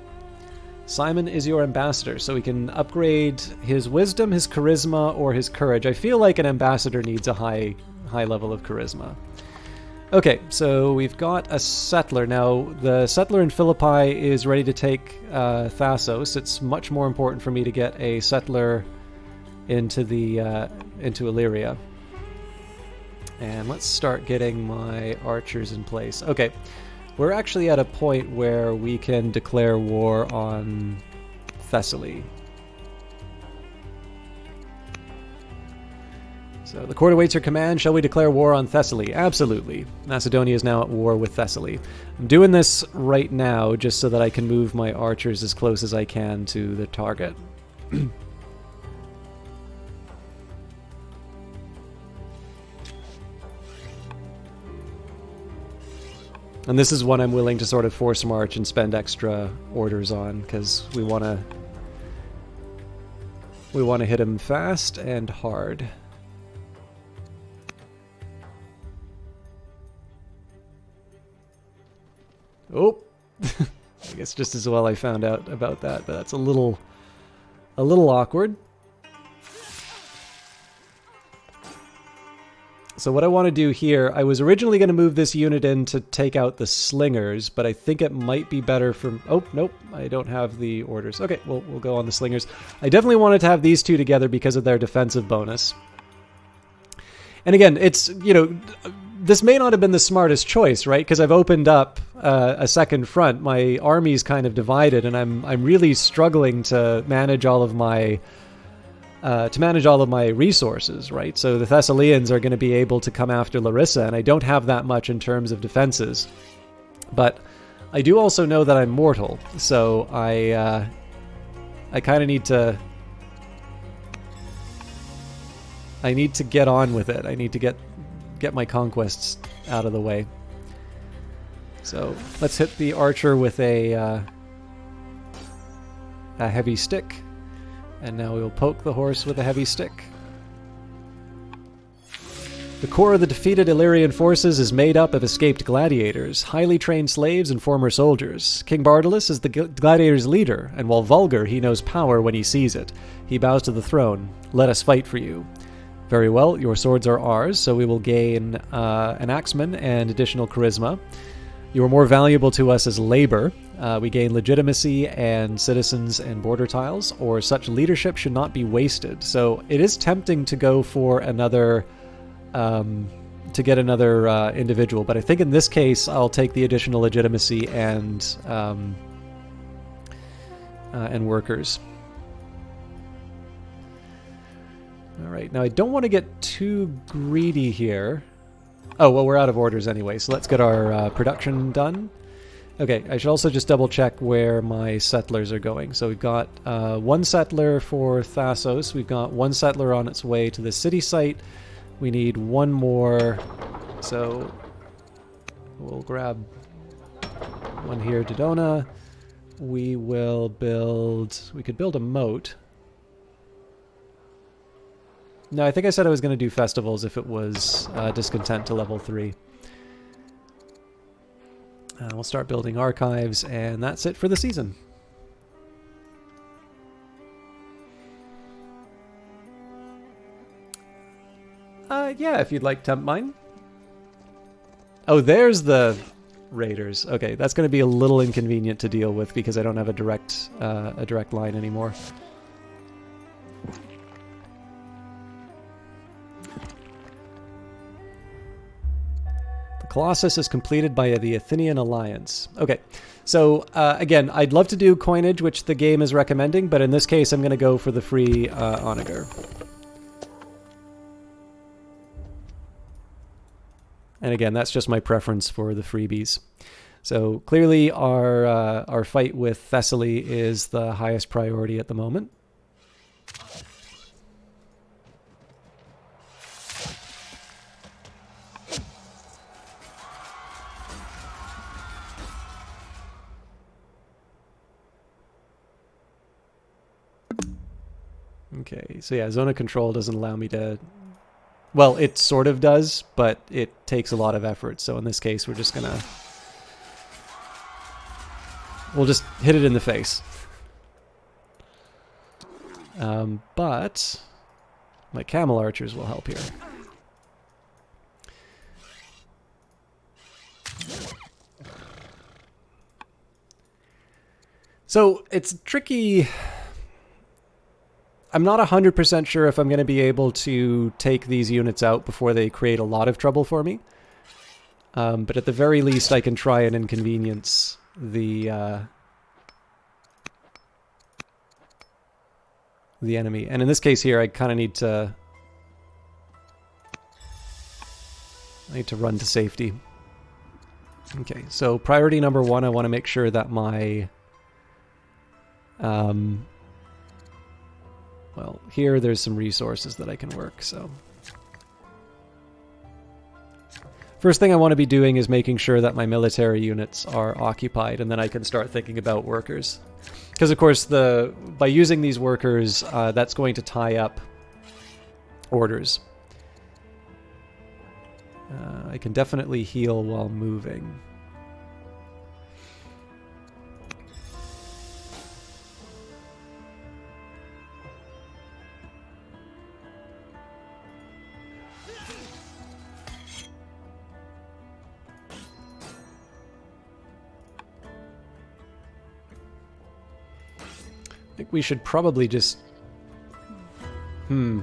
Simon is your ambassador, so we can upgrade his wisdom, his charisma, or his courage. I feel like an ambassador needs a high level of charisma. Okay, so we've got a settler. Now, the settler in Philippi is ready to take Thassos. It's much more important for me to get a settler into Illyria. And let's start getting my archers in place. Okay. We're actually at a point where we can declare war on Thessaly. So the court awaits your command. Shall we declare war on Thessaly? Absolutely. Macedonia is now at war with Thessaly. I'm doing this right now just so that I can move my archers as close as I can to the target. And this is one I'm willing to sort of force march and spend extra orders on, because we want to hit him fast and hard. Oh, I guess just as well I found out about that, but that's a little awkward. So what I want to do here, I was originally going to move this unit in to take out the slingers, but I think it might be better for... Oh, nope, I don't have the orders. Okay, we'll go on the slingers. I definitely wanted to have these two together because of their defensive bonus. And again, it's, this may not have been the smartest choice, right? Because I've opened up a second front. My army's kind of divided, and I'm really struggling to manage all of my... resources, right? So the Thessalians are going to be able to come after Larissa, and I don't have that much in terms of defenses. But I do also know that I'm mortal, so I kind of need to... I need to get on with it. I need to get my conquests out of the way. So let's hit the archer with a heavy stick. And now we will poke the horse with a heavy stick. The core of the defeated Illyrian forces is made up of escaped gladiators, highly trained slaves, and former soldiers. King Bardalus is the gladiators' leader, and while vulgar, he knows power when he sees it. He bows to the throne. Let us fight for you. Very well, your swords are ours, so we will gain an axeman and additional charisma. You are more valuable to us as labor. We gain legitimacy and citizens and border tiles, or such leadership should not be wasted. So it is tempting to go for another, to get another individual, but I think in this case I'll take the additional legitimacy and workers. All right, now I don't want to get too greedy here. Oh, well, we're out of orders anyway, so let's get our production done. Okay, I should also just double check where my settlers are going. So we've got one settler for Thassos. We've got one settler on its way to the city site. We need one more, so we'll grab one here, Dodona. We could build a moat. No, I think I said I was going to do festivals if it was discontent to level 3. We'll start building archives, and that's it for the season. Yeah, if you'd like temp mine. Oh, there's the raiders. Okay, that's going to be a little inconvenient to deal with because I don't have a direct line anymore. The Colossus is completed by the Athenian Alliance. Okay, so again, I'd love to do coinage, which the game is recommending, but in this case, I'm going to go for the free onager. And again, that's just my preference for the freebies. So clearly our fight with Thessaly is the highest priority at the moment. Okay, so yeah, zone of control doesn't allow me to... Well, it sort of does, but it takes a lot of effort. So in this case, we're just gonna... We'll just hit it in the face. But my camel archers will help here. So it's tricky... I'm not 100% sure if I'm going to be able to take these units out before they create a lot of trouble for me. But at the very least, I can try and inconvenience the enemy. And in this case here, I kind of need to... I need to run to safety. Okay, so priority number 1, I want to make sure that my... well, here there's some resources that I can work, so... First thing I want to be doing is making sure that my military units are occupied, and then I can start thinking about workers. Because, of course, by using these workers, that's going to tie up orders. I can definitely heal while moving. I think we should probably just... So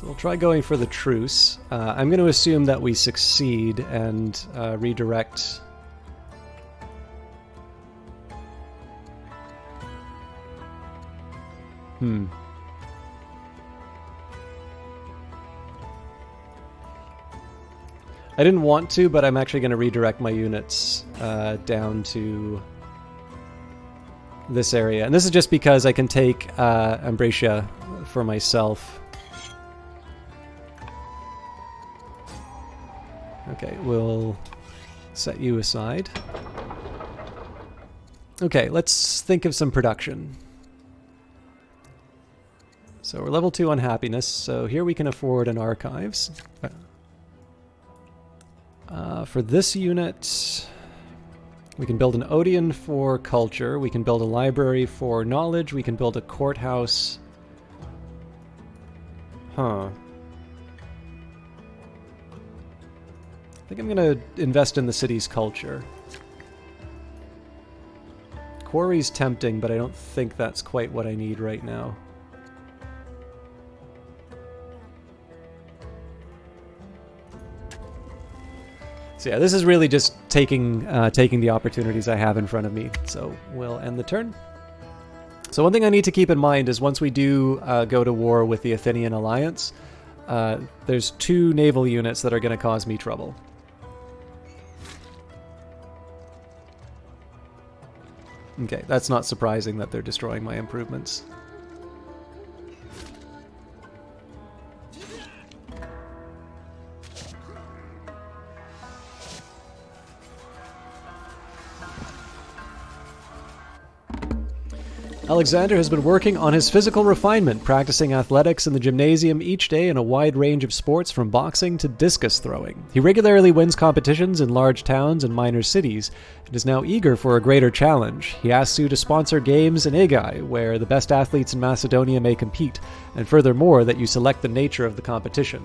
we'll try going for the truce. I'm going to assume that we succeed and redirect... I didn't want to, but I'm actually going to redirect my units down to this area. And this is just because I can take Ambracia for myself. Okay, we'll set you aside. Okay, let's think of some production. So we're level 2 on happiness, so here we can afford an archives. For this unit, we can build an Odeon for culture, we can build a library for knowledge, we can build a courthouse. I think I'm going to invest in the city's culture. Quarry's tempting, but I don't think that's quite what I need right now. So yeah, this is really just taking the opportunities I have in front of me. So we'll end the turn. So one thing I need to keep in mind is once we do go to war with the Athenian Alliance, there's 2 naval units that are going to cause me trouble. Okay, that's not surprising that they're destroying my improvements. Alexander has been working on his physical refinement, practicing athletics in the gymnasium each day in a wide range of sports from boxing to discus throwing. He regularly wins competitions in large towns and minor cities, and is now eager for a greater challenge. He asks you to sponsor games in Aigai, where the best athletes in Macedonia may compete, and furthermore that you select the nature of the competition.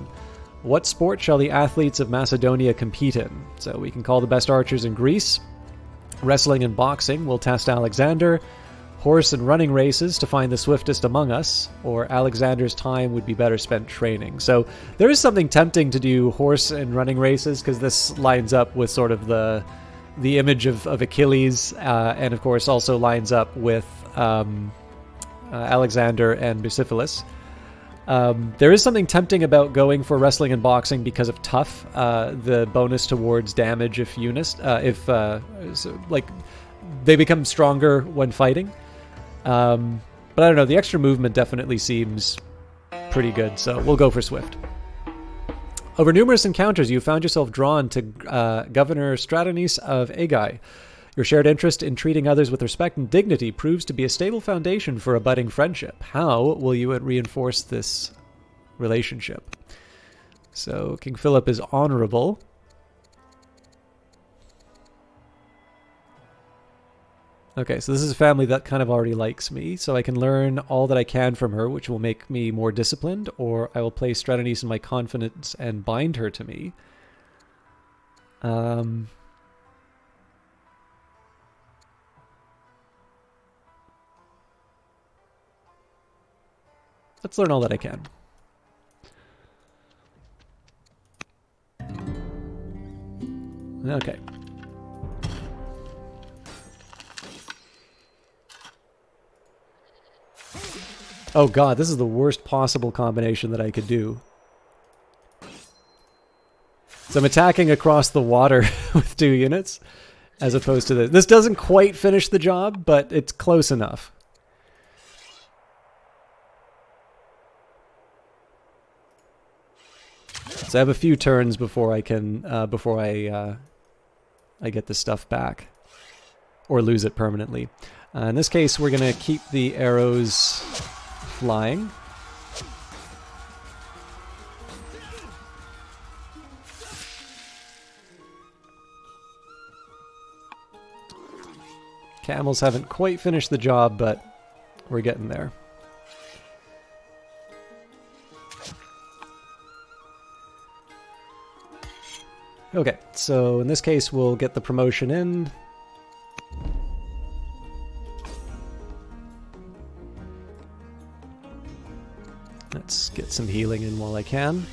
What sport shall the athletes of Macedonia compete in? So we can call the best archers in Greece. Wrestling and boxing will test Alexander. Horse and running races to find the swiftest among us, or Alexander's time would be better spent training. So there is something tempting to do horse and running races, because this lines up with sort of the image of Achilles, and of course also lines up with Alexander and Bucephalus. There is something tempting about going for wrestling and boxing because of tough, the bonus towards damage if they become stronger when fighting. But I don't know, the extra movement definitely seems pretty good, so we'll go for Swift. Over numerous encounters, you found yourself drawn to Governor Stratonis of Aigai. Your shared interest in treating others with respect and dignity proves to be a stable foundation for a budding friendship. How will you reinforce this relationship? So King Philip is honorable. Okay, so this is a family that kind of already likes me, so I can learn all that I can from her, which will make me more disciplined, or I will place Stratonis in my confidence and bind her to me. Let's learn all that I can. Okay. Oh god, this is the worst possible combination that I could do. So I'm attacking across the water with 2 units, as opposed to this. This doesn't quite finish the job, but it's close enough. So I have a few turns before I can, I get this stuff back, or lose it permanently. In this case, we're going to keep the arrows flying. Camels haven't quite finished the job, but we're getting there. Okay, so in this case we'll get the promotion in. Let's get some healing in while I can.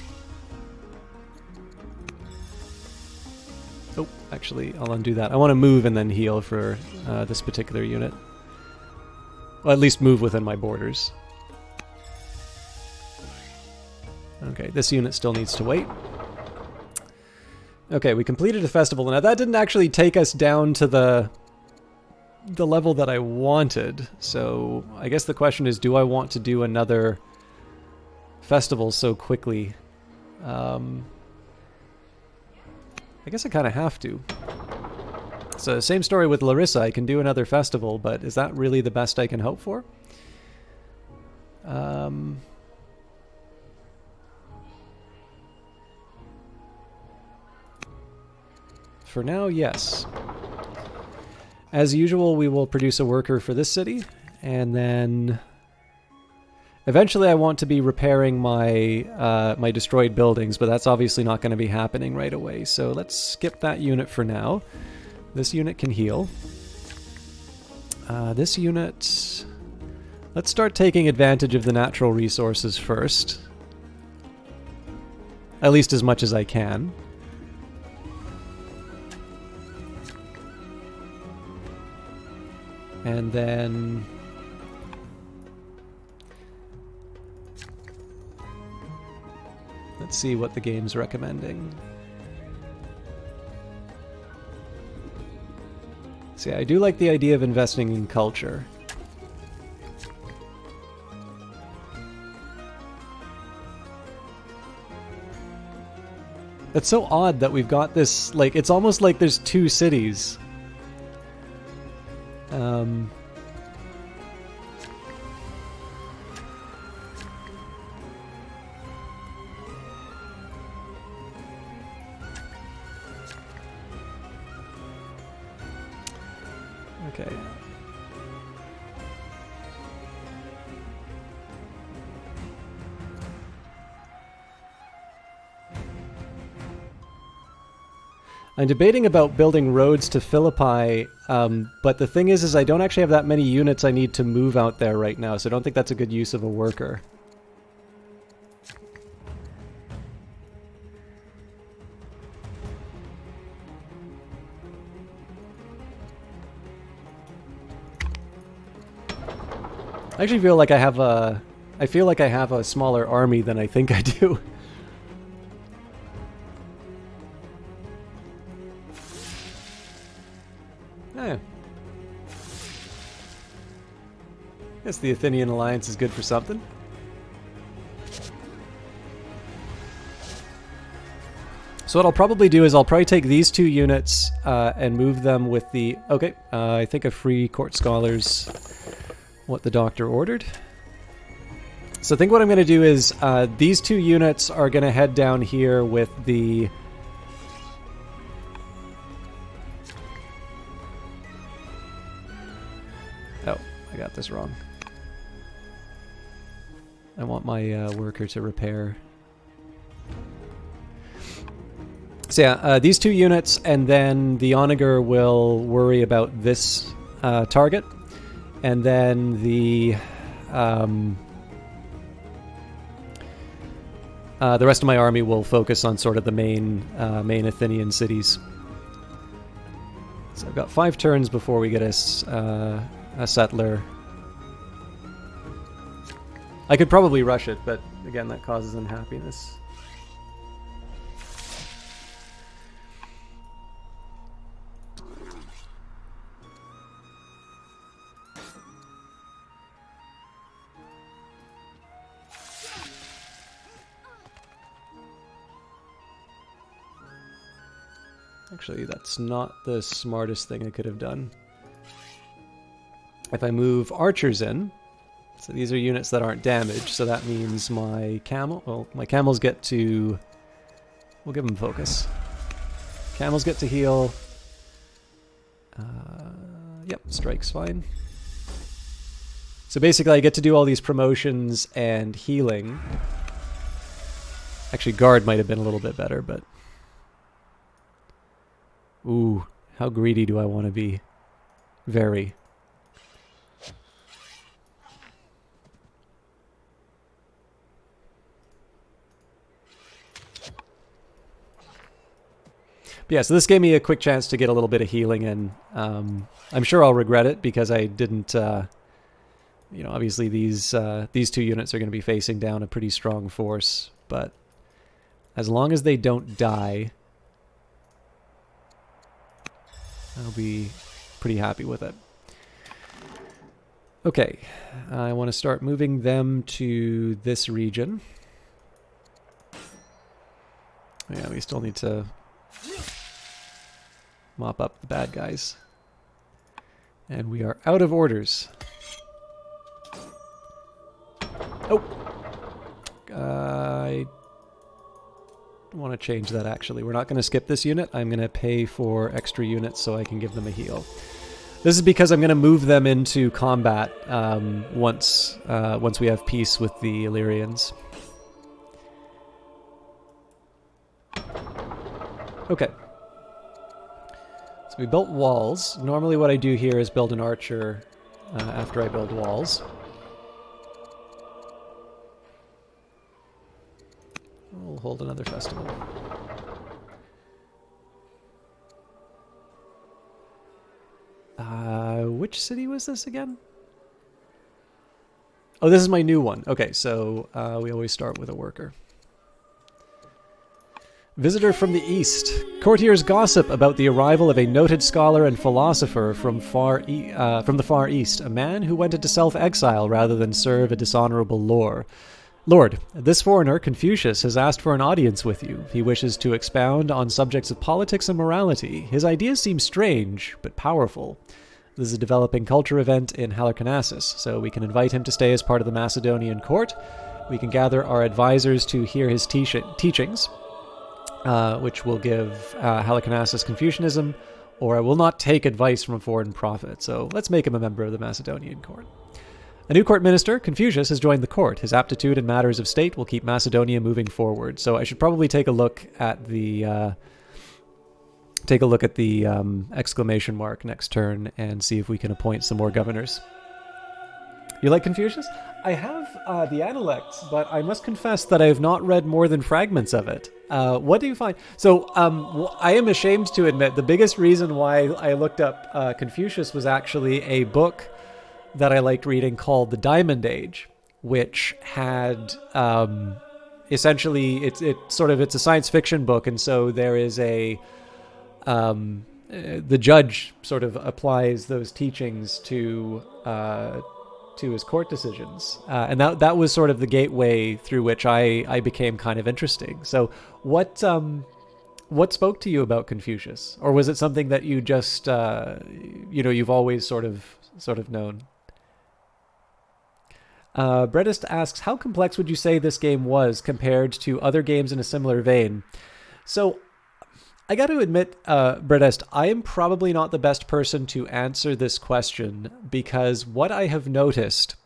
Oh, actually, I'll undo that. I want to move and then heal for this particular unit. Well, at least move within my borders. Okay, this unit still needs to wait. Okay, we completed a festival. Now, that didn't actually take us down to the level that I wanted. So, I guess the question is, do I want to do another festival so quickly? I guess I kind of have to. So, same story with Larissa. I can do another festival, but is that really the best I can hope for? For now, yes. As usual, we will produce a worker for this city, and then eventually I want to be repairing my my destroyed buildings, but that's obviously not going to be happening right away. So let's skip that unit for now. This unit can heal. This unit... Let's start taking advantage of the natural resources first. At least as much as I can. And then... let's see what the game's recommending. See, I do like the idea of investing in culture. It's so odd that we've got this, like, it's almost like there's 2 cities. Okay. I'm debating about building roads to Philippi, but the thing is I don't actually have that many units I need to move out there right now, so I don't think that's a good use of a worker. I actually feel like I have a smaller army than I think I do. Eh. Guess the Athenian alliance is good for something. So what I'll probably do is I'll probably take these 2 units and move them with the... Okay, I think a free court scholars what the doctor ordered. So I think what I'm going to do is these 2 units are going to head down here with the... Oh, I got this wrong. I want my worker to repair. So yeah, these 2 units, and then the onager will worry about this target, and then the rest of my army will focus on sort of the main Athenian cities. So I've got 5 turns before we get a settler. I could probably rush it, but again, that causes unhappiness. Actually, that's not the smartest thing I could have done. If I move archers in, so these are units that aren't damaged, so that means my camels get to... We'll give them focus. Camels get to heal. Yep, strike's fine. So basically I get to do all these promotions and healing. Actually, guard might have been a little bit better, but... Ooh, how greedy do I want to be? Very. But yeah, so this gave me a quick chance to get a little bit of healing in. I'm sure I'll regret it because I didn't, you know, obviously these 2 units are going to be facing down a pretty strong force, but as long as they don't die, I'll be pretty happy with it. Okay, I want to start moving them to this region. Yeah, we still need to mop up the bad guys. And we are out of orders. Oh! I want to change that, actually. We're not going to skip this unit. I'm going to pay for extra units so I can give them a heal. This is because I'm going to move them into combat once we have peace with the Illyrians. Okay. So we built walls. Normally what I do here is build an archer after I build walls. We'll hold another festival. Which city was this again? Oh, this is my new one. Okay, so we always start with a worker. Visitor from the East. Courtiers gossip about the arrival of a noted scholar and philosopher from the Far East, a man who went into self-exile rather than serve a dishonorable Lord, this foreigner, Confucius, has asked for an audience with you. He wishes to expound on subjects of politics and morality. His ideas seem strange, but powerful. This is a developing culture event in Halicarnassus, so we can invite him to stay as part of the Macedonian court. We can gather our advisors to hear his teachings, which will give Halicarnassus Confucianism, or I will not take advice from a foreign prophet. So let's make him a member of the Macedonian court. A new court minister, Confucius, has joined the court. His aptitude in matters of state will keep Macedonia moving forward. So I should probably take a look at the exclamation mark next turn and see if we can appoint some more governors. You like Confucius? I have the Analects, but I must confess that I have not read more than fragments of it. What do you find? So I am ashamed to admit the biggest reason why I looked up Confucius was actually a book that I liked reading called The Diamond Age, which had essentially it's a science fiction book, and so there is the judge sort of applies those teachings to his court decisions, and that was sort of the gateway through which I became kind of interesting. So what spoke to you about Confucius, or was it something that you just you've always sort of known? Bredist asks, how complex would you say this game was compared to other games in a similar vein? So I got to admit, Bredist, I am probably not the best person to answer this question, because what I have noticed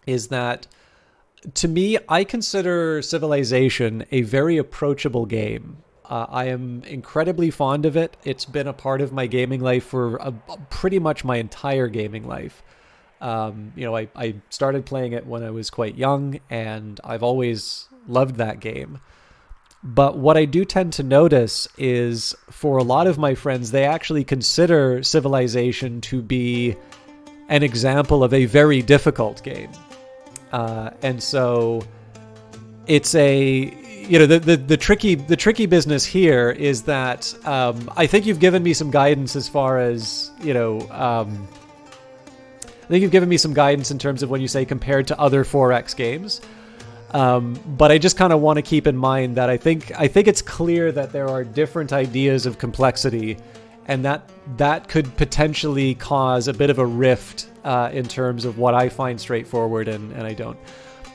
is that, to me, I consider Civilization a very approachable game. I am incredibly fond of it. It's been a part of my gaming life for pretty much my entire gaming life. I started playing it when I was quite young, and I've always loved that game. But what I do tend to notice is, for a lot of my friends, they actually consider Civilization to be an example of a very difficult game. And so it's the tricky business here is that I think you've given me some guidance as far as, I think you've given me some guidance in terms of when you say compared to other 4X games. But I just kind of want to keep in mind that I think it's clear that there are different ideas of complexity, and that could potentially cause a bit of a rift in terms of what I find straightforward and I don't.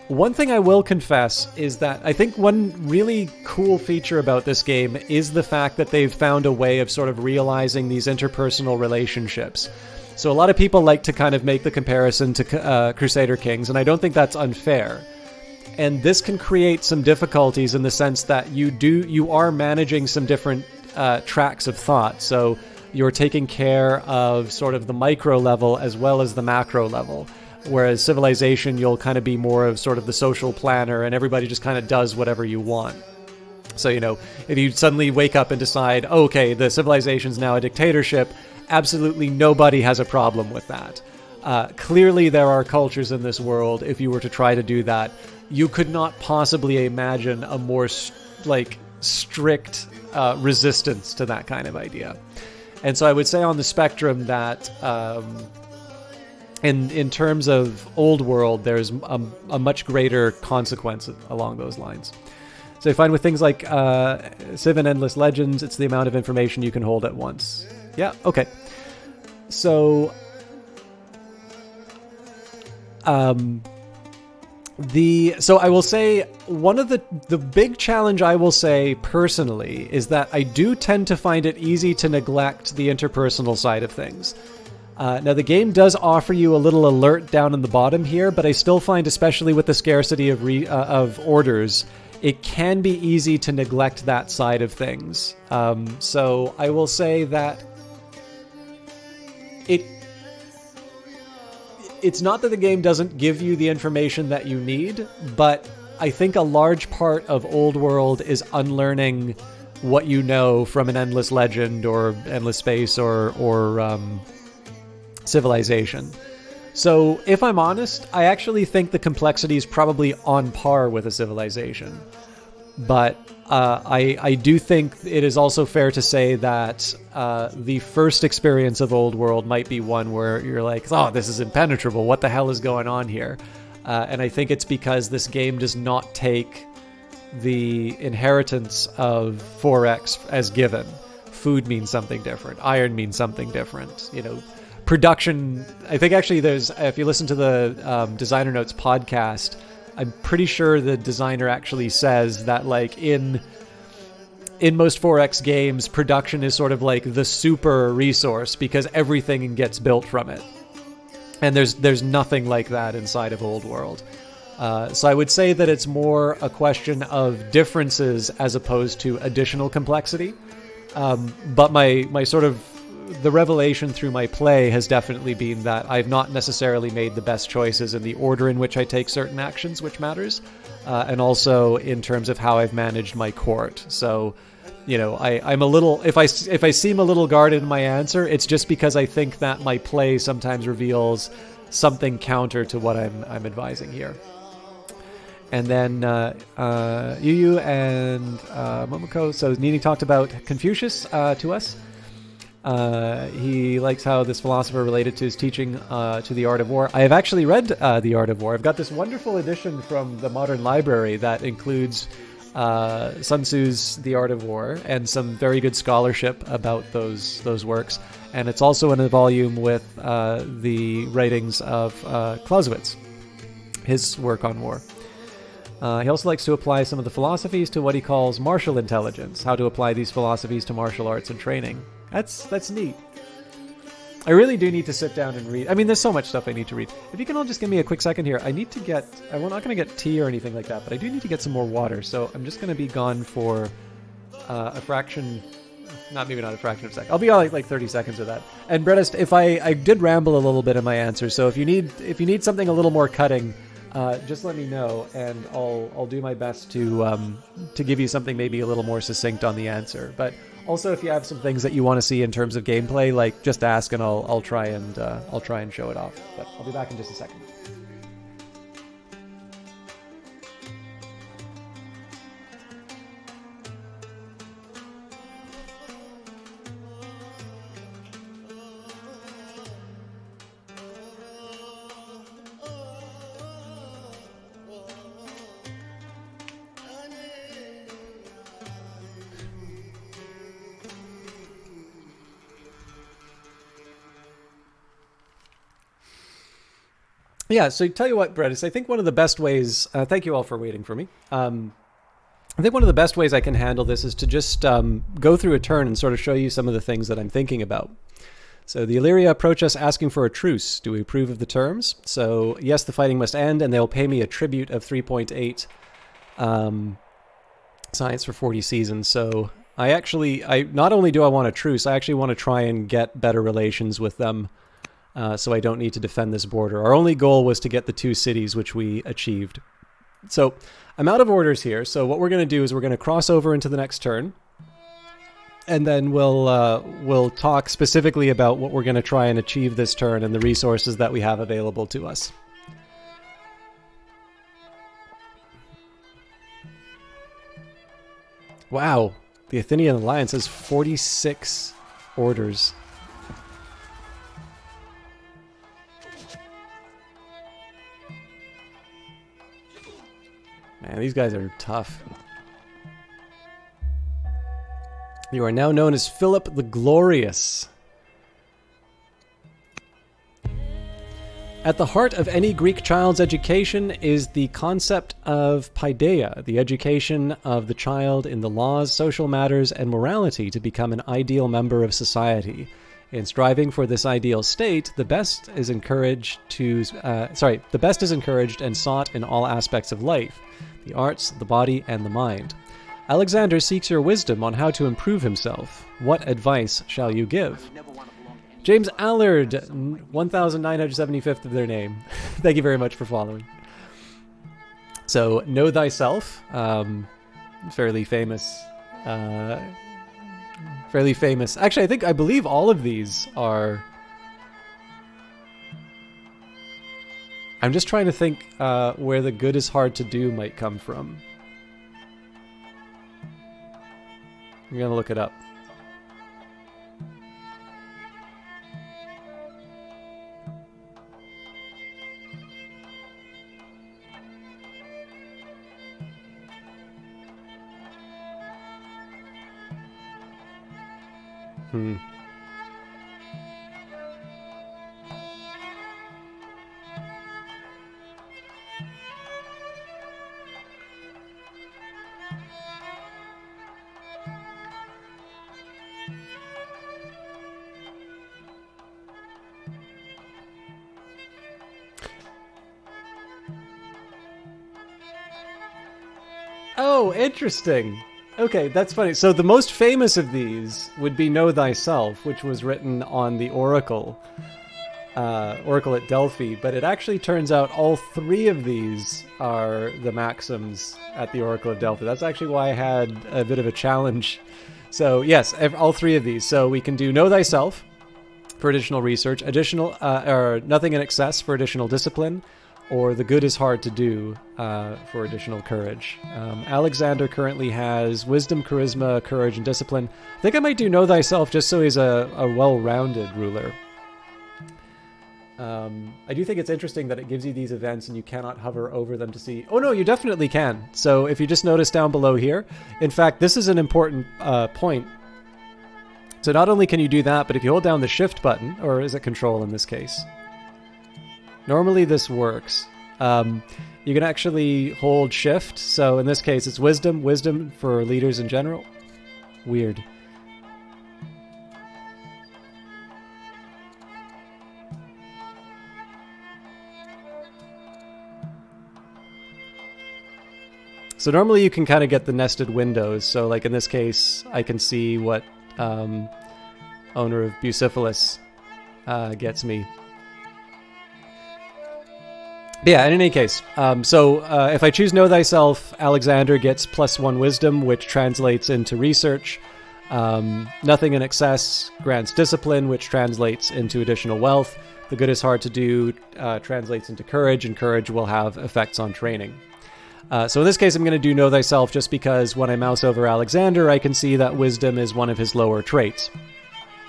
One thing I will confess is that I think one really cool feature about this game is the fact that they've found a way of sort of realizing these interpersonal relationships. So a lot of people like to kind of make the comparison to Crusader Kings, and I don't think that's unfair. And this can create some difficulties in the sense that you are managing some different tracks of thought. So you're taking care of sort of the micro level as well as the macro level. Whereas Civilization, you'll kind of be more of sort of the social planner, and everybody just kind of does whatever you want. So, if you suddenly wake up and decide, okay, the Civilization's now a dictatorship, absolutely nobody has a problem with that. Clearly, there are cultures in this world, if you were to try to do that, you could not possibly imagine a more strict resistance to that kind of idea. And so I would say on the spectrum that in terms of old world, there's a much greater consequence along those lines. So I find with things like Civ and Endless Legends, it's the amount of information you can hold at once. Yeah, okay. So so I will say one of the big challenge I will say personally is that I do tend to find it easy to neglect the interpersonal side of things. Now the game does offer you a little alert down in the bottom here, but I still find, especially with the scarcity of orders, it can be easy to neglect that side of things. So I will say that it's not that the game doesn't give you the information that you need, but I think a large part of Old World is unlearning what you know from an Endless Legend or Endless Space or Civilization. So if I'm honest, I actually think the complexity is probably on par with a Civilization. But I do think it is also fair to say that the first experience of Old World might be one where you're like, oh, this is impenetrable. What the hell is going on here? And I think it's because this game does not take the inheritance of 4X as given. Food means something different. Iron means something different. Production, I think actually there's, if you listen to the Designer Notes podcast, I'm pretty sure the designer actually says that, like, in in most 4X games, production is sort of like the super resource because everything gets built from it. And there's nothing like that inside of Old World. So I would say that it's more a question of differences as opposed to additional complexity. But my sort of the revelation through my play has definitely been that I've not necessarily made the best choices in the order in which I take certain actions, which matters, and also in terms of how I've managed my court. So, you know, I'm a little, if I seem a little guarded in my answer, it's just because I think that my play sometimes reveals something counter to what I'm advising here. And then Yu and Momoko. So Nini talked about Confucius to us. He likes how this philosopher related to his teaching to the Art of War. I have actually read The Art of War. I've got this wonderful edition from the Modern Library that includes Sun Tzu's The Art of War and some very good scholarship about those works. And it's also in a volume with the writings of Clausewitz, his work on war. He also likes to apply some of the philosophies to what he calls martial intelligence, how to apply these philosophies to martial arts and training. That's neat. I really do need to sit down and read. I mean, there's so much stuff I need to read. If you can all just give me a quick second here, I'm not going to get tea or anything like that, but I do need to get some more water, so I'm just going to be gone for a fraction, maybe not a fraction of a second. I'll be on like 30 seconds of that. And Brett, if I did ramble a little bit in my answer, so if you need something a little more cutting, just let me know, and I'll do my best to give you something maybe a little more succinct on the answer. But also, if you have some things that you want to see in terms of gameplay, like just ask, and I'll try and show it off. But I'll be back in just a second. Yeah, so tell you what, Brett, I think one of the best ways, thank you all for waiting for me. I think one of the best ways I can handle this is to just go through a turn and sort of show you some of the things that I'm thinking about. So the Illyria approach us asking for a truce. Do we approve of the terms? So yes, the fighting must end, and they'll pay me a tribute of 3.8 science for 40 seasons. So I not only do I want a truce, I actually want to try and get better relations with them. So I don't need to defend this border. Our only goal was to get the 2 cities, which we achieved. So I'm out of orders here. So what we're going to do is we're going to cross over into the next turn. And then we'll talk specifically about what we're going to try and achieve this turn and the resources that we have available to us. Wow. The Athenian Alliance has 46 orders. Man, these guys are tough. You are now known as Philip the Glorious. At the heart of any Greek child's education is the concept of paideia, the education of the child in the laws, social matters, and morality to become an ideal member of society. In striving for this ideal state, the best is encouraged and sought in all aspects of life, the arts, the body, and the mind. Alexander seeks your wisdom on how to improve himself. What advice shall you give? James Allard, 1975th of their name. Thank you very much for following. So, Know Thyself, fairly famous. Actually, I believe all of these are... I'm just trying to think where the good is hard to do might come from. I'm going to look it up. Oh, interesting. Okay, that's funny. So the most famous of these would be Know Thyself, which was written on the Oracle, Oracle at Delphi. But it actually turns out all three of these are the maxims at the Oracle of Delphi. That's actually why I had a bit of a challenge. So yes, all three of these. So we can do Know Thyself for additional research, additional or Nothing in Excess for additional discipline, or The Good is Hard to Do for additional courage. Alexander currently has Wisdom, Charisma, Courage, and Discipline. I think I might do Know Thyself just so he's a well-rounded ruler. I do think it's interesting that it gives you these events and you cannot hover over them to see... Oh no, you definitely can. So if you just notice down below here, in fact, this is an important point. So not only can you do that, but if you hold down the Shift button, or is it Control in this case? Normally this works. You can actually hold Shift. So in this case, it's Wisdom for leaders in general. Weird. So normally you can kind of get the nested windows. So like in this case, I can see what owner of Bucephalus gets me. But yeah, in any case, if I choose Know Thyself, Alexander gets +1 wisdom, which translates into research. Nothing in Excess grants discipline, which translates into additional wealth. The Good is Hard to Do translates into courage, and courage will have effects on training. So in this case, I'm going to do Know Thyself just because when I mouse over Alexander, I can see that wisdom is one of his lower traits.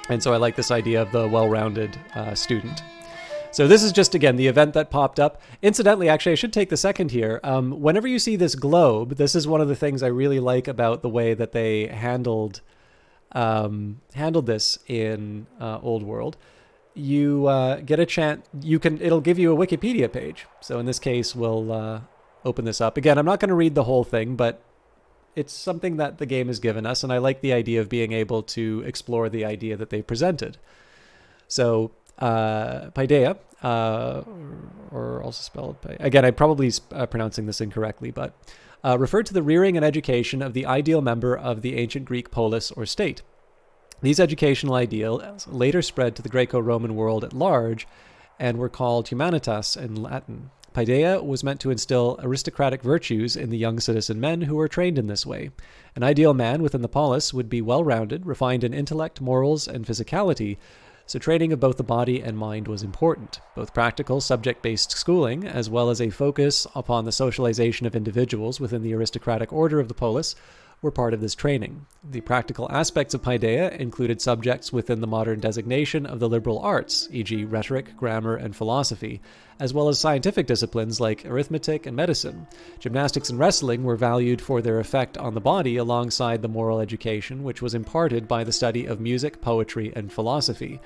And so I like this idea of the well-rounded student. So this is just, again, the event that popped up. Incidentally, actually, I should take the second here. Whenever you see this globe, this is one of the things I really like about the way that they handled this in Old World. You get a chance, it'll give you a Wikipedia page. So in this case, we'll open this up. Again, I'm not going to read the whole thing, but it's something that the game has given us, and I like the idea of being able to explore the idea that they presented. So Paideia, or also spelled again, I'm probably pronouncing this incorrectly, but referred to the rearing and education of the ideal member of the ancient Greek polis or state. These educational ideals later spread to the Greco-Roman world at large and were called humanitas in Latin. Paideia was meant to instill aristocratic virtues in the young citizen men who were trained in this way. An ideal man within the polis would be well-rounded, refined in intellect, morals, and physicality, so training of both the body and mind was important. Both practical, subject-based schooling, as well as a focus upon the socialization of individuals within the aristocratic order of the polis, were part of this training. The practical aspects of Paideia included subjects within the modern designation of the liberal arts, e.g. rhetoric, grammar, and philosophy, as well as scientific disciplines like arithmetic and medicine. Gymnastics and wrestling were valued for their effect on the body alongside the moral education, which was imparted by the study of music, poetry, and philosophy.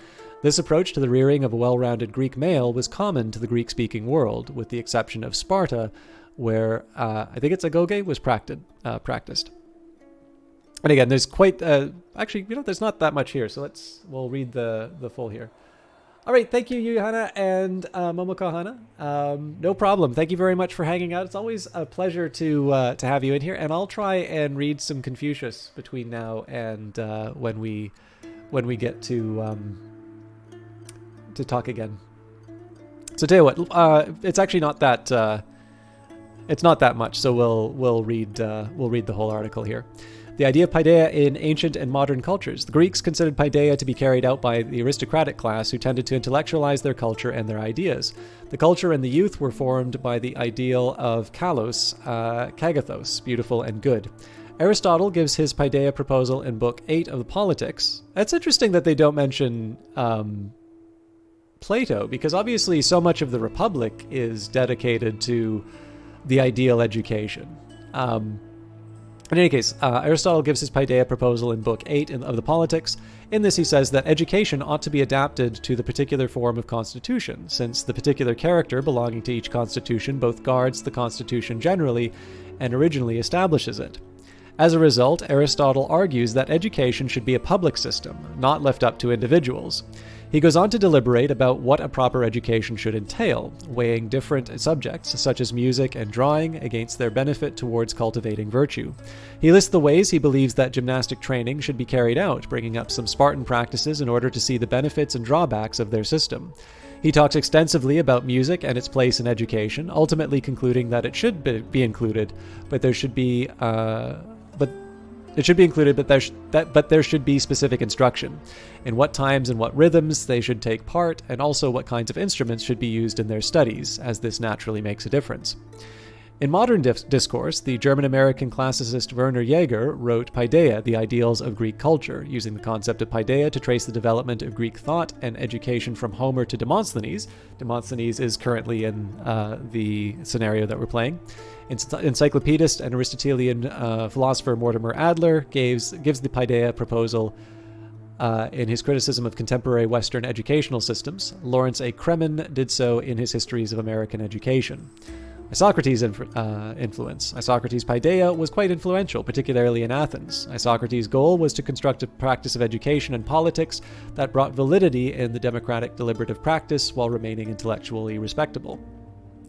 This approach to the rearing of a well-rounded Greek male was common to the Greek-speaking world, with the exception of Sparta, where I think it's agoge was practiced. And again, there's quite actually, there's not that much here, so we'll read the full here. All right, thank you, Johanna and Momoko Hana. No problem. Thank you very much for hanging out. It's always a pleasure to have you in here, and I'll try and read some Confucius between now and when we get to talk again. So tell you what, it's actually not that it's not that much. So we'll read the whole article here. The idea of paideia in ancient and modern cultures. The Greeks considered paideia to be carried out by the aristocratic class who tended to intellectualize their culture and their ideas. The culture and the youth were formed by the ideal of kalos, kagathos, beautiful and good. Aristotle gives his paideia proposal in Book 8 of the Politics. It's interesting that they don't mention Plato, because obviously so much of the Republic is dedicated to the ideal education. In any case, Aristotle gives his paideia proposal in Book 8 of the Politics. In this he says that education ought to be adapted to the particular form of constitution, since the particular character belonging to each constitution both guards the constitution generally and originally establishes it. As a result, Aristotle argues that education should be a public system, not left up to individuals. He goes on to deliberate about what a proper education should entail, weighing different subjects, such as music and drawing, against their benefit towards cultivating virtue. He lists the ways he believes that gymnastic training should be carried out, bringing up some Spartan practices in order to see the benefits and drawbacks of their system. He talks extensively about music and its place in education, ultimately concluding that it should be included, but there should be there should be specific instruction in what times and what rhythms they should take part, and also what kinds of instruments should be used in their studies, as this naturally makes a difference. In modern discourse, the German-American classicist Werner Jaeger wrote Paideia, The Ideals of Greek Culture, using the concept of paideia to trace the development of Greek thought and education from Homer to Demosthenes. Demosthenes is currently in the scenario that we're playing. Encyclopedist and Aristotelian philosopher Mortimer Adler gives the Paideia proposal in his criticism of contemporary Western educational systems. Lawrence A. Kremen did so in his Histories of American Education. Isocrates' influence. Isocrates' Paideia was quite influential, particularly in Athens. Isocrates' goal was to construct a practice of education and politics that brought validity in the democratic deliberative practice while remaining intellectually respectable.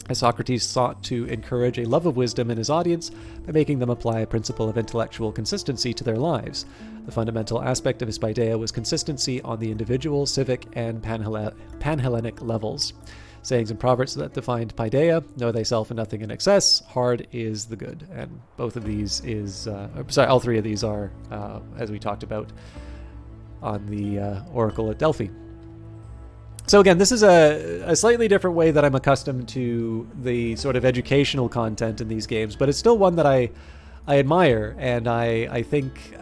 Isocrates sought to encourage a love of wisdom in his audience by making them apply a principle of intellectual consistency to their lives. The fundamental aspect of his Paideia was consistency on the individual, civic, and Panhellenic levels. Sayings and proverbs that defined Paideia: know thyself and nothing in excess, hard is the good. And both of these all three of these are, as we talked about on the Oracle at Delphi. So again, this is a slightly different way that I'm accustomed to the sort of educational content in these games, but it's still one that I admire, and I think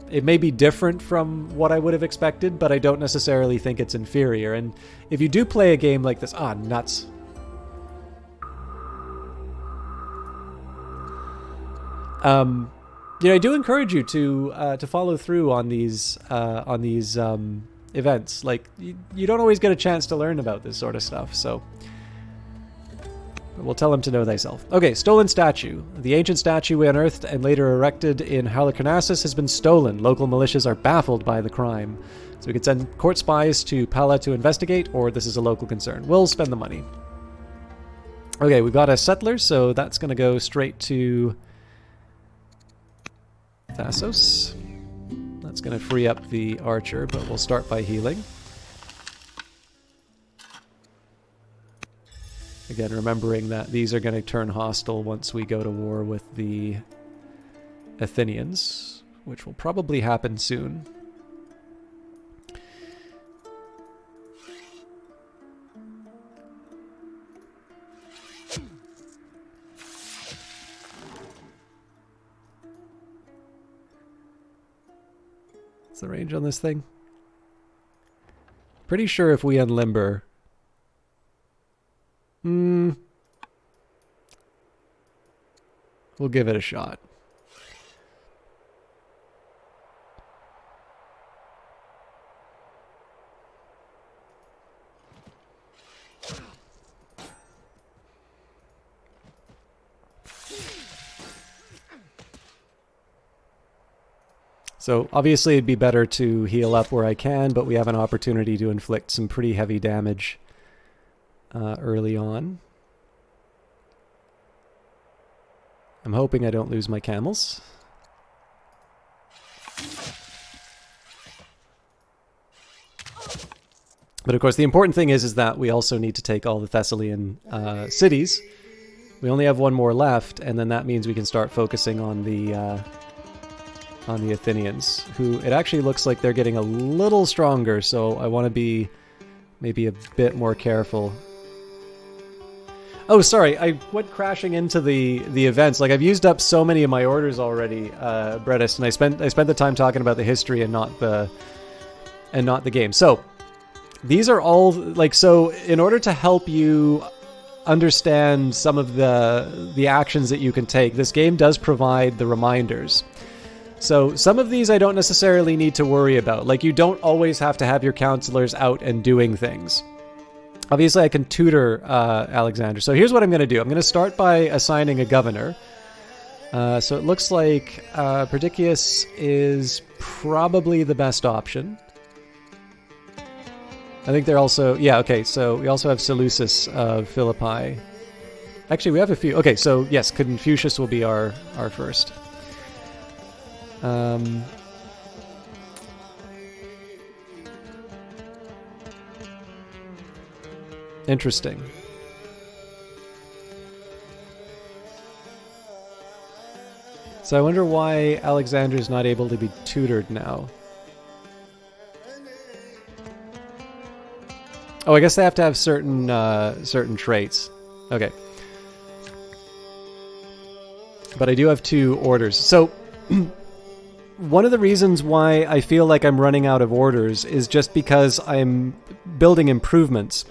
it may be different from what I would have expected, but I don't necessarily think it's inferior. And if you do play a game like this, nuts. I do encourage you to follow through on these events. Like, you don't always get a chance to learn about this sort of stuff, so we'll tell him to know thyself. Okay, stolen statue. The ancient statue we unearthed and later erected in Halicarnassus has been stolen. Local militias are baffled by the crime. So we could send court spies to Pella to investigate, or this is a local concern. We'll spend the money. Okay, we've got a settler, so that's going to go straight to Thassos. That's going to free up the archer, but we'll start by healing. Again, remembering that these are going to turn hostile once we go to war with the Athenians, which will probably happen soon. What's the range on this thing? Pretty sure if we unlimber... We'll give it a shot. So obviously it'd be better to heal up where I can, but we have an opportunity to inflict some pretty heavy damage early on. I'm hoping I don't lose my camels. But of course the important thing is that we also need to take all the Thessalian cities. We only have one more left, and then that means we can start focusing on the Athenians, who it actually looks like they're getting a little stronger, so I want to be maybe a bit more careful. Oh, sorry, I went crashing into the events. Like, I've used up so many of my orders already, Bredis, and I spent the time talking about the history and not the game. So these are all, like, so in order to help you understand some of the actions that you can take, this game does provide the reminders. So some of these I don't necessarily need to worry about. Like, you don't always have to have your counselors out and doing things. Obviously, I can tutor Alexander. So here's what I'm going to do. I'm going to start by assigning a governor. So it looks like Perdiceas is probably the best option. I think they're also... Yeah, okay, so we also have Seleucus of Philippi. Actually, we have a few... Okay, so yes, Confucius will be our first. Interesting. So I wonder why Alexander's not able to be tutored now. Oh, I guess they have to have certain traits. Okay. But I do have 2 orders. So one of the reasons why I feel like I'm running out of orders is just because I'm building improvements.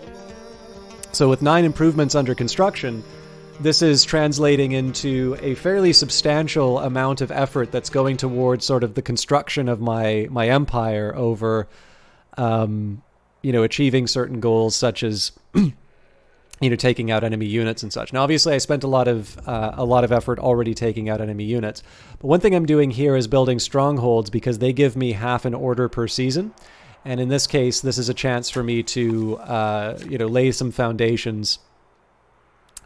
So with 9 improvements under construction, this is translating into a fairly substantial amount of effort that's going towards sort of the construction of my empire over, achieving certain goals such as, taking out enemy units and such. Now, obviously, I spent a lot of effort already taking out enemy units. But one thing I'm doing here is building strongholds because they give me half an order per season. And in this case, this is a chance for me to, lay some foundations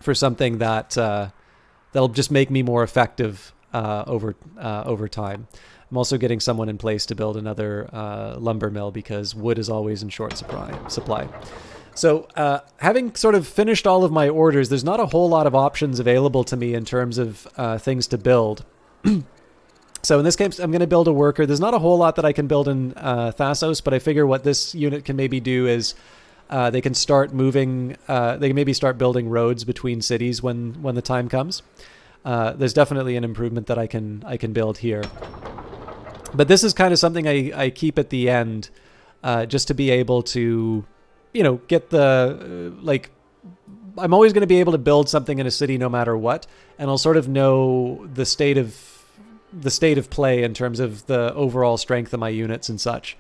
for something that that'll just make me more effective over time. I'm also getting someone in place to build another lumber mill because wood is always in short supply. So having sort of finished all of my orders, there's not a whole lot of options available to me in terms of things to build. So in this case, I'm going to build a worker. There's not a whole lot that I can build in Thassos, but I figure what this unit can maybe do is they can start moving. They can maybe start building roads between cities when the time comes. There's definitely an improvement that I can build here. But this is kind of something I keep at the end, just to be able to, get the I'm always going to be able to build something in a city no matter what, and I'll sort of know the state of play in terms of the overall strength of my units and such.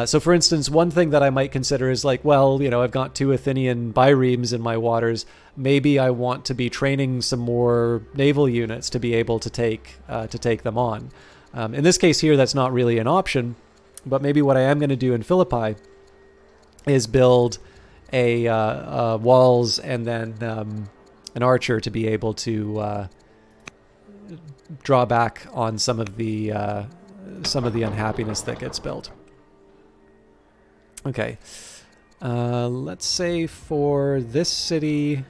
So for instance, one thing that I might consider is I've got 2 Athenian biremes in my waters. Maybe I want to be training some more naval units to be able to take them on. In this case here, that's not really an option, but maybe what I am going to do in Philippi is build a walls and then an archer to be able to draw back on some of the unhappiness that gets built. Okay, let's say for this city,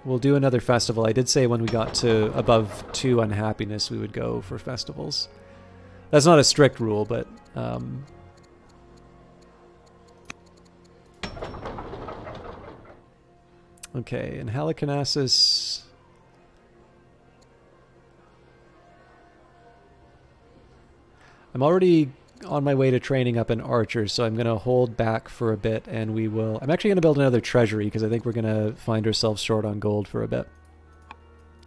we'll do another festival. I did say when we got to above 2 unhappiness, we would go for festivals. That's not a strict rule, but... Okay, in Halicarnassus... I'm already on my way to training up an archer, so I'm going to hold back for a bit, and we will... I'm actually going to build another treasury, because I think we're going to find ourselves short on gold for a bit.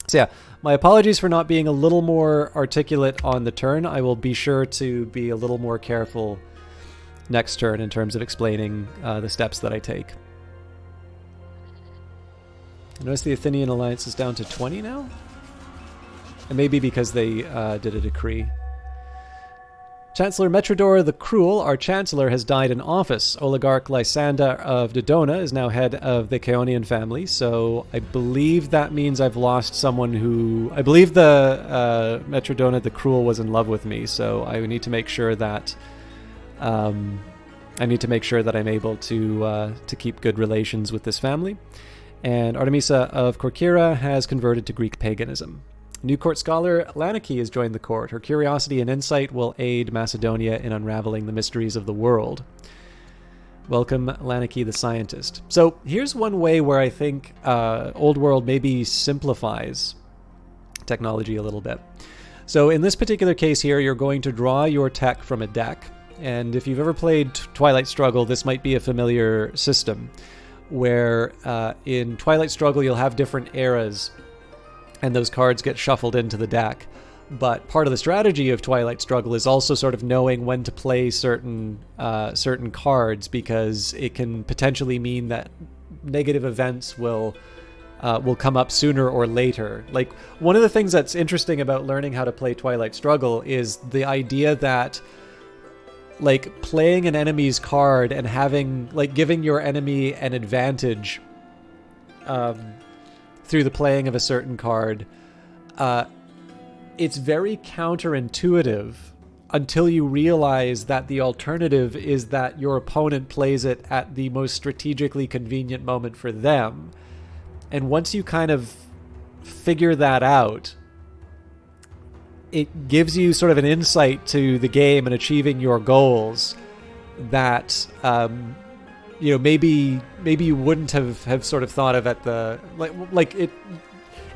So yeah, my apologies for not being a little more articulate on the turn. I will be sure to be a little more careful next turn in terms of explaining the steps that I take. I notice the Athenian alliance is down to 20 now? It may be because they did a decree. Chancellor Metrodor the Cruel, our Chancellor, has died in office. Oligarch Lysander of Dodona is now head of the Chaonian family, so I believe that means I've lost someone who... I believe the Metrodona the Cruel was in love with me, so I need to make sure that... I'm able to keep good relations with this family. And Artemisa of Corcyra has converted to Greek paganism. New court scholar Lanike has joined the court. Her curiosity and insight will aid Macedonia in unraveling the mysteries of the world. Welcome, Lanike the scientist. So here's one way where I think Old World maybe simplifies technology a little bit. So in this particular case here, you're going to draw your tech from a deck. And if you've ever played Twilight Struggle, this might be a familiar system, where in Twilight Struggle you'll have different eras, and those cards get shuffled into the deck. But part of the strategy of Twilight Struggle is also sort of knowing when to play certain cards, because it can potentially mean that negative events will will come up sooner or later. Like, one of the things that's interesting about learning how to play Twilight Struggle is the idea that, like, playing an enemy's card and having, like, giving your enemy an advantage through the playing of a certain card, it's very counterintuitive until you realize that the alternative is that your opponent plays it at the most strategically convenient moment for them. And once you kind of figure that out, it gives you sort of an insight to the game and achieving your goals that, maybe you wouldn't have sort of thought of at the, like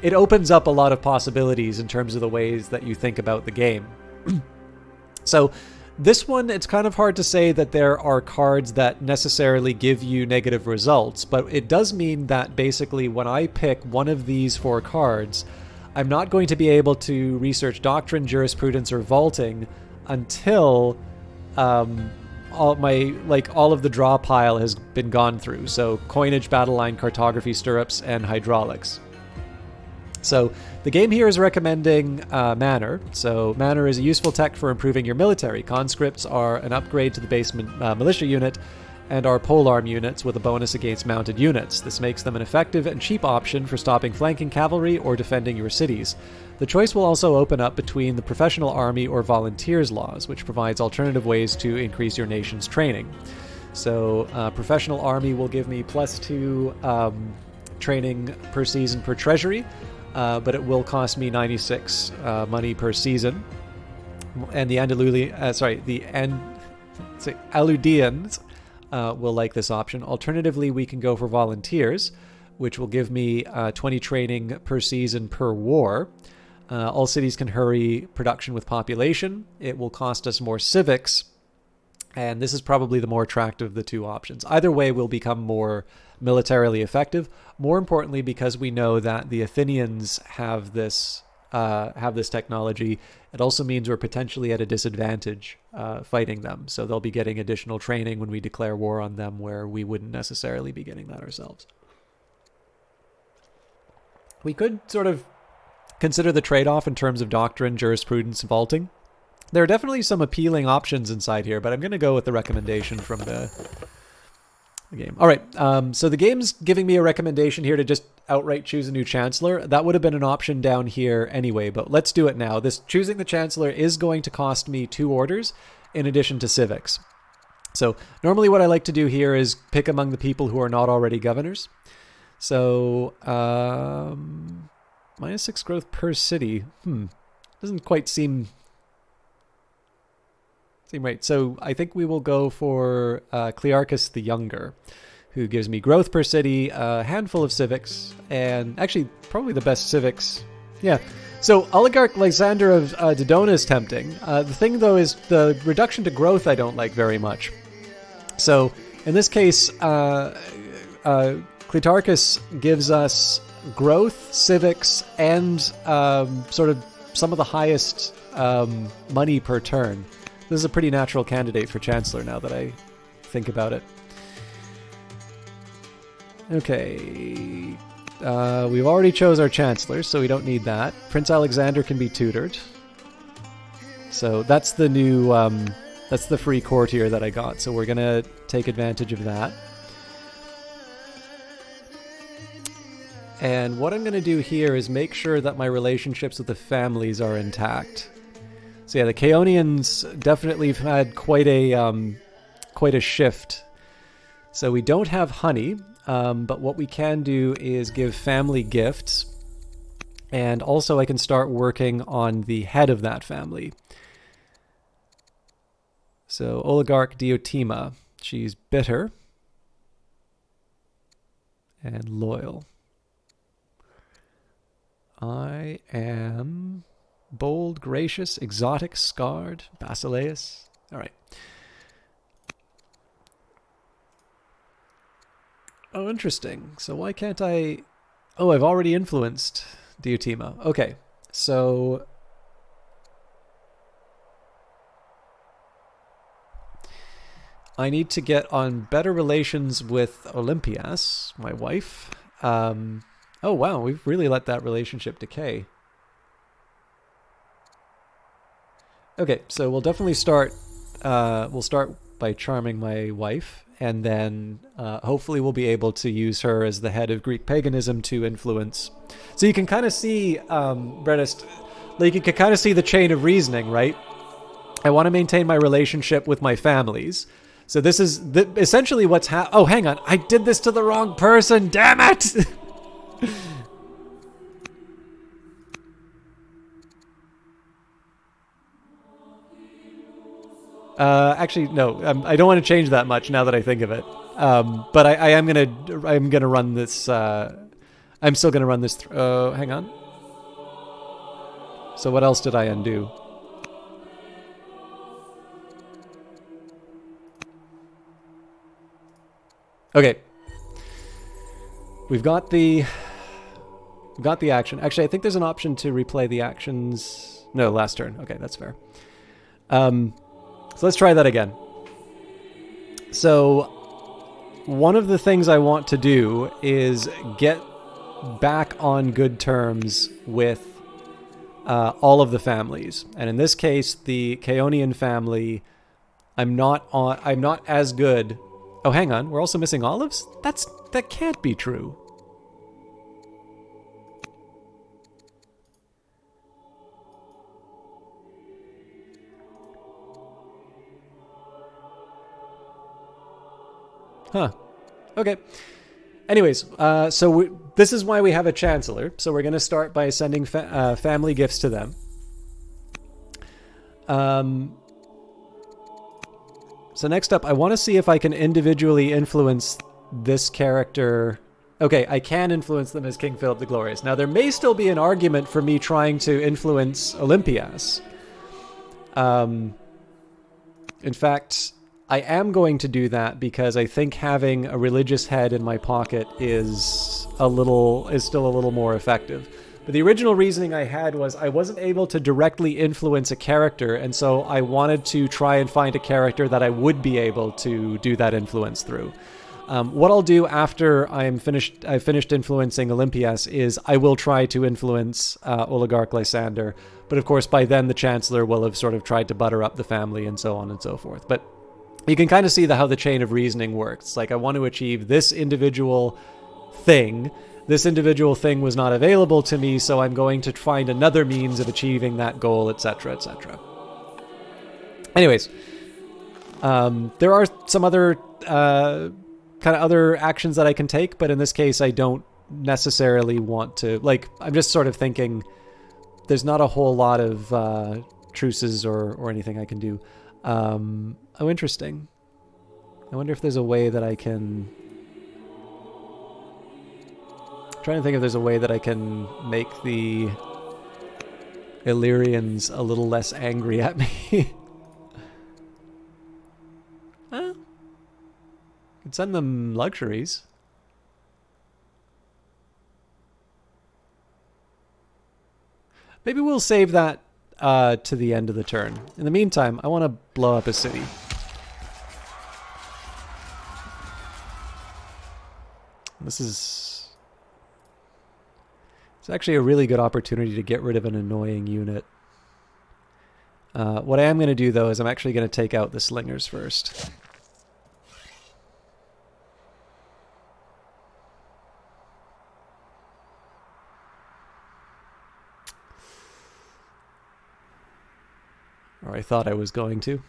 it opens up a lot of possibilities in terms of the ways that you think about the game. So this one, it's kind of hard to say that there are cards that necessarily give you negative results, but it does mean that basically when I pick one of these 4 cards, I'm not going to be able to research Doctrine, Jurisprudence, or Vaulting until all of the draw pile has been gone through. So Coinage, Battle Line, Cartography, Stirrups, and Hydraulics. So the game here is recommending Manor. So Manor is a useful tech for improving your military. Conscripts are an upgrade to the base militia unit and are polearm units with a bonus against mounted units. This makes them an effective and cheap option for stopping flanking cavalry or defending your cities. The choice will also open up between the professional army or volunteers laws, which provides alternative ways to increase your nation's training. So professional army will give me +2 training per season per treasury, but it will cost me 96 money per season. And the Aludians will like this option. Alternatively, we can go for volunteers, which will give me 20 training per season per war. All cities can hurry production with population. It will cost us more civics, and this is probably the more attractive of the 2 options. Either way will become more militarily effective. More importantly, because we know that the Athenians have this technology, it also means we're potentially at a disadvantage fighting them. So they'll be getting additional training when we declare war on them, where we wouldn't necessarily be getting that ourselves. We could sort of consider the trade-off in terms of Doctrine, Jurisprudence, and Vaulting. There are definitely some appealing options inside here, but I'm going to go with the recommendation from the game. All right, so the game's giving me a recommendation here to just outright choose a new Chancellor. That would have been an option down here anyway, but let's do it now. This choosing the Chancellor is going to cost me 2 orders in addition to civics. So normally what I like to do here is pick among the people who are not already governors. So -6 growth per city. Doesn't quite seem right. So I think we will go for Clearchus the Younger, who gives me growth per city, a handful of civics, and actually probably the best civics. Yeah. So Oligarch Lysander of Dodona is tempting. The thing, though, is the reduction to growth I don't like very much. So in this case, Clearchus gives us growth, civics, and sort of some of the highest money per turn. This is a pretty natural candidate for Chancellor now that I think about it. Okay. We've already chose our Chancellor, so we don't need that. Prince Alexander can be tutored. So that's the new, that's the free courtier that I got. So we're going to take advantage of that. And what I'm going to do here is make sure that my relationships with the families are intact. So yeah, the Chaonians definitely have had quite a shift. So we don't have honey, but what we can do is give family gifts, and also I can start working on the head of that family. So Oligarch Diotima, she's bitter and loyal. I am bold, gracious, exotic, scarred, Basileus. All right. Oh, interesting. So why can't I... Oh, I've already influenced Diotima. Okay, so... I need to get on better relations with Olympias, my wife. Oh wow, we've really let that relationship decay. Okay, so we'll definitely start. We'll start by charming my wife, and then hopefully we'll be able to use her as the head of Greek paganism to influence. So you can kind of see, Brennist, like you can kind of see the chain of reasoning, right? I want to maintain my relationship with my families. So this is essentially what's oh, hang on. I did this to the wrong person. Damn it! Actually, no. I don't want to change that much now that I think of it. But I am gonna run this. I'm still gonna run this. Hang on. So what else did I undo? Okay. We've got the action. Actually, I think there's an option to replay the actions. No, last turn. Okay, that's fair. So let's try that again. So one of the things I want to do is get back on good terms with all of the families, and in this case, the Chaonian family. I'm not as good. Oh, hang on. We're also missing olives? That can't be true. Huh. Okay. Anyways, so this is why we have a chancellor. So we're going to start by sending family gifts to them. So next up, I want to see if I can individually influence this character. Okay, I can influence them as King Philip the Glorious. Now, there may still be an argument for me trying to influence Olympias. In fact, I am going to do that because I think having a religious head in my pocket is still a little more effective. But the original reasoning I had was I wasn't able to directly influence a character, and so I wanted to try and find a character that I would be able to do that influence through. What I'll do after I've finished influencing Olympias is I will try to influence Oligarch Lysander, but of course by then the Chancellor will have sort of tried to butter up the family and so on and so forth. But you can kind of see how the chain of reasoning works. Like, I want to achieve this individual thing. This individual thing was not available to me, so I'm going to find another means of achieving that goal, etc., etc. Anyways, there are some other kind of other actions that I can take, but in this case, I don't necessarily want to. Like, I'm just sort of thinking there's not a whole lot of truces or anything I can do. Oh, interesting. I wonder if there's a way that I can... I'm trying to think if there's a way that I can make the Illyrians a little less angry at me. Could send them luxuries. Maybe we'll save that to the end of the turn. In the meantime, I want to blow up a city. This is... It's actually a really good opportunity to get rid of an annoying unit. What I am going to do, though, is I'm actually going to take out the slingers first. Or I thought I was going to.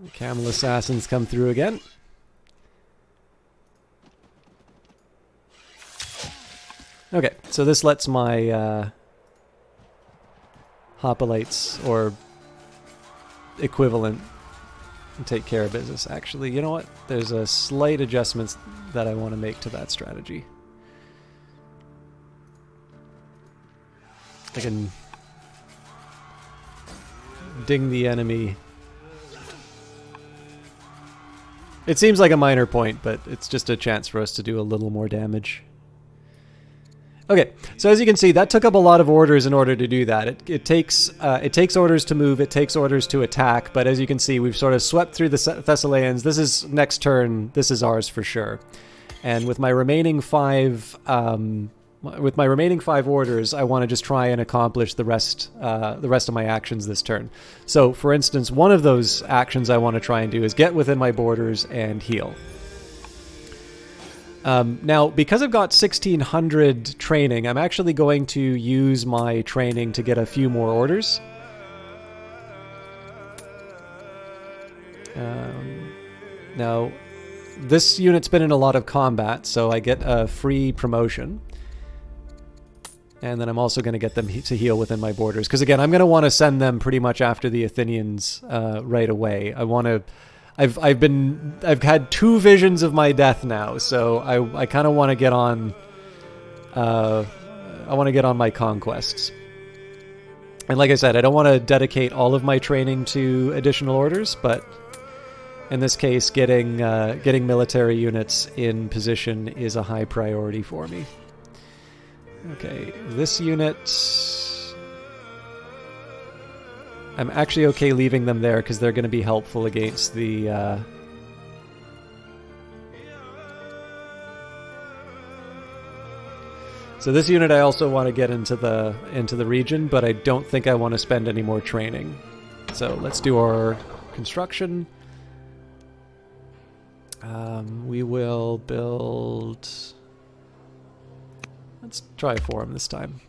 The camel assassins come through again. Okay, so this lets my hoplites or equivalent take care of business. Actually, you know what? There's a slight adjustment that I want to make to that strategy. I can ding the enemy. It seems like a minor point, but it's just a chance for us to do a little more damage. Okay, so as you can see, that took up a lot of orders in order to do that. It takes orders to move, it takes orders to attack, but as you can see, we've sort of swept through the Thessalians. This is next turn. This is ours for sure. And with my remaining five orders, I want to just try and accomplish the rest of my actions this turn. So, for instance, one of those actions I want to try and do is get within my borders and heal. Now, because I've got 1600 training, I'm actually going to use my training to get a few more orders. Now, this unit's been in a lot of combat, so I get a free promotion. And then I'm also going to get them to heal within my borders. Because again, I'm going to want to send them pretty much after the Athenians right away. I want to... I've had 2 visions of my death now, so I kind of want to get on I want to get on my conquests. And like I said, I don't want to dedicate all of my training to additional orders, but in this case, getting military units in position is a high priority for me. Okay, this unit, I'm actually okay leaving them there because they're going to be helpful against the... So this unit I also want to get into the region, but I don't think I want to spend any more training. So let's do our construction. We will build... Let's try a forum this time.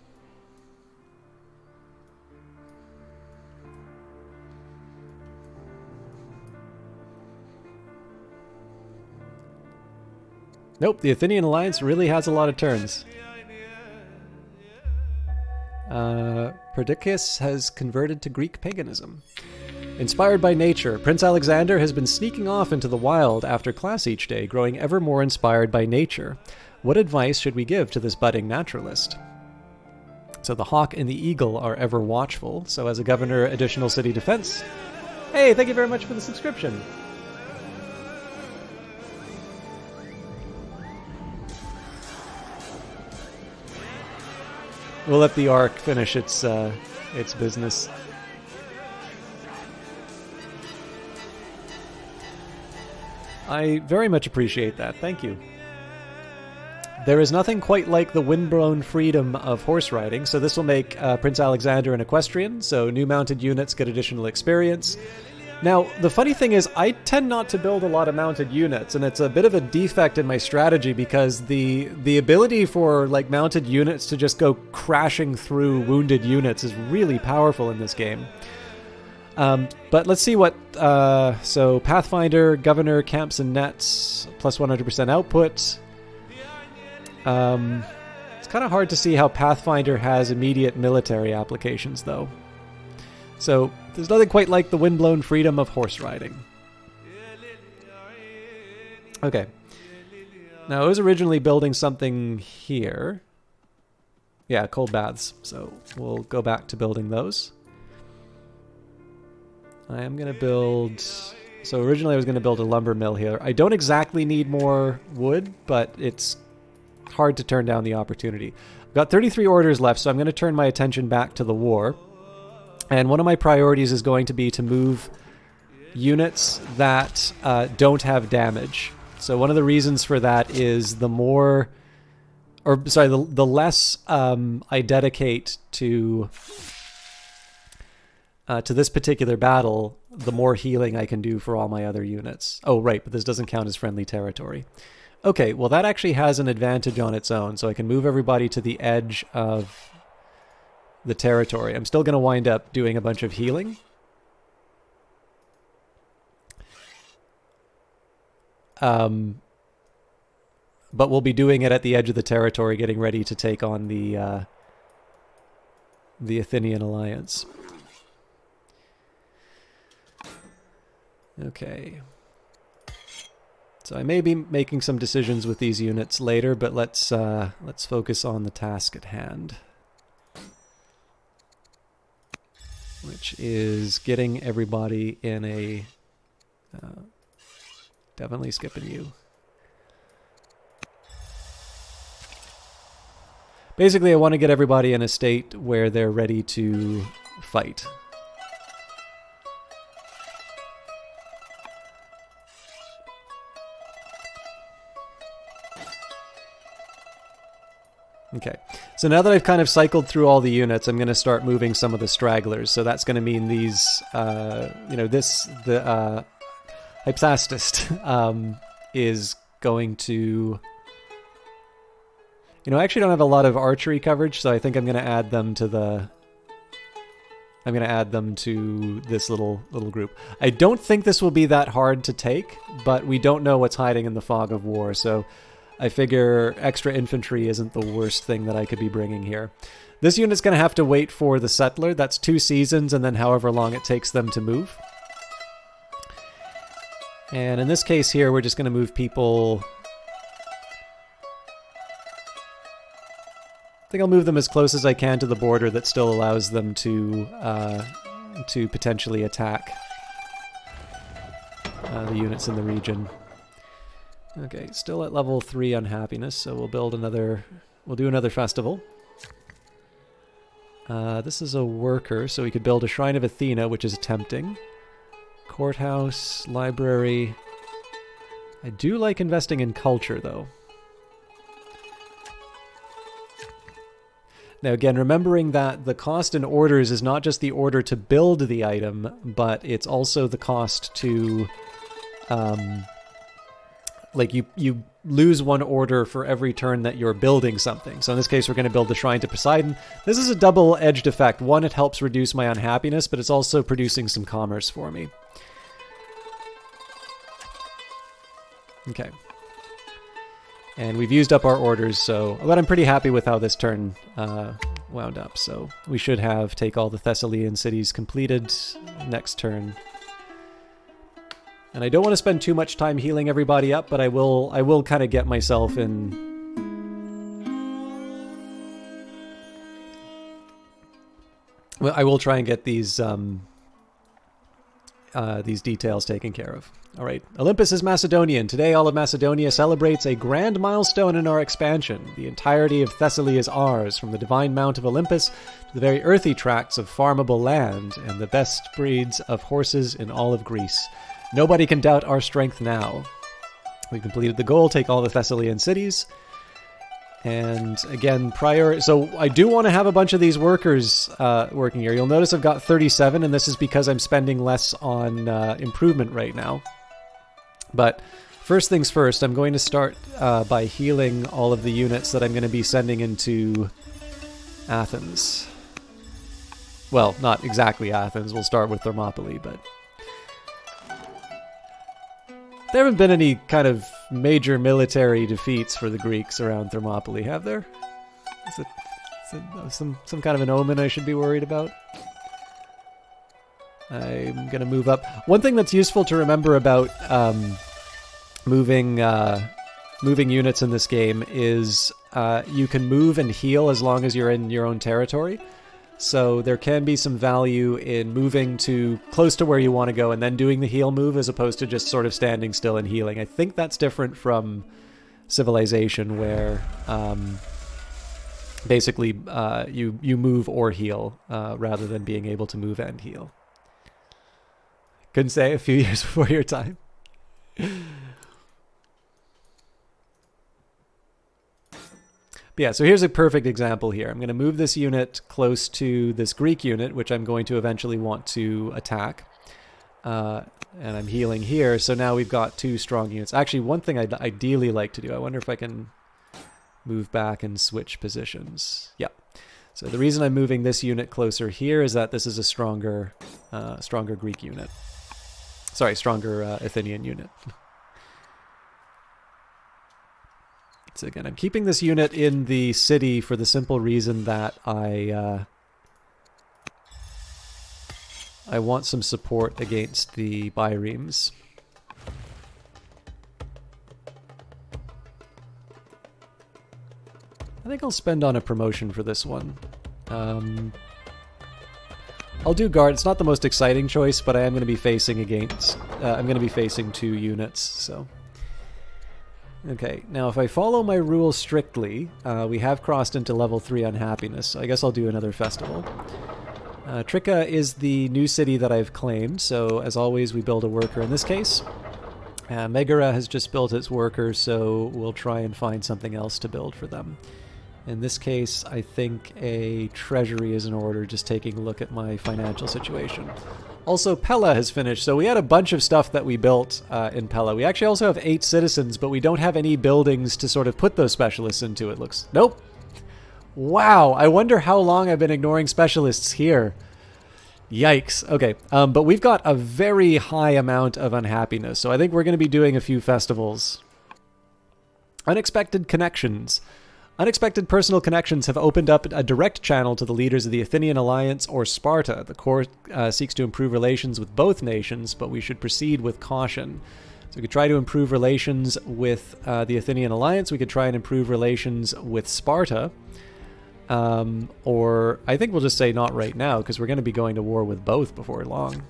Nope, the Athenian alliance really has a lot of turns. Perdiccas has converted to Greek paganism. Inspired by nature, Prince Alexander has been sneaking off into the wild after class each day, growing ever more inspired by nature. What advice should we give to this budding naturalist? So the hawk and the eagle are ever watchful, so as a governor, additional city defense. Hey, thank you very much for the subscription. We'll let the Ark finish its business. I very much appreciate that. Thank you. There is nothing quite like the windblown freedom of horse riding, so this will make Prince Alexander an equestrian, so new mounted units get additional experience. Now, the funny thing is, I tend not to build a lot of mounted units, and it's a bit of a defect in my strategy because the ability for like mounted units to just go crashing through wounded units is really powerful in this game. But let's see what... so Pathfinder, Governor, Camps and Nets, plus 100% output. It's kind of hard to see how Pathfinder has immediate military applications, though. So, there's nothing quite like the windblown freedom of horse riding. Okay. Now, I was originally building something here. Yeah, cold baths. So, we'll go back to building those. I am going to build... So, originally I was going to build a lumber mill here. I don't exactly need more wood, but it's hard to turn down the opportunity. I've got 33 orders left, so I'm going to turn my attention back to the war. And one of my priorities is going to be to move units that don't have damage. So one of the reasons for that is the more... Or, sorry, the less I dedicate to this particular battle, the more healing I can do for all my other units. Oh, right, but this doesn't count as friendly territory. Okay, well that actually has an advantage on its own, so I can move everybody to the edge of the territory. I'm still going to wind up doing a bunch of healing. But we'll be doing it at the edge of the territory, getting ready to take on the Athenian alliance. Okay. So I may be making some decisions with these units later, but let's focus on the task at hand, which is getting everybody in a... definitely skipping you. Basically, I want to get everybody in a state where they're ready to fight. Okay, so now that I've kind of cycled through all the units, I'm going to start moving some of the stragglers. So that's going to mean these, the Hypsastist is going to... I actually don't have a lot of archery coverage, so I think I'm going to add them to the... I'm going to add them to this little group. I don't think this will be that hard to take, but we don't know what's hiding in the fog of war, so I figure extra infantry isn't the worst thing that I could be bringing here. This unit's going to have to wait for the settler. That's 2 seasons, and then however long it takes them to move. And in this case here, we're just going to move people... I think I'll move them as close as I can to the border that still allows them to potentially attack the units in the region. Okay, still at level 3 unhappiness, so we'll build another... We'll do another festival. This is a worker, so we could build a Shrine of Athena, which is tempting. Courthouse, library... I do like investing in culture, though. Now again, remembering that the cost in orders is not just the order to build the item, but it's also the cost to... like, you lose 1 order for every turn that you're building something. So in this case, we're going to build the Shrine to Poseidon. This is a double-edged effect. One, it helps reduce my unhappiness, but it's also producing some commerce for me. Okay. And we've used up our orders, but I'm pretty happy with how this turn wound up. So we should have take all the Thessalian cities completed next turn. And I don't want to spend too much time healing everybody up, but I will kind of get myself in... Well, I will try and get these details taken care of. All right, Olympus is Macedonian. Today, all of Macedonia celebrates a grand milestone in our expansion. The entirety of Thessaly is ours, from the divine mount of Olympus to the very earthy tracts of farmable land and the best breeds of horses in all of Greece. Nobody can doubt our strength now. We completed the goal, take all the Thessalian cities. And again, so I do want to have a bunch of these workers working here. You'll notice I've got 37, and this is because I'm spending less on improvement right now. But first things first, I'm going to start by healing all of the units that I'm going to be sending into Athens. Well, not exactly Athens. We'll start with Thermopylae, but... There haven't been any kind of major military defeats for the Greeks around Thermopylae, have there? Is it some kind of an omen I should be worried about? I'm going to move up. One thing that's useful to remember about moving units in this game is you can move and heal as long as you're in your own territory. So there can be some value in moving to close to where you want to go and then doing the heal move as opposed to just sort of standing still and healing. I think that's different from Civilization, where basically you move or heal rather than being able to move and heal. Couldn't say, a few years before your time. But yeah, so here's a perfect example here. I'm going to move this unit close to this Greek unit, which I'm going to eventually want to attack. And I'm healing here, so now we've got 2 strong units. Actually, one thing I'd ideally like to do, I wonder if I can move back and switch positions. Yeah. So the reason I'm moving this unit closer here is that this is a stronger Greek unit. Sorry, stronger Athenian unit. So again, I'm keeping this unit in the city for the simple reason that I want some support against the biremes. I think I'll spend on a promotion for this one. I'll do guard. It's not the most exciting choice, but I am going to be facing against... I'm going to be facing 2 units, so... Okay, now if I follow my rules strictly, we have crossed into level 3 unhappiness, so I guess I'll do another festival. Trika is the new city that I've claimed, so as always we build a worker in this case. Megara has just built its workers, so we'll try and find something else to build for them. In this case, I think a treasury is in order, just taking a look at my financial situation. Also, Pella has finished, so we had a bunch of stuff that we built in Pella. We actually also have 8 citizens, but we don't have any buildings to sort of put those specialists into, it looks. Nope. Wow, I wonder how long I've been ignoring specialists here. Yikes. Okay, but we've got a very high amount of unhappiness, so I think we're going to be doing a few festivals. Unexpected connections. Unexpected personal connections have opened up a direct channel to the leaders of the Athenian Alliance or Sparta. The court seeks to improve relations with both nations, but we should proceed with caution. So we could try to improve relations with the Athenian Alliance. We could try and improve relations with Sparta. Or I think we'll just say not right now, because we're going to be going to war with both before long.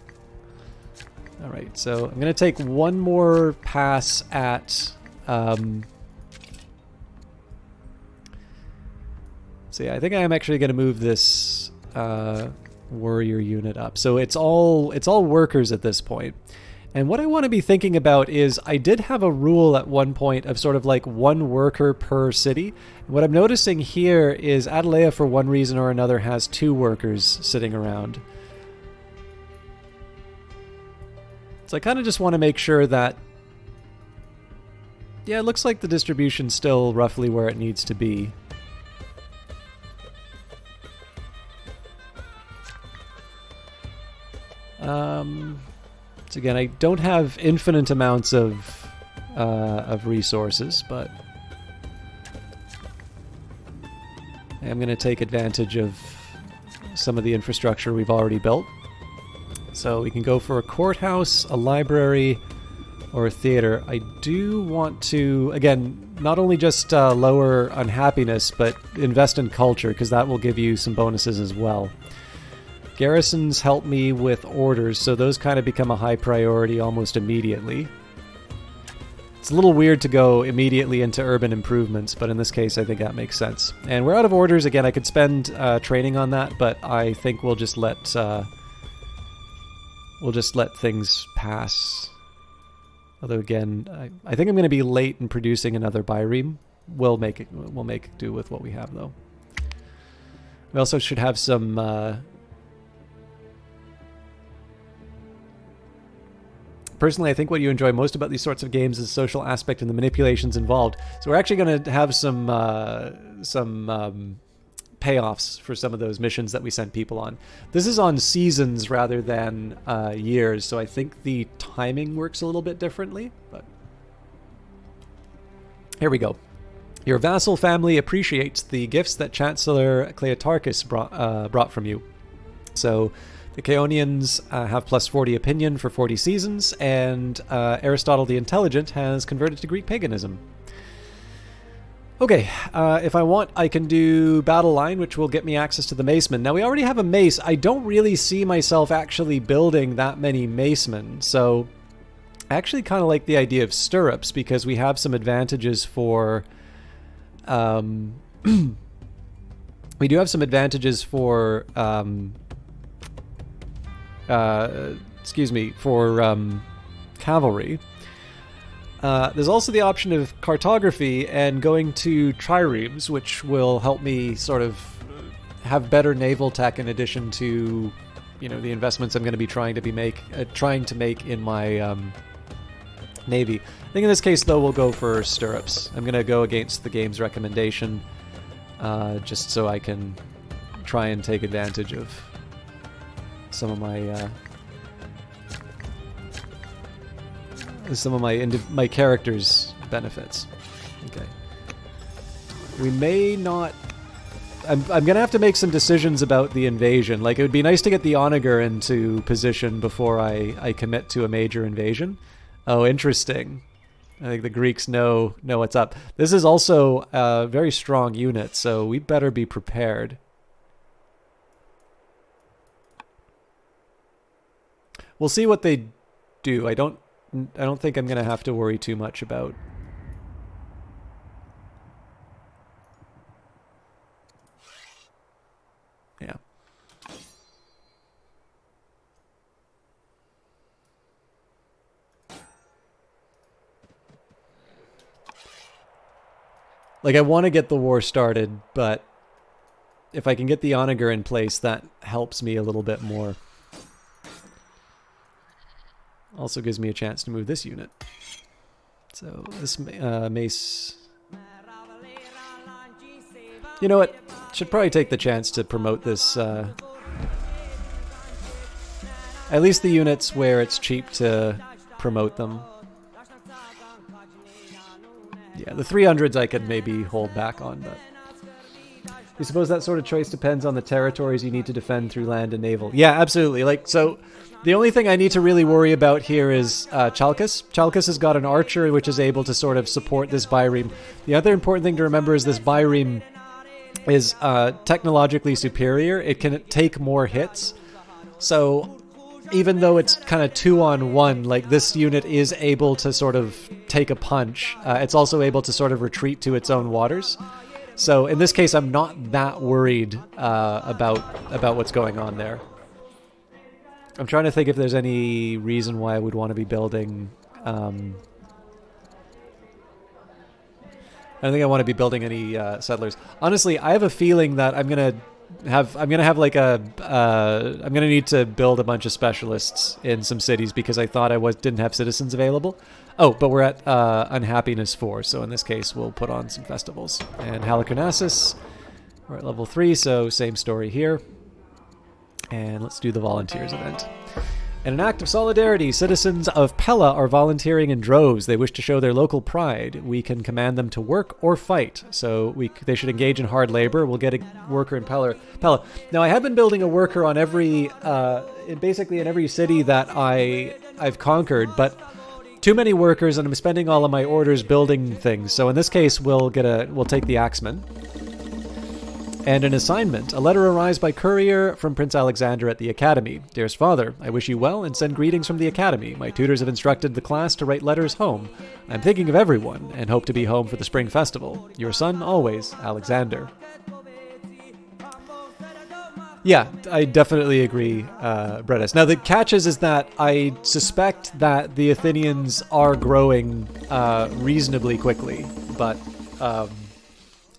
All right, so I'm going to take one more pass at... So yeah, I think I am actually going to move this warrior unit up. So it's all workers at this point. And what I want to be thinking about is I did have a rule at one point of sort of like 1 worker per city. And what I'm noticing here is Adelea, for one reason or another, has 2 workers sitting around. So I kind of just want to make sure that... Yeah, it looks like the distribution's still roughly where it needs to be. So again, I don't have infinite amounts of resources, but I am going to take advantage of some of the infrastructure we've already built. So we can go for a courthouse, a library, or a theater. I do want to, again, not only just lower unhappiness, but invest in culture, because that will give you some bonuses as well. Garrisons help me with orders, so those kind of become a high priority almost immediately. It's a little weird to go immediately into urban improvements, but in this case I think that makes sense. And we're out of orders. Again, I could spend training on that, but I think we'll just let things pass. Although again, I think I'm going to be late in producing another bireme. We'll make do with what we have though. We also should have some Personally, I think what you enjoy most about these sorts of games is the social aspect and the manipulations involved. So we're actually going to have some payoffs for some of those missions that we sent people on. This is on seasons rather than years, so I think the timing works a little bit differently. But here we go. Your vassal family appreciates the gifts that Chancellor Cleotarchus brought from you. So the Chaonians have plus 40 opinion for 40 seasons, and Aristotle the Intelligent has converted to Greek paganism. Okay, if I want, I can do Battle Line, which will get me access to the Macemen. Now, we already have a mace. I don't really see myself actually building that many Macemen, so I actually kind of like the idea of stirrups, because we have some advantages for... we do have some advantages for... cavalry. There's also the option of cartography and going to triremes, which will help me sort of have better naval tech in addition to, you know, the investments I'm going to be trying to make in my navy. I think in this case, though, we'll go for stirrups. I'm going to go against the game's recommendation, just so I can try and take advantage of some of my character's benefits. Okay. We may not... I'm gonna have to make some decisions about the invasion. Like, it would be nice to get the onager into position before I commit to a major invasion. Oh, interesting. I think the Greeks know what's up. This is also a very strong unit, so we better be prepared. We'll see what they do. I don't think I'm going to have to worry too much about Like, I want to get the war started, but if I can get the onager in place, that helps me a little bit more. Also gives me a chance to move this unit. So this mace... You know what? Should probably take the chance to promote this... at least the units where it's cheap to promote them. Yeah, the 300s I could maybe hold back on, but... You suppose that sort of choice depends on the territories you need to defend through land and naval? Yeah, absolutely. Like, so the only thing I need to really worry about here is Chalkis. Chalkis has got an archer which is able to sort of support this Byreme. The other important thing to remember is this Byreme is technologically superior. It can take more hits. So even though it's kind of 2-on-1, like this unit is able to sort of take a punch. It's also able to sort of retreat to its own waters. So in this case, I'm not that worried about what's going on there. I'm trying to think if there's any reason why I would want to be building... I don't think I want to be building any settlers. Honestly, I have a feeling that I'm gonna need to build a bunch of specialists in some cities because I thought didn't have citizens available. Oh, but we're at Unhappiness 4, so in this case we'll put on some festivals. And Halicarnassus, we're at level 3, so same story here. And let's do the volunteers event. In an act of solidarity, citizens of Pella are volunteering in droves. They wish to show their local pride. We can command them to work or fight, so they should engage in hard labor. We'll get a worker in Pella. Now, I have been building a worker on basically in every city that I've conquered, but too many workers, and I'm spending all of my orders building things. So in this case, we'll take the Axeman. And an assignment. A letter arrives by courier from Prince Alexander at the Academy. Dearest father, I wish you well and send greetings from the Academy. My tutors have instructed the class to write letters home. I'm thinking of everyone and hope to be home for the spring festival. Your son always, Alexander. Yeah, I definitely agree, Bredis. Now, the catch is that I suspect that the Athenians are growing reasonably quickly, but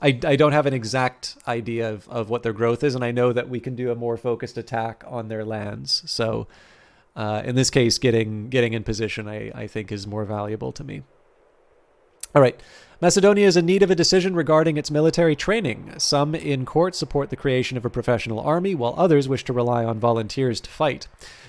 I don't have an exact idea of what their growth is, and I know that we can do a more focused attack on their lands. So in this case, getting in position, I think, is more valuable to me. All right. Macedonia is in need of a decision regarding its military training. Some in court support the creation of a professional army, while others wish to rely on volunteers to fight.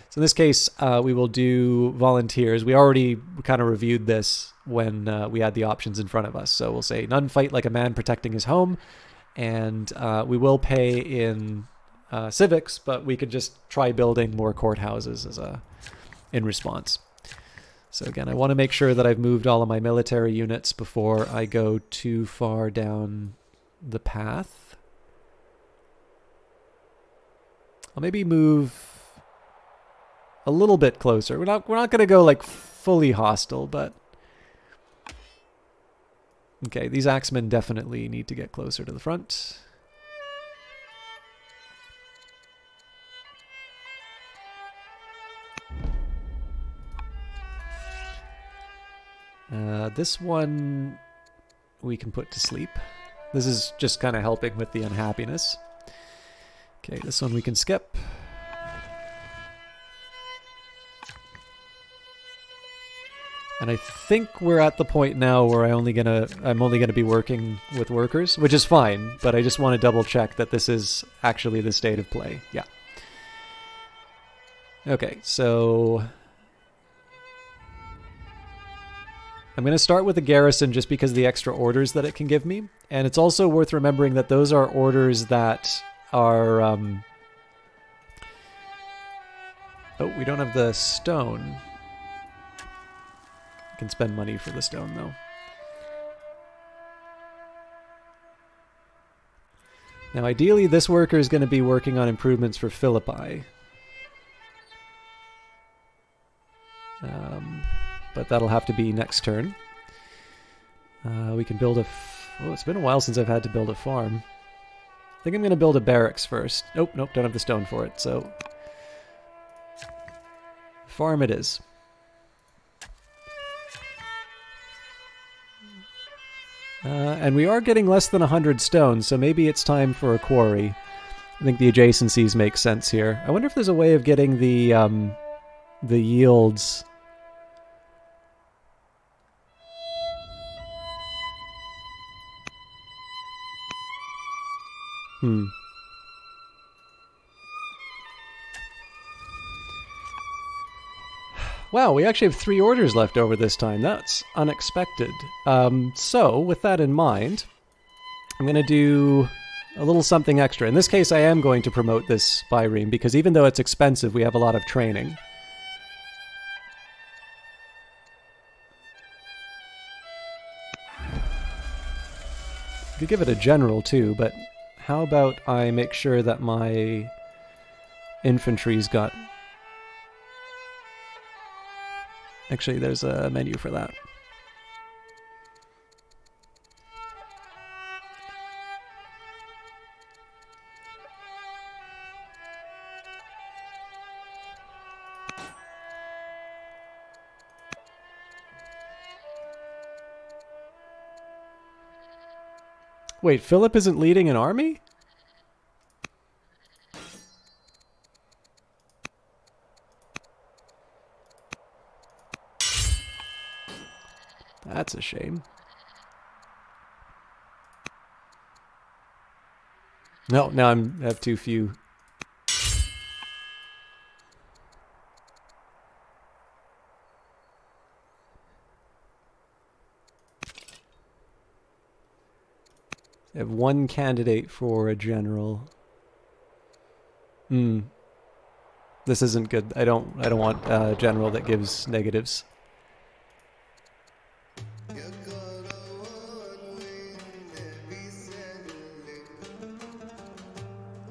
So in this case, we will do volunteers. We already kind of reviewed this when we had the options in front of us. So we'll say none fight like a man protecting his home, and we will pay in civics, but we could just try building more courthouses in response. So again, I want to make sure that I've moved all of my military units before I go too far down the path. I'll maybe move a little bit closer. We're not going to go like fully hostile, but okay, these axemen definitely need to get closer to the front. This one we can put to sleep. This is just kind of helping with the unhappiness. Okay, this one we can skip. And I think we're at the point now where I'm only gonna be working with workers, which is fine, but I just want to double check that this is actually the state of play. Yeah. Okay, so I'm going to start with the garrison just because of the extra orders that it can give me. And it's also worth remembering that those are orders that are... Oh, we don't have the stone. I can spend money for the stone, though. Now, ideally, this worker is going to be working on improvements for Philippi. But that'll have to be next turn. We can build a... Oh, it's been a while since I've had to build a farm. I think I'm going to build a barracks first. Nope, don't have the stone for it, so... Farm it is. And we are getting less than 100 stones, so maybe it's time for a quarry. I think the adjacencies make sense here. I wonder if there's a way of getting the yields. Wow, we actually have 3 orders left over this time. That's unexpected. So, with that in mind, I'm going to do a little something extra. In this case, I am going to promote this bireme, because even though it's expensive, we have a lot of training. I could give it a general, too, but how about I make sure that my infantry's got... Actually, there's a menu for that. Wait, Philip isn't leading an army? That's a shame. No, now I have too few. I have 1 candidate for a general. This isn't good. I don't want a general that gives negatives.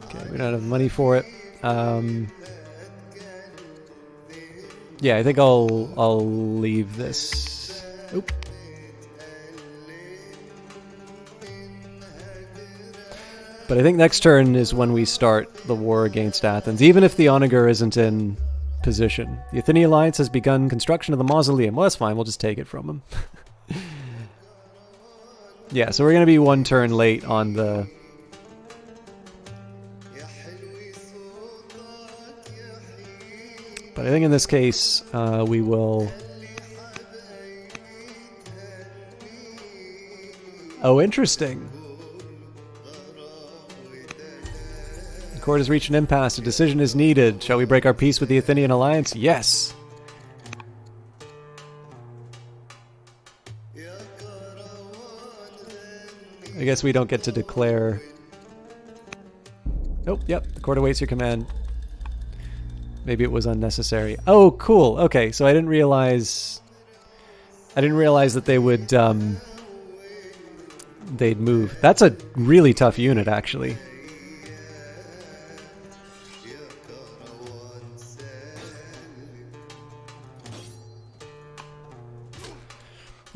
Okay, we don't have money for it. Yeah, I think I'll leave this. Oop. But I think next turn is when we start the war against Athens, even if the onager isn't in position. The Athenian Alliance has begun construction of the mausoleum. Well, that's fine. We'll just take it from them. Yeah, so we're going to be 1 turn late on the... But I think in this case, we will... Oh, interesting. The court has reached an impasse. A decision is needed. Shall we break our peace with the Athenian Alliance? Yes. I guess we don't get to declare... Oh, yep. The court awaits your command. Maybe it was unnecessary. Oh, cool. Okay, so I didn't realize that they would they'd move. That's a really tough unit, actually.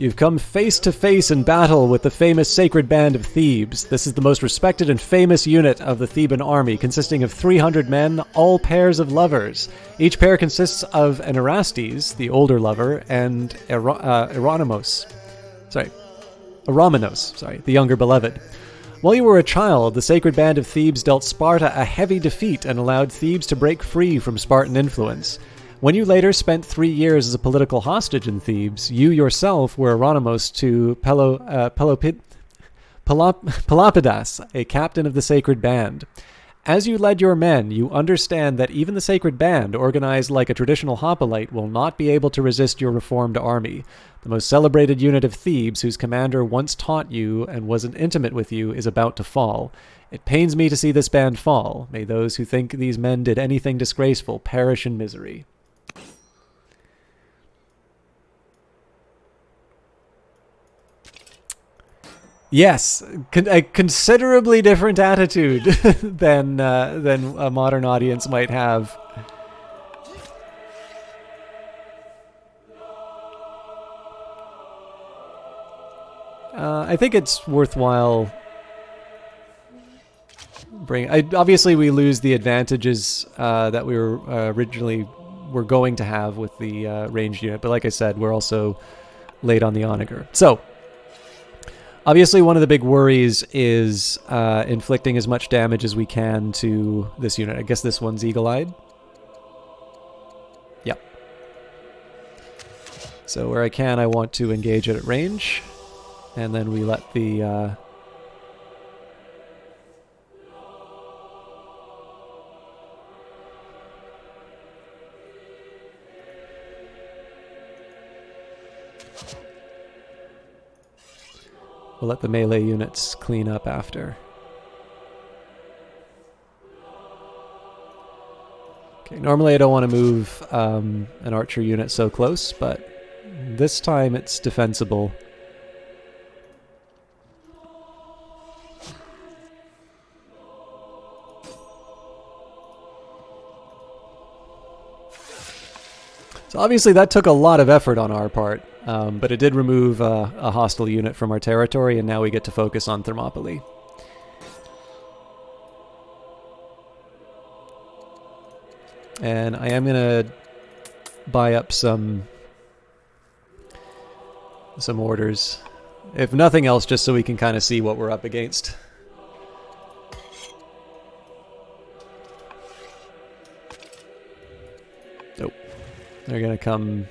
You've come face to face in battle with the famous sacred band of Thebes. This is the most respected and famous unit of the Theban army, consisting of 300 men, all pairs of lovers. Each pair consists of an Erastes, the older lover, and Eromenos, the younger beloved. While you were a child, the sacred band of Thebes dealt Sparta a heavy defeat and allowed Thebes to break free from Spartan influence. When you later spent 3 years as a political hostage in Thebes, you yourself were Eromenos to Pelopidas, a captain of the sacred band. As you led your men, you understand that even the sacred band, organized like a traditional hoplite, will not be able to resist your reformed army. The most celebrated unit of Thebes, whose commander once taught you and was intimate with you, is about to fall. It pains me to see this band fall. May those who think these men did anything disgraceful perish in misery. Yes, a considerably different attitude than a modern audience might have. I think it's worthwhile. Obviously, we lose the advantages that we were originally going to have with the ranged unit, but like I said, we're also late on the onager. So. Obviously, one of the big worries is inflicting as much damage as we can to this unit. I guess this one's eagle-eyed. Yep. So where I can, I want to engage it at range. And then we let the... we'll let the melee units clean up after. Okay, normally I don't want to move an archer unit so close, but this time it's defensible. So obviously that took a lot of effort on our part, but it did remove a hostile unit from our territory, and now we get to focus on Thermopylae. And I am going to buy up some orders. If nothing else, just so we can kind of see what we're up against. Nope. They're going to come...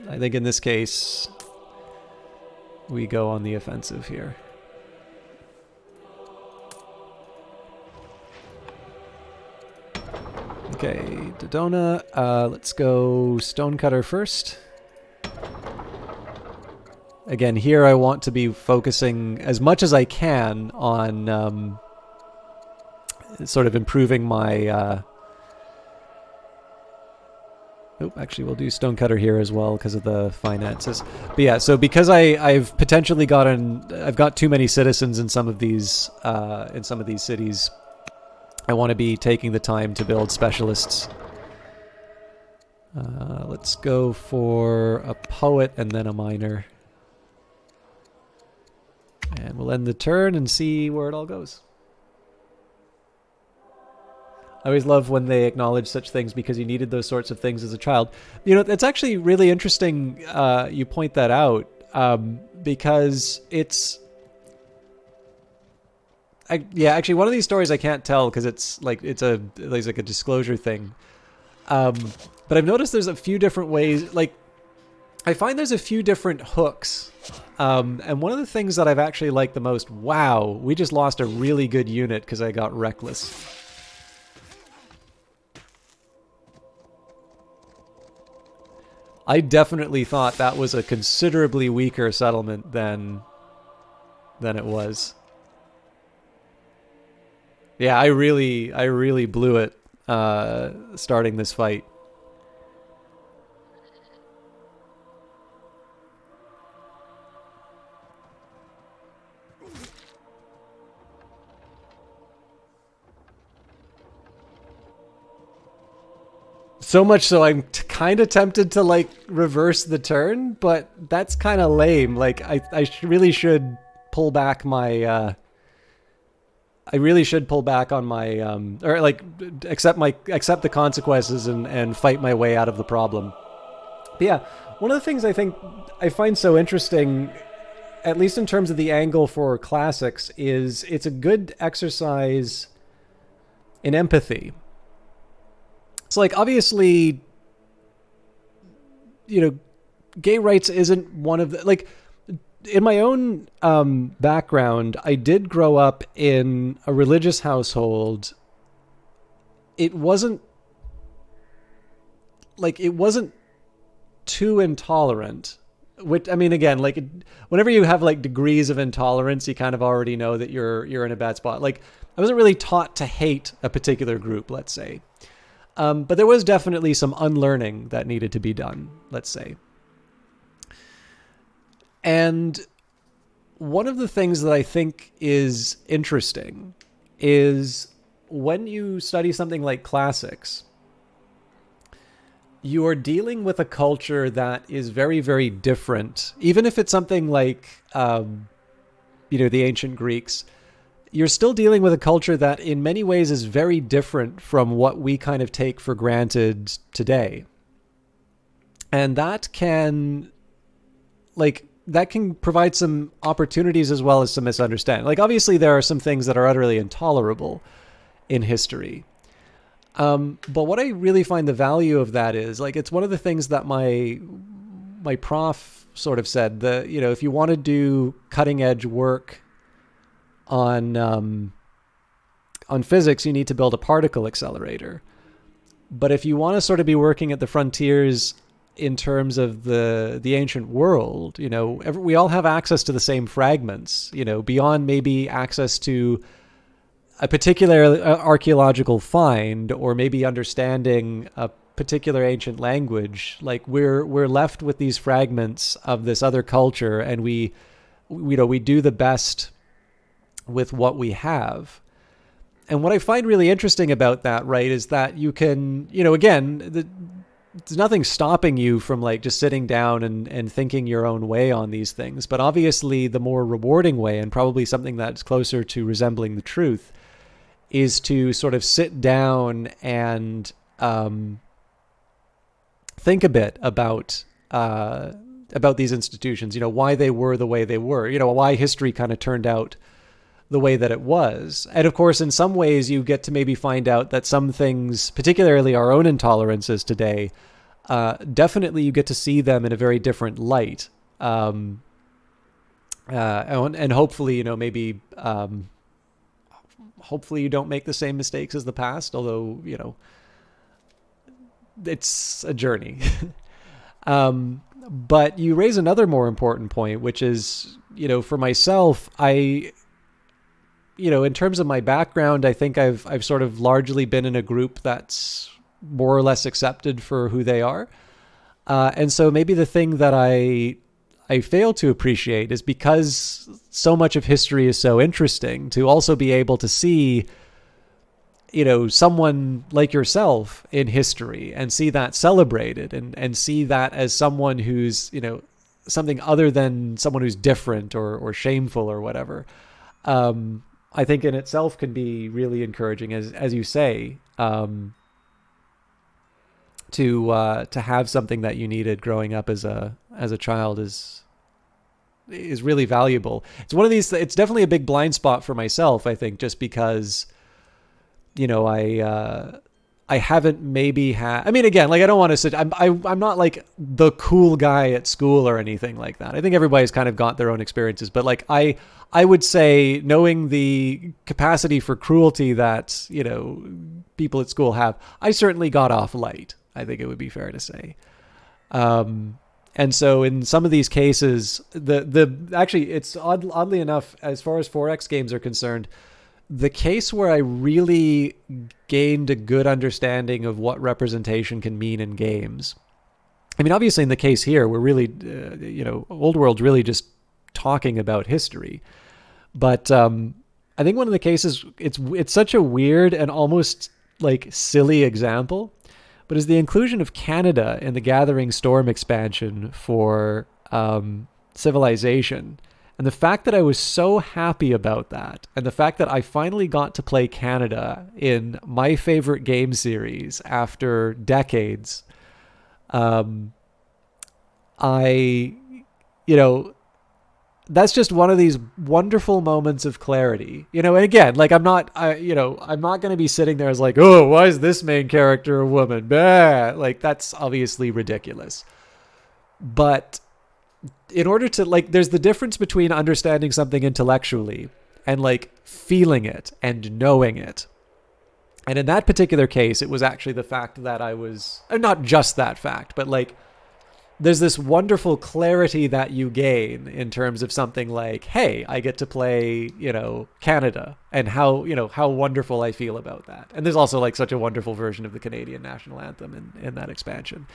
I think in this case, we go on the offensive here. Okay, Dodona. Let's go Stonecutter first. Again, here I want to be focusing as much as I can on sort of improving my... Oh, actually, we'll do Stonecutter here as well because of the finances. But yeah, so because I've potentially I've got too many citizens in some of these cities, I want to be taking the time to build specialists. Let's go for a poet and then a miner. And we'll end the turn and see where it all goes. I always love when they acknowledge such things because you needed those sorts of things as a child. You know, it's actually really interesting you point that out because it's... actually, one of these stories I can't tell because it's like a disclosure thing. But I've noticed there's a few different ways. Like, I find there's a few different hooks. And one of the things that I've actually liked the most, wow, we just lost a really good unit because I got reckless. I definitely thought that was a considerably weaker settlement than it was. Yeah, I really blew it starting this fight. So much so I'm kind of tempted to like reverse the turn, but that's kind of lame. Like really should pull back my I really should pull back on my or like accept the consequences and fight my way out of the problem. But yeah, one of the things I think I find so interesting, at least in terms of the angle for classics, is it's a good exercise in empathy. So, like, obviously, you know, gay rights isn't one of the... Like, in my own background, I did grow up in a religious household. It wasn't too intolerant. Which, I mean, again, like, whenever you have, like, degrees of intolerance, you kind of already know that you're in a bad spot. Like, I wasn't really taught to hate a particular group, let's say. But there was definitely some unlearning that needed to be done, let's say. And one of the things that I think is interesting is when you study something like classics, you are dealing with a culture that is very, very different. Even if it's something like, the ancient Greeks, you're still dealing with a culture that in many ways is very different from what we kind of take for granted today. And that can, like, that can provide some opportunities as well as some misunderstanding. Like, obviously, there are some things that are utterly intolerable in history. But what I really find the value of that is, like, it's one of the things that my prof sort of said, that, you know, if you want to do cutting edge work on physics, you need to build a particle accelerator. But if you want to sort of be working at the frontiers in terms of the ancient world, you know, we all have access to the same fragments, you know, beyond maybe access to a particular archaeological find, or maybe understanding a particular ancient language. Like, we're left with these fragments of this other culture, and we do the best with what we have. And what I find really interesting about that, right, is that you can, you know, again, there's nothing stopping you from, like, just sitting down and thinking your own way on these things. But obviously the more rewarding way, and probably something that's closer to resembling the truth, is to sort of sit down and think a bit about these institutions, you know, why they were the way they were, you know, why history kind of turned out the way that it was. And of course, in some ways, you get to maybe find out that some things, particularly our own intolerances today, definitely you get to see them in a very different light. And hopefully, you know, maybe, hopefully you don't make the same mistakes as the past, although, you know, it's a journey. But you raise another more important point, which is, you know, for myself, you know, in terms of my background, I think I've sort of largely been in a group that's more or less accepted for who they are. And so maybe the thing that I fail to appreciate is, because so much of history is so interesting, to also be able to see, you know, someone like yourself in history and see that celebrated, and see that as someone who's, you know, something other than someone who's different or shameful or whatever. I think in itself can be really encouraging, as you say, to have something that you needed growing up as a child is really valuable. It's one of these. It's definitely a big blind spot for myself, I think, just because, you know, I haven't maybe had. I mean, again, like, I don't want to sit. I'm not like the cool guy at school or anything like that. I think everybody's kind of got their own experiences, but like I would say, knowing the capacity for cruelty that, you know, people at school have, I certainly got off light, I think it would be fair to say. And so in some of these cases, actually, it's oddly enough, as far as 4X games are concerned, the case where I really gained a good understanding of what representation can mean in games. I mean, obviously in the case here, we're really, you know, Old World's really just talking about history. But I think one of the cases, it's such a weird and almost like silly example, but is the inclusion of Canada in the Gathering Storm expansion for Civilization. And the fact that I was so happy about that, and the fact that I finally got to play Canada in my favorite game series after decades, you know, that's just one of these wonderful moments of clarity, you know. And again, like, I'm not going to be sitting there as like, oh, why is this main character a woman? Bah! Like, that's obviously ridiculous. But in order to, like, there's the difference between understanding something intellectually and like feeling it and knowing it. And in that particular case, it was actually the fact that I was, not just that fact, but like, there's this wonderful clarity that you gain in terms of something like, hey, I get to play, you know, Canada, and how, you know, how wonderful I feel about that. And there's also like such a wonderful version of the Canadian national anthem in that expansion.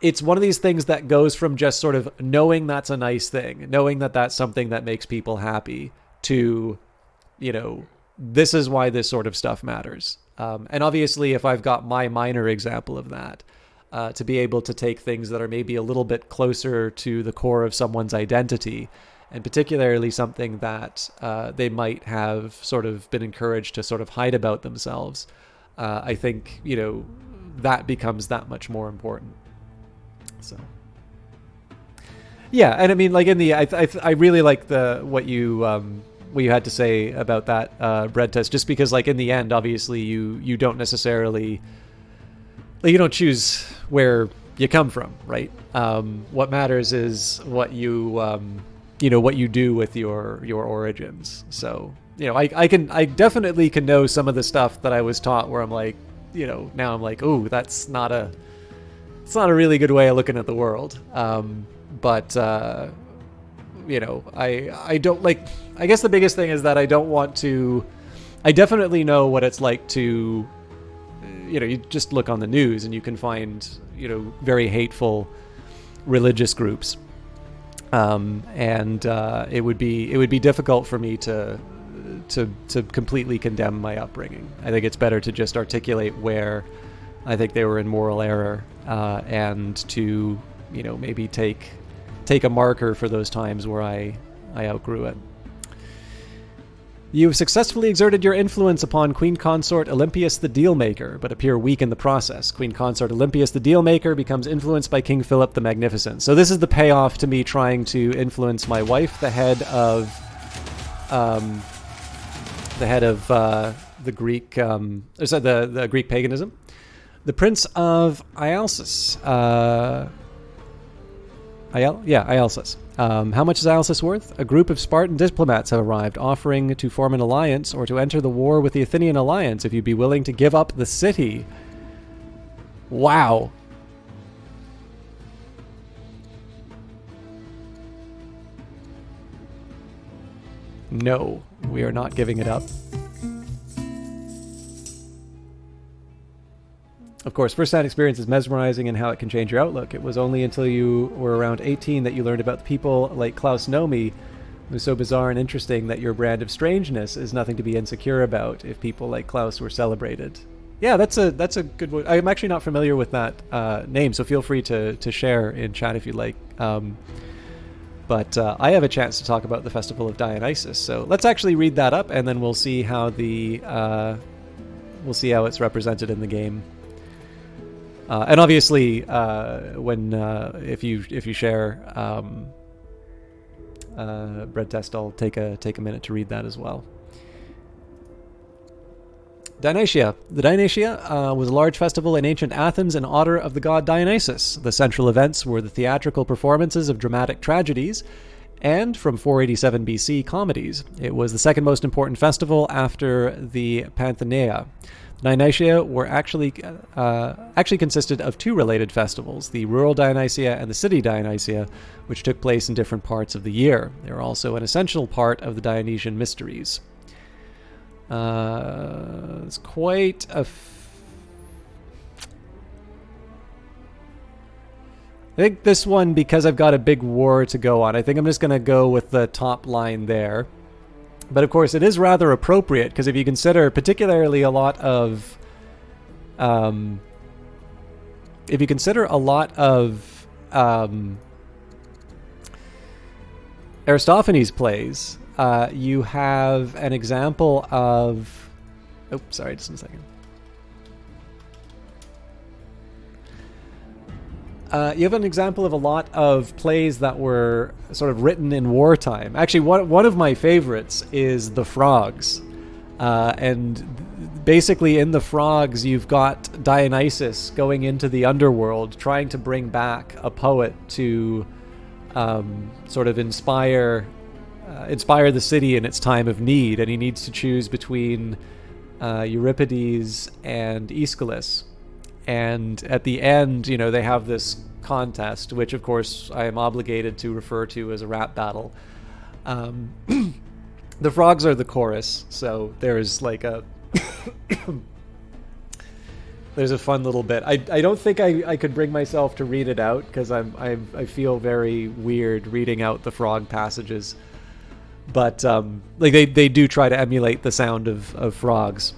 It's one of these things that goes from just sort of knowing that's a nice thing, knowing that that's something that makes people happy, to, you know, this is why this sort of stuff matters. And obviously, if I've got my minor example of that, to be able to take things that are maybe a little bit closer to the core of someone's identity, and particularly something that they might have sort of been encouraged to sort of hide about themselves, I think, you know, that becomes that much more important. So, Yeah, and I mean, like in the, I really like the what you had to say about that bread test, just because like in the end, obviously you don't necessarily, like, you don't choose where you come from, right? What matters is what what you do with your origins. So I definitely can know some of the stuff that I was taught where I'm like, now I'm like, oh, that's not a it's not a really good way of looking at the world. But I don't like. I guess the biggest thing is that I don't want to. I definitely know what it's like to. You just look on the news and you can find very hateful religious groups, and it would be difficult for me to completely condemn my upbringing. I think it's better to just articulate where I think they were in moral error, and to maybe take a marker for those times where I outgrew it. You have successfully exerted your influence upon Queen Consort Olympias the Dealmaker, but appear weak in the process. Queen Consort Olympias the Dealmaker becomes influenced by King Philip the Magnificent. So this is the payoff to me trying to influence my wife, the head of the Greek, the Greek paganism. The Prince of Ialsus. Ialsus. How much is Ialsus worth? A group of Spartan diplomats have arrived, offering to form an alliance or to enter the war with the Athenian alliance if you'd be willing to give up the city. Wow. No, we are not giving it up. Of course, first-hand experience is mesmerizing in how it can change your outlook. It was only until you were around 18 that you learned about the people like Klaus Nomi, who's so bizarre and interesting that your brand of strangeness is nothing to be insecure about if people like Klaus were celebrated. Yeah, that's a good one. I'm actually not familiar with that name, so feel free to share in chat if you'd like. But I have a chance to talk about the Festival of Dionysus, so let's actually read that up, and then we'll see how it's represented in the game. And obviously, if you share Bread Test, I'll take a minute to read that as well. Dionysia. The Dionysia was a large festival in ancient Athens in honor of the god Dionysus. The central events were the theatrical performances of dramatic tragedies and, from 487 BC, comedies. It was the second most important festival after the Pantheneia. Dionysia were actually consisted of two related festivals, the rural Dionysia and the city Dionysia, which took place in different parts of the year. They were also an essential part of the Dionysian mysteries. It's quite a... I think this one, because I've got a big war to go on, I think I'm just going to go with the top line there. But of course, it is rather appropriate, because if you consider particularly a lot of... Aristophanes' plays, you have an example of... Oh, sorry, just a second. You have an example of a lot of plays that were sort of written in wartime. Actually, one of my favorites is The Frogs. And basically in The Frogs, you've got Dionysus going into the underworld, trying to bring back a poet to sort of inspire the city in its time of need. And he needs to choose between Euripides and Aeschylus. And at the end, they have this contest, which of course I am obligated to refer to as a rap battle. The frogs are the chorus, so there's like there's a fun little bit. I don't think I could bring myself to read it out, because I feel very weird reading out the frog passages. But like they do try to emulate the sound of frogs.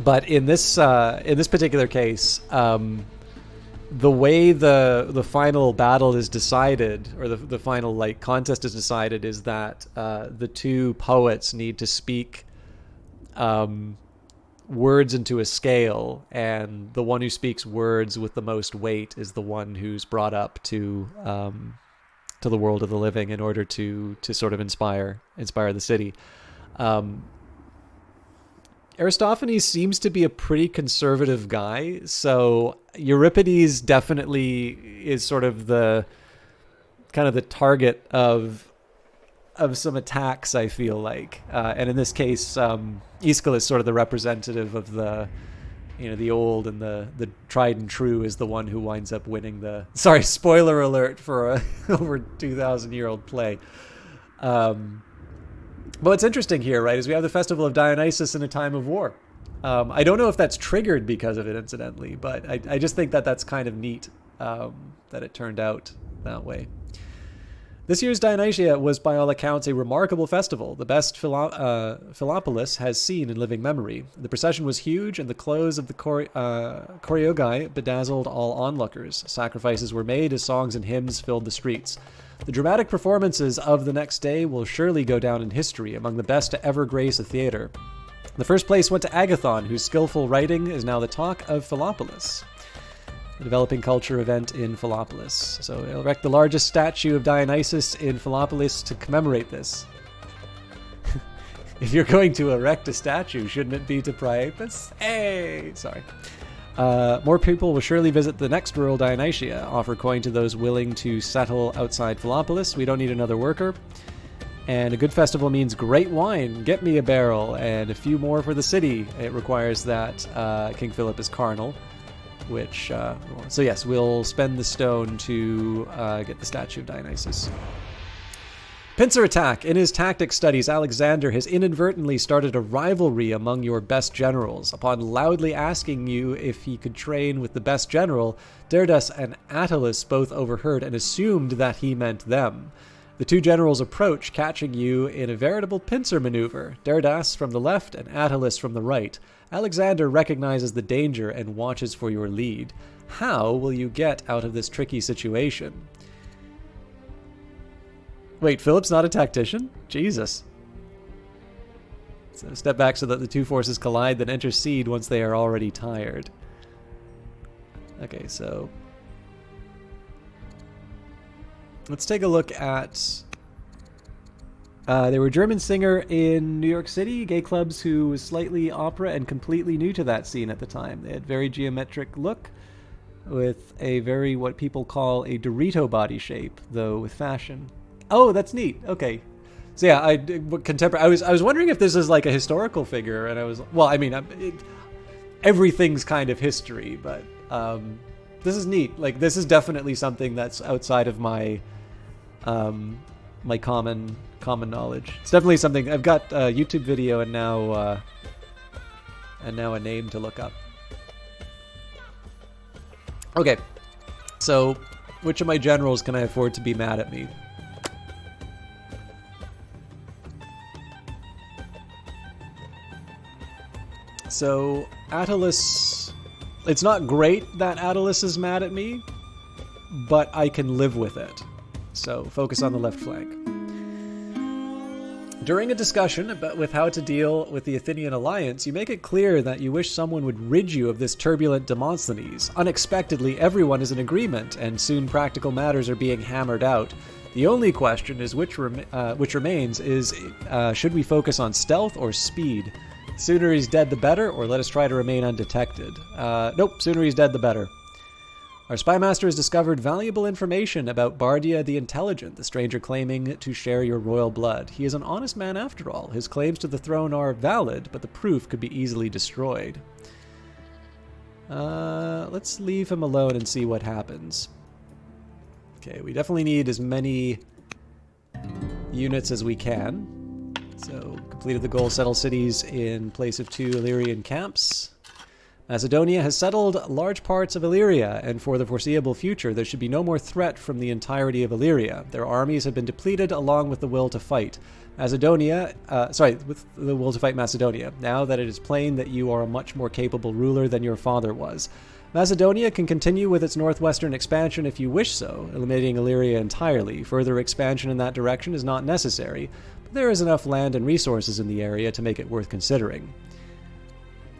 But in this particular case, the way the final battle is decided, or the final contest is decided, is that the two poets need to speak words into a scale, and the one who speaks words with the most weight is the one who's brought up to to the world of the living in order to sort of inspire the city. Aristophanes seems to be a pretty conservative guy, so Euripides definitely is sort of the target of some attacks, I feel like, and in this case, Aeschylus is sort of the representative of the old, and the tried and true is the one who winds up winning the. Sorry, spoiler alert for a over 2,000-year-old play. But what's interesting here, right, is we have the festival of Dionysus in a time of war. I don't know if that's triggered because of it, incidentally, but I just think that that's kind of neat that it turned out that way. This year's Dionysia was, by all accounts, a remarkable festival, the best Philopolis has seen in living memory. The procession was huge, and the clothes of the choreogai bedazzled all onlookers. Sacrifices were made as songs and hymns filled the streets. The dramatic performances of the next day will surely go down in history among the best to ever grace a theater. The first place went to Agathon, whose skillful writing is now the talk of Philopolis. A developing culture event in Philopolis. So they'll erect the largest statue of Dionysus in Philopolis to commemorate this. If you're going to erect a statue, shouldn't it be to Priapus? Hey! Sorry. More people will surely visit the next rural Dionysia. Offer coin to those willing to settle outside Philopolis. We don't need another worker. And a good festival means great wine. Get me a barrel and a few more for the city. It requires that King Philip is carnal. Which, so yes, we'll spend the stone to get the statue of Dionysus. Pincer attack. In his tactics studies, Alexander has inadvertently started a rivalry among your best generals. Upon loudly asking you if he could train with the best general, Derdas and Attalus both overheard and assumed that he meant them. The two generals approach, catching you in a veritable pincer maneuver, Derdas from the left and Attalus from the right. Alexander recognizes the danger and watches for your lead. How will you get out of this tricky situation? Wait, Philip's not a tactician? Jesus. So step back so that the two forces collide, then intercede once they are already tired. Okay, so let's take a look at... they were a German singer in New York City, gay clubs who was slightly opera and completely new to that scene at the time. They had very geometric look with a very, what people call a Dorito body shape, though with fashion. Oh, that's neat. Okay. So yeah, contemporary. I was wondering if this is like a historical figure, and I was, well, I mean, everything's kind of history, but this is neat. Like, this is definitely something that's outside of my my common knowledge. It's definitely something. I've got a YouTube video and now a name to look up. Okay, so which of my generals can I afford to be mad at me? So Attalus, it's not great that Attalus is mad at me, but I can live with it. So focus on the left flank. During a discussion with how to deal with the Athenian alliance, you make it clear that you wish someone would rid you of this turbulent Demosthenes. Unexpectedly, everyone is in agreement, and soon practical matters are being hammered out. The only question is which remains is should we focus on stealth or speed? Sooner he's dead the better, or let us try to remain undetected. Nope, sooner he's dead the better. Our spymaster has discovered valuable information about Bardia the Intelligent, the stranger claiming to share your royal blood. He is an honest man after all. His claims to the throne are valid, but the proof could be easily destroyed. Let's leave him alone and see what happens. Okay, we definitely need as many units as we can. So, completed the goal, settle cities in place of 2 Illyrian camps. Macedonia has settled large parts of Illyria, and for the foreseeable future, there should be no more threat from the entirety of Illyria. Their armies have been depleted along with the will to fight. With the will to fight Macedonia, now that it is plain that you are a much more capable ruler than your father was. Macedonia can continue with its northwestern expansion if you wish so, eliminating Illyria entirely. Further expansion in that direction is not necessary, but there is enough land and resources in the area to make it worth considering.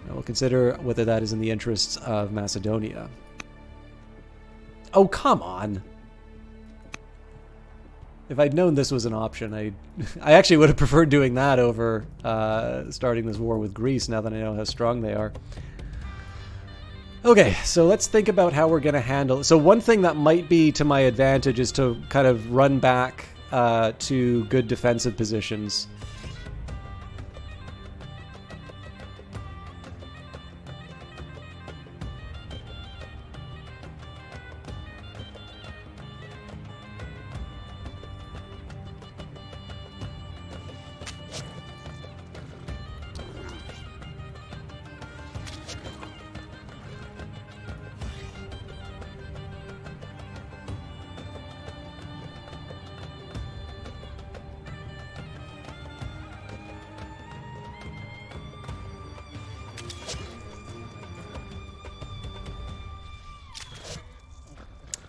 I will consider whether that is in the interests of Macedonia. Oh, come on! If I'd known this was an option, I actually would have preferred doing that over starting this war with Greece, now that I know how strong they are. Okay, so let's think about how we're going to handle it. So one thing that might be to my advantage is to kind of run back to good defensive positions.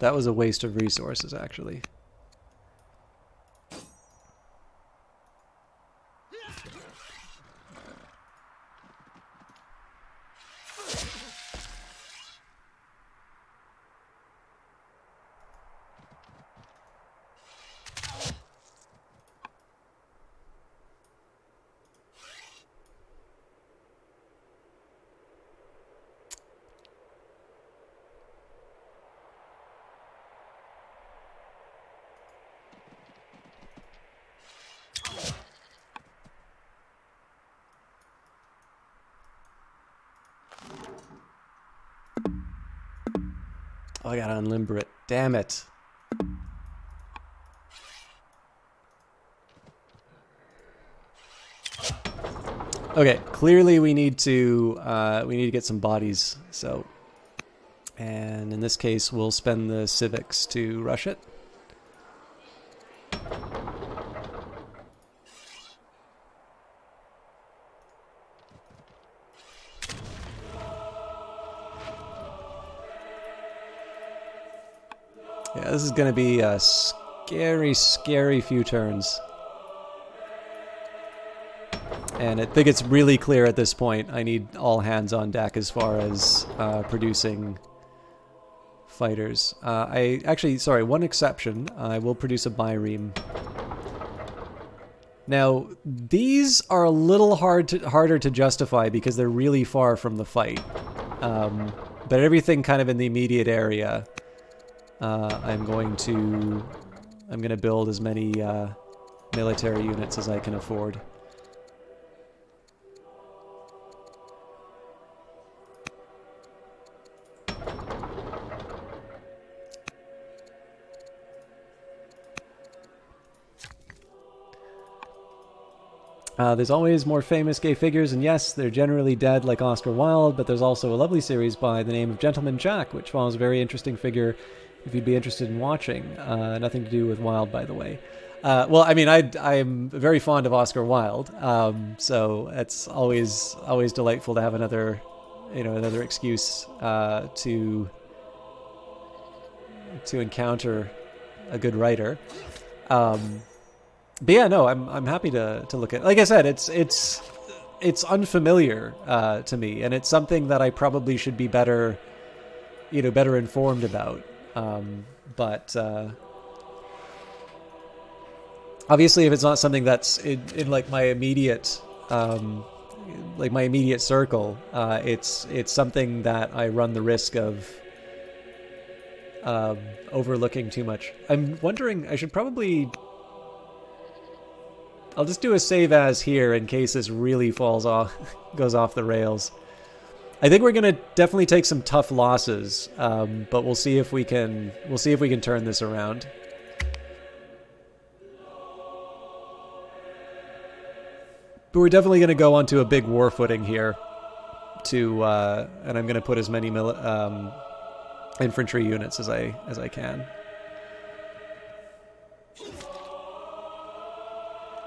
That was a waste of resources, actually. Oh, I gotta unlimber it. Damn it. Okay, clearly we need to get some bodies. So, and in this case, we'll spend the civics to rush it. Yeah, this is going to be a scary, scary few turns. And I think it's really clear at this point I need all hands on deck as far as producing fighters. Sorry, one exception. I will produce a Byreme. Now, these are a little harder to justify because they're really far from the fight. But everything kind of in the immediate area, I'm going to build as many military units as I can afford. There's always more famous gay figures, and yes, they're generally dead like Oscar Wilde, but there's also a lovely series by the name of Gentleman Jack, which follows a very interesting figure if you'd be interested in watching. Nothing to do with Wilde, by the way. Well, I mean, I'm very fond of Oscar Wilde, so it's always delightful to have another excuse to encounter a good writer. But yeah, no, I'm happy to look at. Like I said, it's unfamiliar to me, and it's something that I probably should be better informed about. But obviously, if it's not something that's in like my immediate circle, it's something that I run the risk of overlooking too much. I'm wondering, I should probably. I'll just do a save as here in case this really goes off the rails. I think we're gonna definitely take some tough losses, but we'll see if we can turn this around. But we're definitely gonna go onto a big war footing here, and I'm gonna put as many infantry units as I can.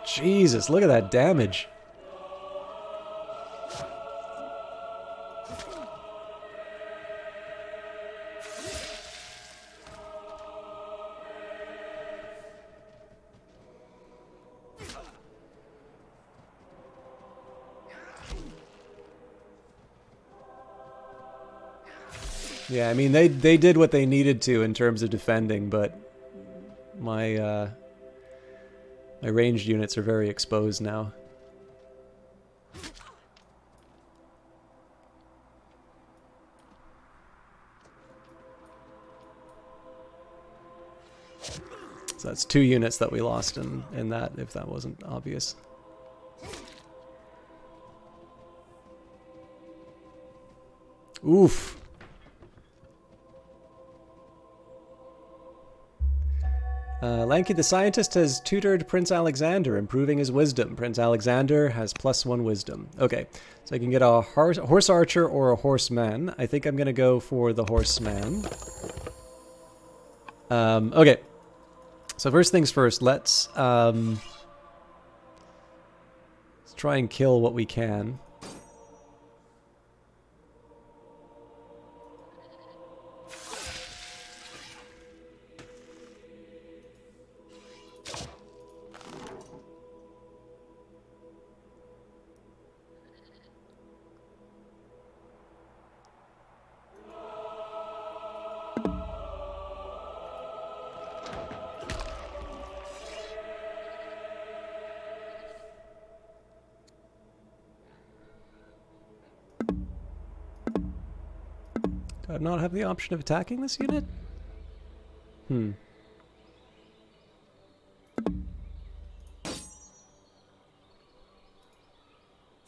Jesus, look at that damage. Yeah, I mean, they did what they needed to in terms of defending, but my My ranged units are very exposed now. So that's 2 units that we lost in that, if that wasn't obvious. Oof. Lanky the scientist has tutored Prince Alexander, improving his wisdom. Prince Alexander has +1 wisdom. Okay, so I can get a horse archer or a horseman. I think I'm going to go for the horseman. Okay. So first things first, let's try and kill what we can. Do I not have the option of attacking this unit?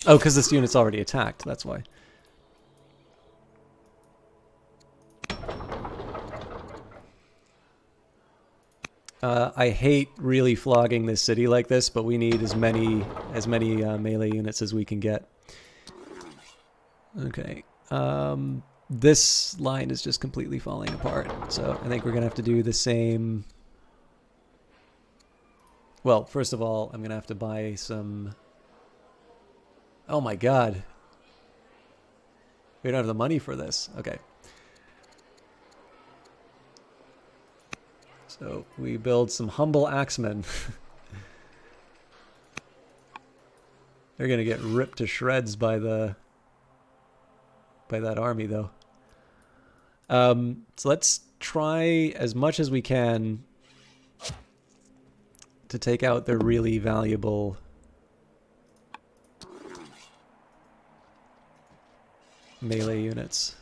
Oh, because this unit's already attacked, that's why. I hate really flogging this city like this, but we need as many melee units as we can get. Okay. This line is just completely falling apart, so I think we're gonna have to do the same. Well, first of all, I'm gonna have to buy some. Oh my god. We don't have the money for this. Okay. So we build some humble axemen. They're gonna get ripped to shreds by that army, though. So let's try as much as we can to take out their really valuable melee units.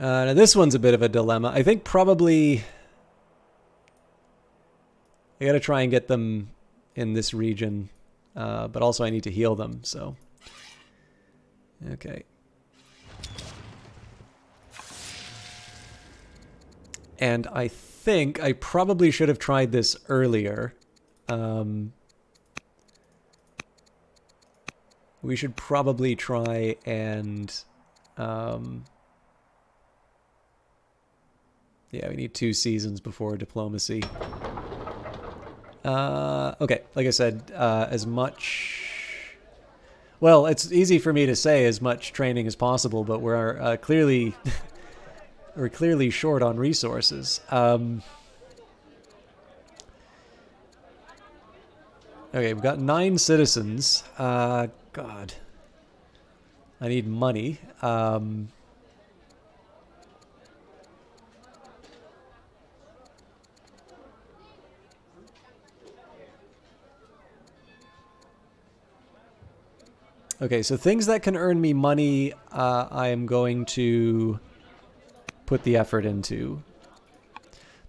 Now this one's a bit of a dilemma. I think probably I gotta try and get them in this region, but also I need to heal them, so. Okay. And I think I probably should have tried this earlier. We should probably try and... yeah, we need 2 seasons before diplomacy. Okay, like I said, as much... Well, it's easy for me to say as much training as possible, but we're clearly... we're clearly short on resources. Okay, we've got 9 citizens. God. I need money. Okay, so things that can earn me money, I am going to put the effort into.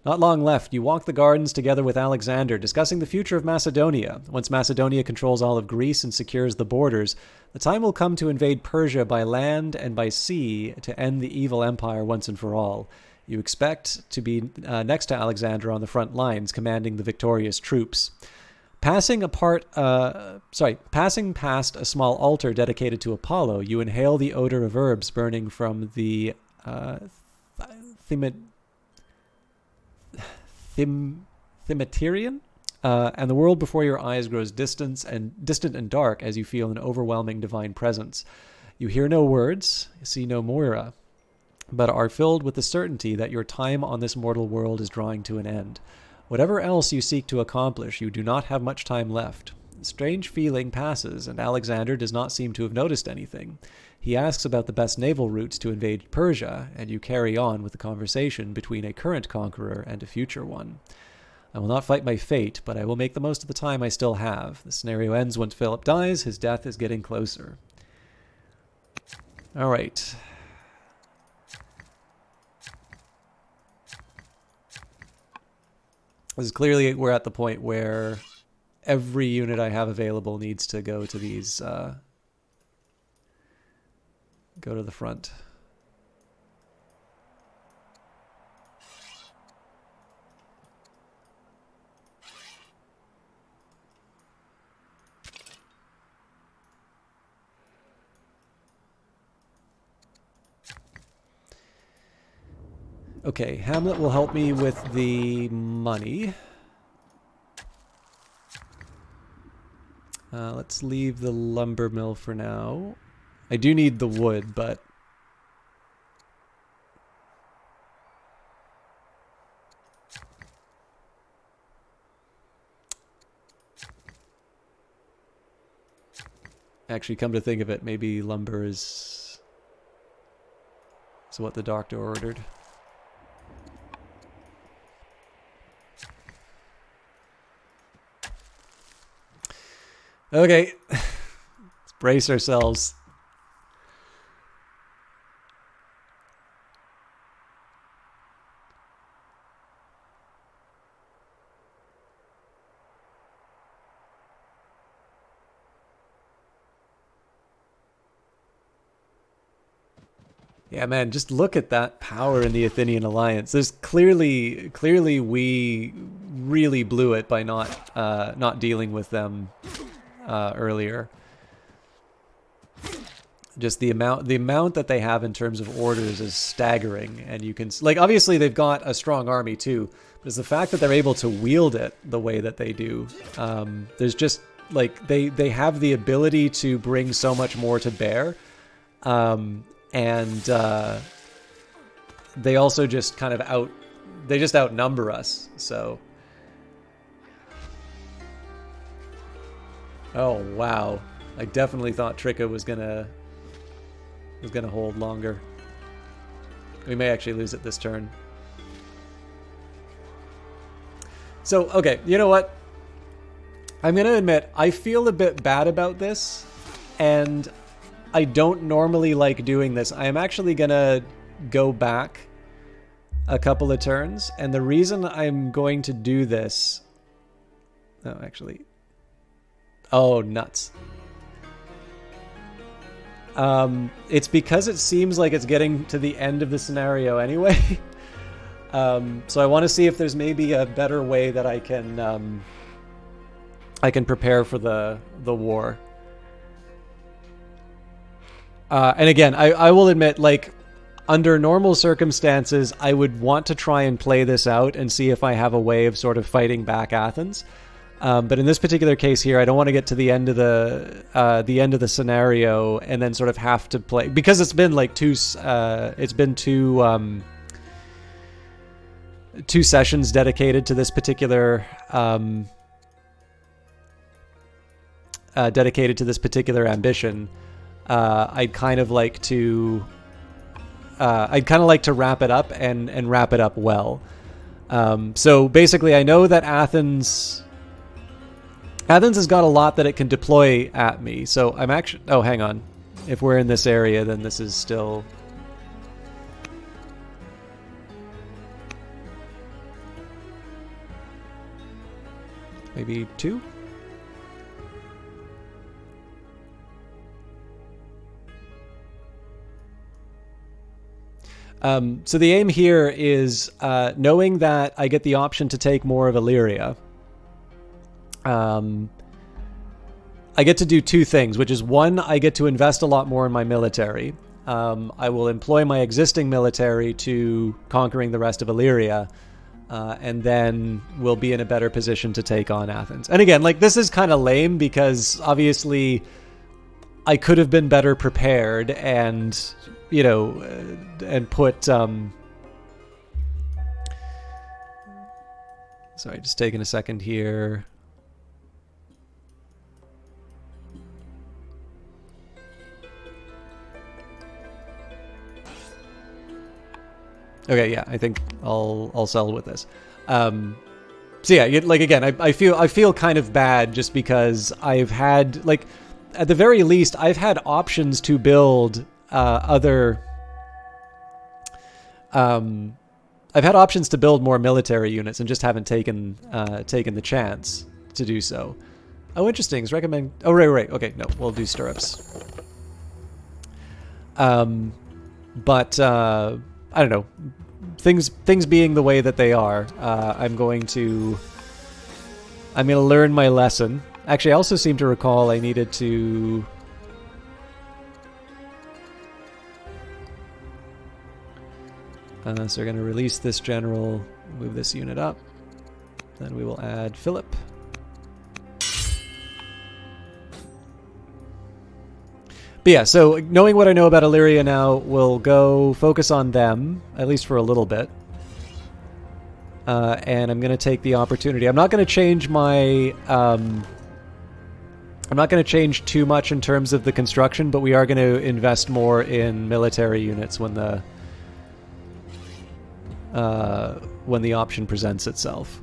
Not long left. You walk the gardens together with Alexander, discussing the future of Macedonia. Once Macedonia controls all of Greece and secures the borders, the time will come to invade Persia by land and by sea to end the evil empire once and for all. You expect to be next to Alexander on the front lines, commanding the victorious troops. Passing past a small altar dedicated to Apollo, you inhale the odor of herbs burning from the Thimiterian, and the world before your eyes grows distant and dark as you feel an overwhelming divine presence. You hear no words, see no Moira, but are filled with the certainty that your time on this mortal world is drawing to an end. Whatever else you seek to accomplish, you do not have much time left. The strange feeling passes, and Alexander does not seem to have noticed anything. He asks about the best naval routes to invade Persia, and you carry on with the conversation between a current conqueror and a future one. I will not fight my fate, but I will make the most of the time I still have. The scenario ends when Philip dies. His death is getting closer. All right. This is clearly, we're at the point where every unit I have available needs to go to these, go to the front. Okay, Hamlet will help me with the money. Let's leave the lumber mill for now. I do need the wood, but... Actually, come to think of it, maybe lumber is what the doctor ordered. Okay, let's brace ourselves. Yeah, man, just look at that power in the Athenian alliance. There's clearly we really blew it by not dealing with them earlier. Just the amount that they have in terms of orders is staggering, and you can, like, obviously they've got a strong army too, but it's the fact that they're able to wield it the way that they do. There's just, like, they have the ability to bring so much more to bear, and they also just kind of outnumber us. So, oh wow, I definitely thought Tricka was gonna hold longer. We may actually lose it this turn. So, okay, you know what? I'm gonna admit, I feel a bit bad about this, and I don't normally like doing this. I am actually gonna go back a couple of turns, and the reason I'm going to do this... Oh, actually... Oh, nuts. It's because it seems like it's getting to the end of the scenario anyway. So I want to see if there's maybe a better way that I can prepare for the war. And again, I will admit, like, under normal circumstances, I would want to try and play this out and see if I have a way of sort of fighting back Athens. But in this particular case here, I don't want to get to the end of the scenario and then sort of have to play, because it's been like two sessions dedicated to this particular ambition. I'd kind of like to wrap it up and wrap it up well. So basically, I know that Athens has got a lot that it can deploy at me. So I'm actually... Oh, hang on. If we're in this area, then this is still... Maybe 2? So the aim here is knowing that I get the option to take more of Illyria. I get to do two things, which is, one, I get to invest a lot more in my military. I will employ my existing military to conquering the rest of Illyria. and then we'll be in a better position to take on Athens. And again, like, this is kind of lame because obviously I could have been better prepared and, you know, and put... sorry, just taking a second here. Okay, yeah, I think I'll sell with this. So yeah, like, again, I feel kind of bad just because I've had, like, at the very least, I've had options to build other. I've had options to build more military units and just haven't taken the chance to do so. Oh, interesting. Recommend. Oh, right. Okay, no, we'll do stirrups. But I don't know. Things being the way that they are, I'm going to learn my lesson. Actually, I also seem to recall I needed to... so we're going to release this general, move this unit up. Then we will add Philip. But yeah, so knowing what I know about Illyria now, we'll go focus on them, at least for a little bit. And I'm going to take the opportunity. I'm not going to change my... I'm not going to change too much in terms of the construction, but we are going to invest more in military units when the option presents itself.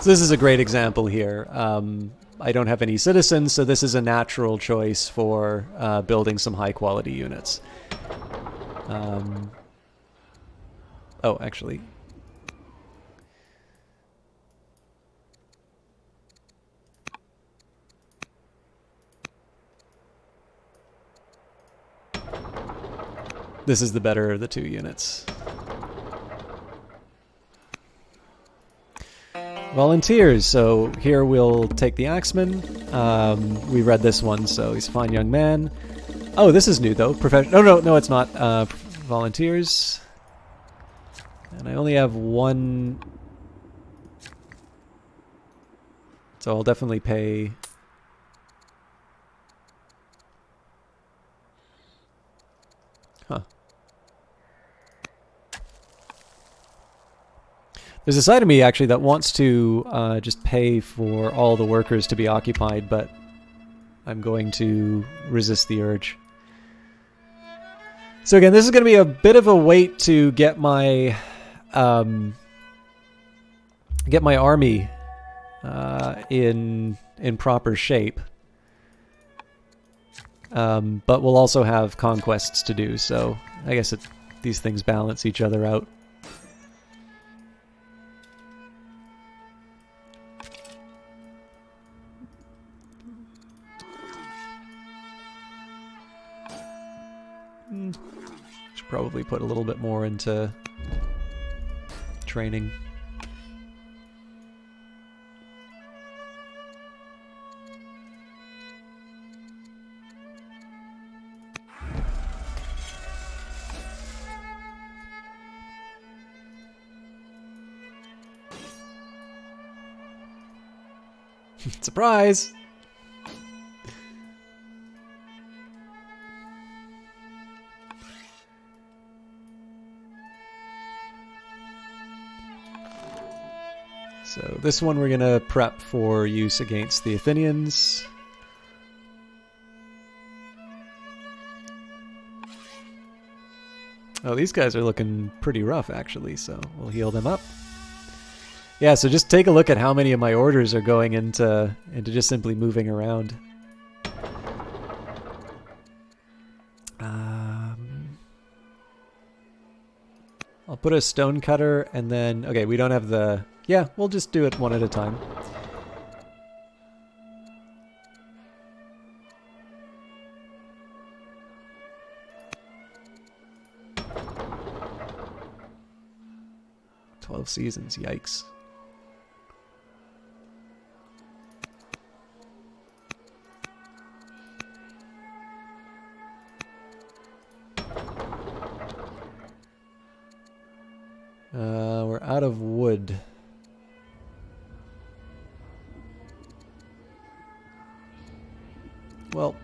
So this is a great example here. I don't have any citizens, so this is a natural choice for building some high-quality units. Oh, actually... This is the better of the two units. Volunteers. So here we'll take the Axeman. We read this one, so he's a fine young man. Oh, this is new though. No, it's not. Volunteers. And I only have one. So I'll definitely pay. Huh. There's a side of me, actually, that wants to just pay for all the workers to be occupied, but I'm going to resist the urge. So again, this is going to be a bit of a wait to get my army in proper shape. But we'll also have conquests to do, so I guess these things balance each other out. Should probably put a little bit more into training. Surprise! So this one we're going to prep for use against the Athenians. Oh, these guys are looking pretty rough, actually, so we'll heal them up. Yeah, so just take a look at how many of my orders are going into just simply moving around. I'll put a stone cutter and then... Okay, we don't have the... Yeah, we'll just do it one at a time. Seasons, yikes. We're out of wood. Well,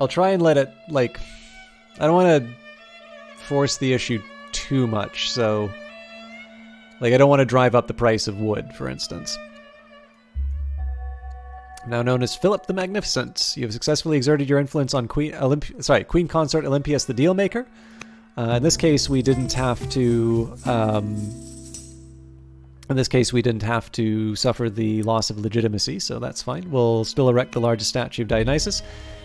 I'll try and let it, like... I don't want to force the issue too much, so... Like, I don't want to drive up the price of wood, for instance. Now known as Philip the Magnificent, you have successfully exerted your influence on Queen Consort Olympias the Dealmaker. In this case, we didn't have to... suffer the loss of legitimacy, so that's fine. We'll still erect the largest statue of Dionysus.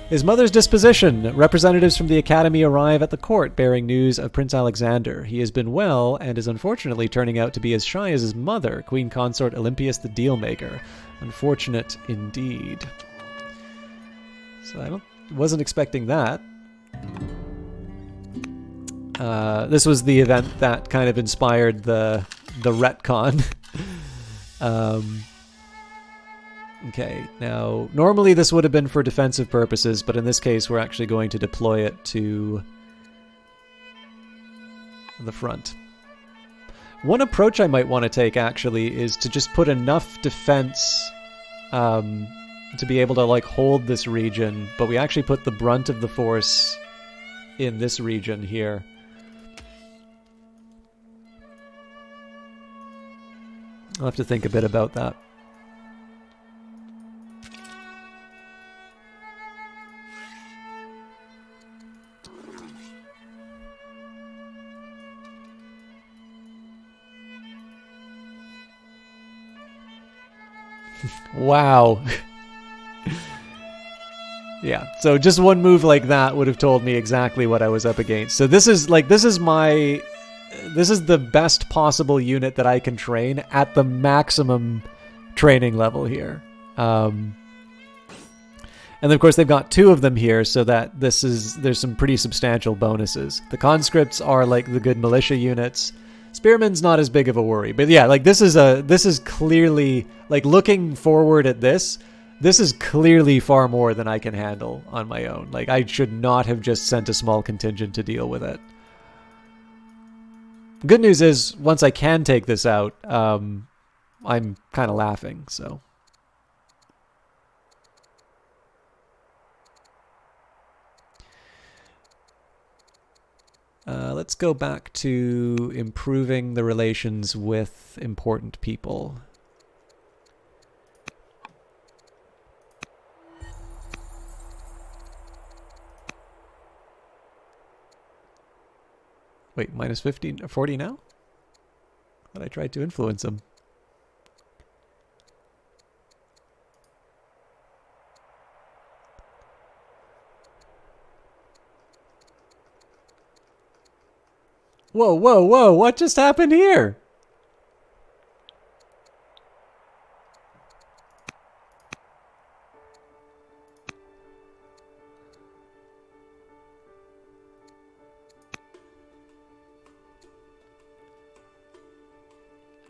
His mother's disposition. Representatives from the Academy arrive at the court bearing news of Prince Alexander. He has been well and is unfortunately turning out to be as shy as his mother, Queen Consort Olympias the Dealmaker. Unfortunate indeed. So I wasn't expecting that. This was the event that kind of inspired the retcon. Okay, now, normally this would have been for defensive purposes, but in this case we're actually going to deploy it to the front. One approach I might want to take, actually, is to just put enough defense to be able to, like, hold this region, but we actually put the brunt of the force in this region here. I'll have to think a bit about that. Wow. Yeah, so just one move like that would have told me exactly what I was up against. So this is the best possible unit that I can train at the maximum training level here. And of course they've got two of them here, so that there's some pretty substantial bonuses. The conscripts are like the good militia units. Spearman's not as big of a worry, but yeah, like this is clearly, like, looking forward at this is clearly far more than I can handle on my own. Like, I should not have just sent a small contingent to deal with it. Good news is, once I can take this out, I'm kind of laughing, so. Let's go back to improving the relations with important people. Wait, minus 15 or 40 now? Thought I tried to influence him. Whoa, whoa, whoa, what just happened here?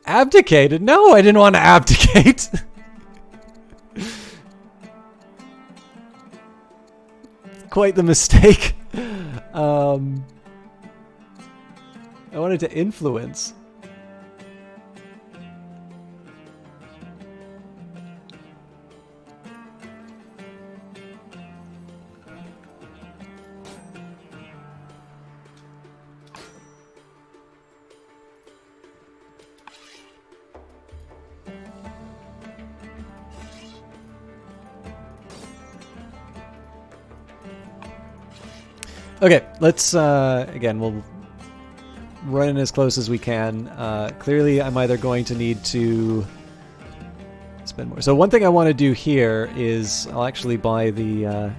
Abdicated? No, I didn't want to abdicate. Quite the mistake. I wanted to influence. Okay, let's, again, we'll run in as close as we can. Clearly, I'm either going to need to spend more. So one thing I want to do here is I'll actually buy the...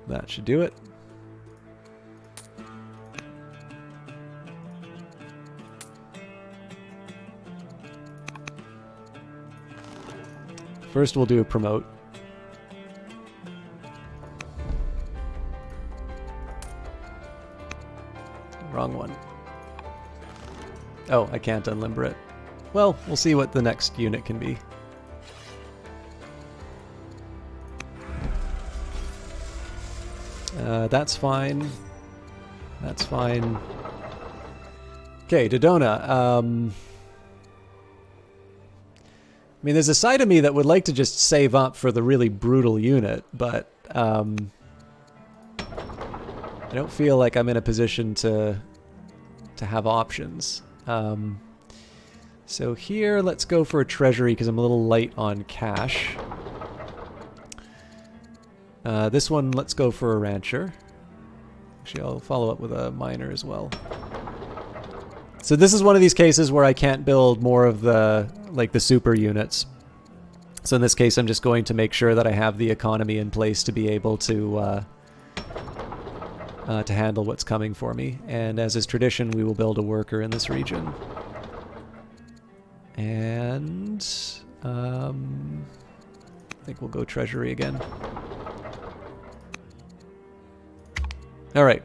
that should do it. First, we'll do a promote. Wrong one. Oh, I can't unlimber it. Well, we'll see what the next unit can be. That's fine. That's fine. Okay, Dodona. I mean, there's a side of me that would like to just save up for the really brutal unit, but I don't feel like I'm in a position to have options. So here, let's go for a treasury because I'm a little light on cash. This one, let's go for a rancher. Actually, I'll follow up with a miner as well. So this is one of these cases where I can't build more of the, like, the super units. So in this case, I'm just going to make sure that I have the economy in place to be able to handle what's coming for me. And as is tradition, we will build a worker in this region. And I think we'll go treasury again. All right,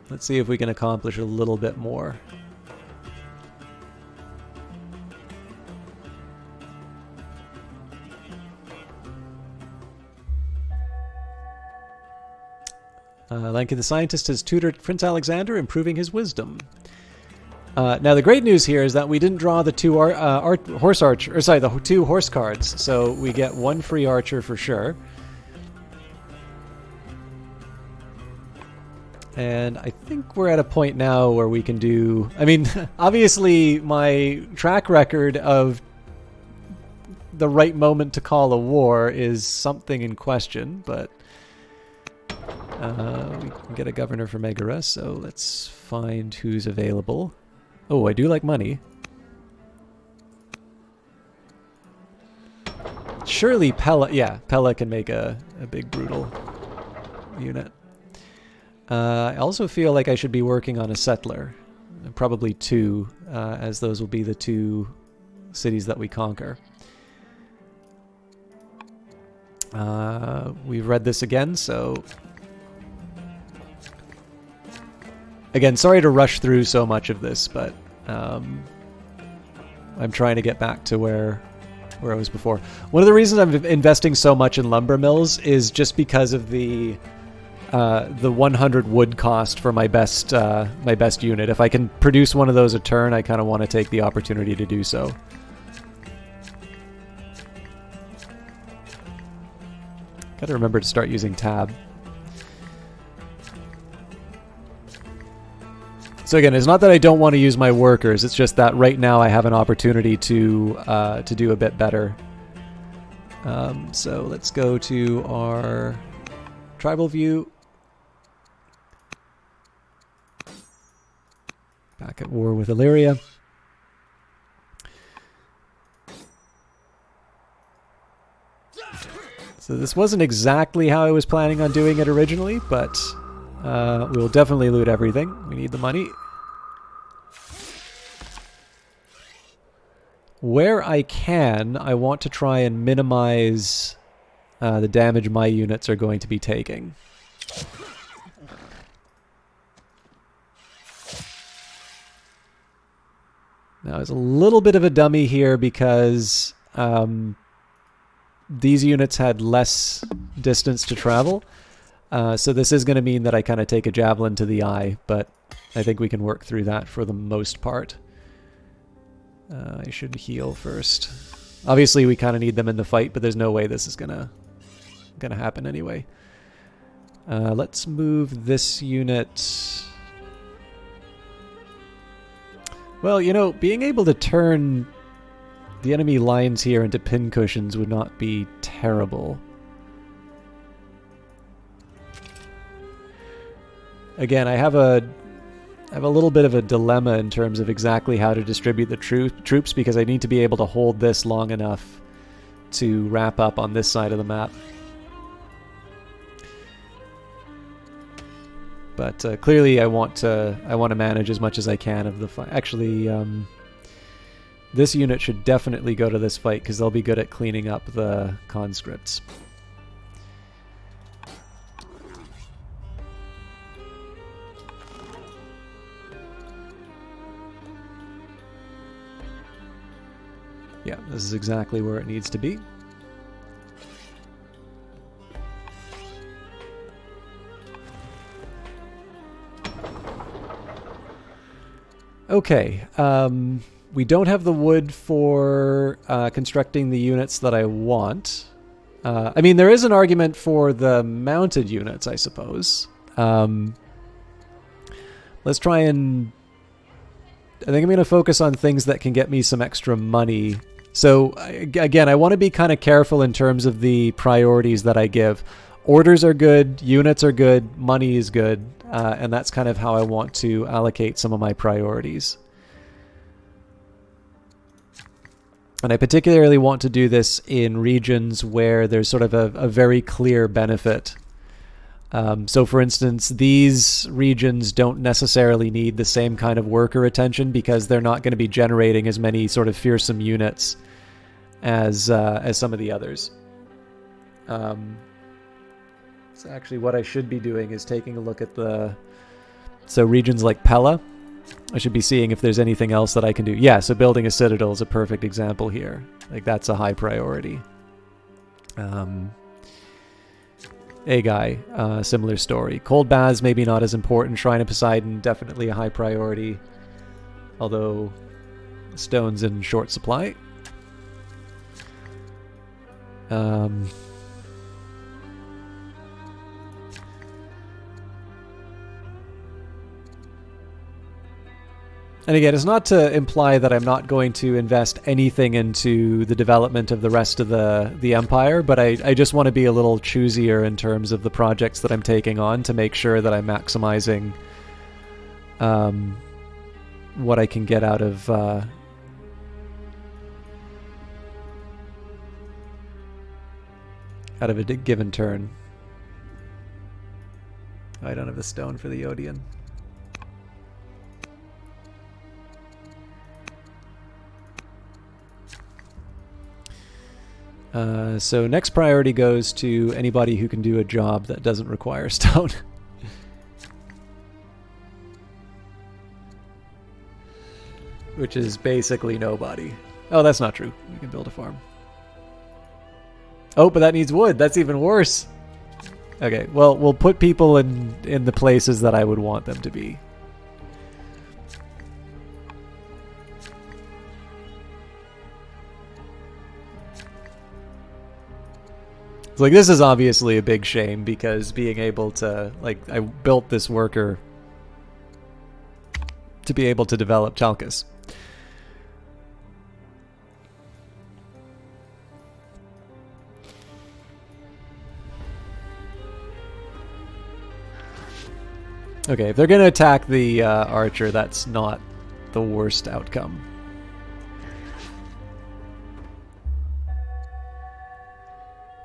let's see if we can accomplish a little bit more. Lanky the scientist has tutored Prince Alexander, improving his wisdom. Now the great news here is that we didn't draw the two the two horse cards, so we get one free archer for sure. And I think we're at a point now where we can do... I mean, obviously my track record of the right moment to call a war is something in question, but we can get a governor for Megara, so let's find who's available. Oh, I do like money. Surely Pella... Yeah, Pella can make a big brutal unit. I also feel like I should be working on a settler. Probably two, as those will be the two cities that we conquer. We've read this again, so... Again, sorry to rush through so much of this, but I'm trying to get back to where I was before. One of the reasons I'm investing so much in lumber mills is just because of the 100 wood cost for my best unit. If I can produce one of those a turn, I kind of want to take the opportunity to do so. Gotta remember to start using tab. So again, it's not that I don't want to use my workers, it's just that right now I have an opportunity to do a bit better. So let's go to our tribal view. Back at war with Illyria. So this wasn't exactly how I was planning on doing it originally, but we'll definitely loot everything. We need the money. Where I can, I want to try and minimize the damage my units are going to be taking. Now, it's a little bit of a dummy here because these units had less distance to travel. So this is going to mean that I kind of take a javelin to the eye, but I think we can work through that for the most part. I should heal first. Obviously, we kind of need them in the fight, but there's no way this is gonna happen anyway. Let's move this unit. Well, you know, being able to turn The enemy lines here into pincushions would not be terrible. Again, I have a little bit of a dilemma in terms of exactly how to distribute the troops, because I need to be able to hold this long enough to wrap up on this side of the map. But clearly I want to manage as much as I can of the fight. Actually, this unit should definitely go to this fight because they'll be good at cleaning up the conscripts. Yeah, this is exactly where it needs to be. Okay, we don't have the wood for constructing the units that I want. I mean, there is an argument for the mounted units, I suppose. Let's try and... I think I'm going to focus on things that can get me some extra money. So, again, I want to be kind of careful in terms of the priorities that I give. Orders are good, units are good, money is good, and that's kind of how I want to allocate some of my priorities. And I particularly want to do this in regions where there's sort of a very clear benefit. So for instance, these regions don't necessarily need the same kind of worker attention because they're not going to be generating as many sort of fearsome units as some of the others. So actually what I should be doing is taking a look at so regions like Pella. I should be seeing if there's anything else that I can do. Yeah, so building a citadel is a perfect example here. Like, that's a high priority. Agai, similar story. Cold baths, maybe not as important. Shrine of Poseidon, definitely a high priority. Although, stone's in short supply. And again, it's not to imply that I'm not going to invest anything into the development of the rest of the empire, but I just want to be a little choosier in terms of the projects that I'm taking on to make sure that I'm maximizing what I can get out of a given turn. I don't have the stone for the Odeon. So next priority goes to anybody who can do a job that doesn't require stone. Which is basically nobody. Oh, that's not true. We can build a farm. Oh, but that needs wood. That's even worse. Okay, well, we'll put people in the places that I would want them to be. Like, this is obviously a big shame because being able to, like, I built this worker to be able to develop Chalkis. Okay, if they're going to attack the archer, that's not the worst outcome.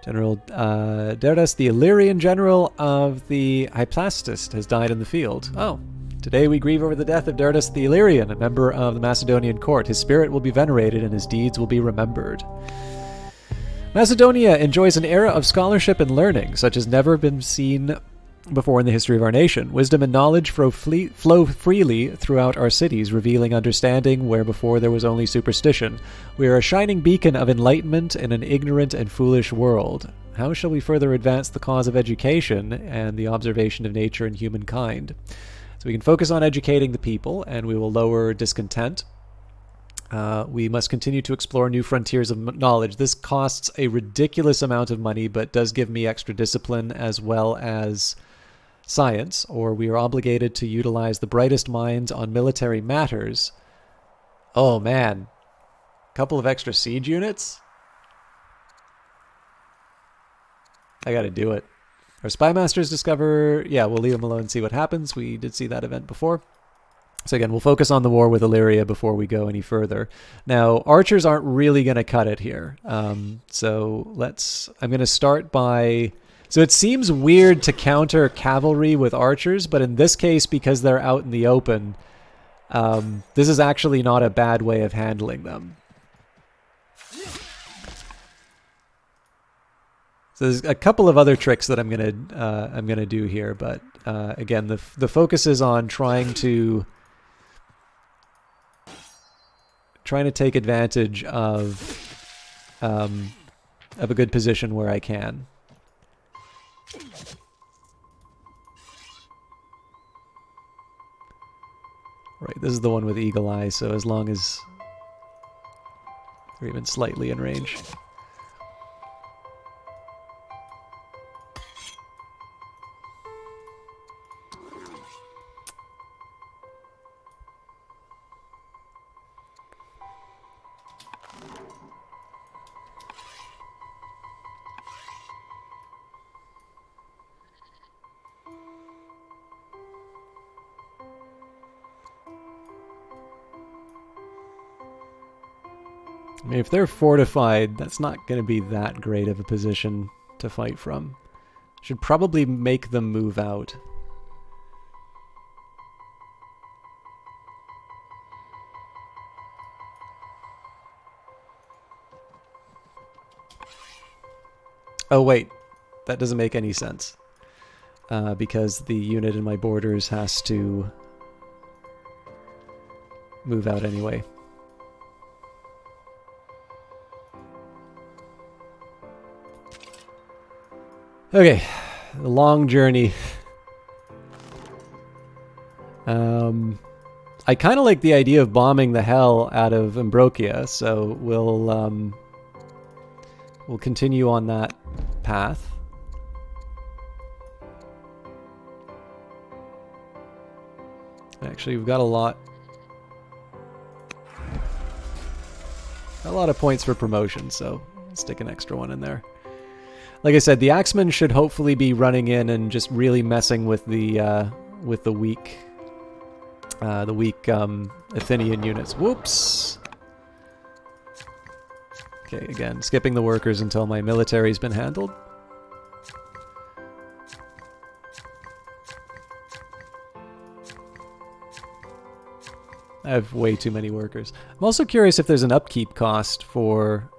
General Derdas, the Illyrian general of the Hyplastus, has died in the field. Oh, today we grieve over the death of Derdas the Illyrian, a member of the Macedonian court. His spirit will be venerated and his deeds will be remembered. Macedonia enjoys an era of scholarship and learning, such as never been seen before in the history of our nation. Wisdom and knowledge flow freely throughout our cities, revealing understanding where before there was only superstition. We are a shining beacon of enlightenment in an ignorant and foolish world. How shall we further advance the cause of education and the observation of nature and humankind? So we can focus on educating the people, and we will lower discontent. We must continue to explore new frontiers of knowledge. This costs a ridiculous amount of money, but does give me extra discipline as well as science, or we are obligated to utilize the brightest minds on military matters. Oh man, Couple of extra siege units? I gotta do it. Our spy masters discover... Yeah, we'll leave them alone and see what happens. We did see that event before. So again, we'll focus on the war with Illyria before we go any further. Now, archers aren't really going to cut it here. So I'm going to start by... So it seems weird to counter cavalry with archers, but in this case, because they're out in the open, this is actually not a bad way of handling them. So there's a couple of other tricks that I'm gonna do here, but again, the focus is on trying to take advantage of a good position where I can. Right, this is the one with Eagle Eye, so as long as they're even slightly in range. I mean, if they're fortified, that's not going to be that great of a position to fight from. Should probably make them move out. Oh wait, that doesn't make any sense. Because the unit in my borders has to move out anyway. Okay, the long journey. I kind of like the idea of bombing the hell out of Ambrokia, so we'll continue on that path. Actually, we've got a lot of points for promotion, so stick an extra one in there. Like I said, the Axemen should hopefully be running in and just really messing with the weak Athenian units. Whoops. Okay, again, skipping the workers until my military's been handled. I have way too many workers. I'm also curious if there's an upkeep cost for...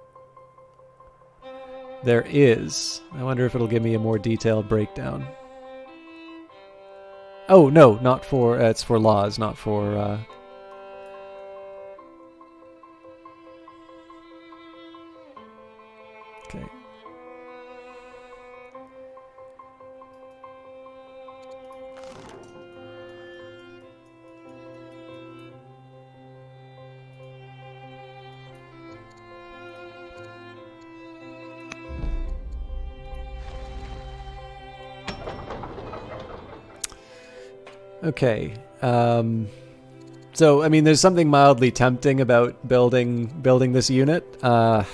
There is. I wonder if it'll give me a more detailed breakdown. Oh, no, not for... it's for laws, not for... Okay. Okay. So I mean, there's something mildly tempting about building this unit. But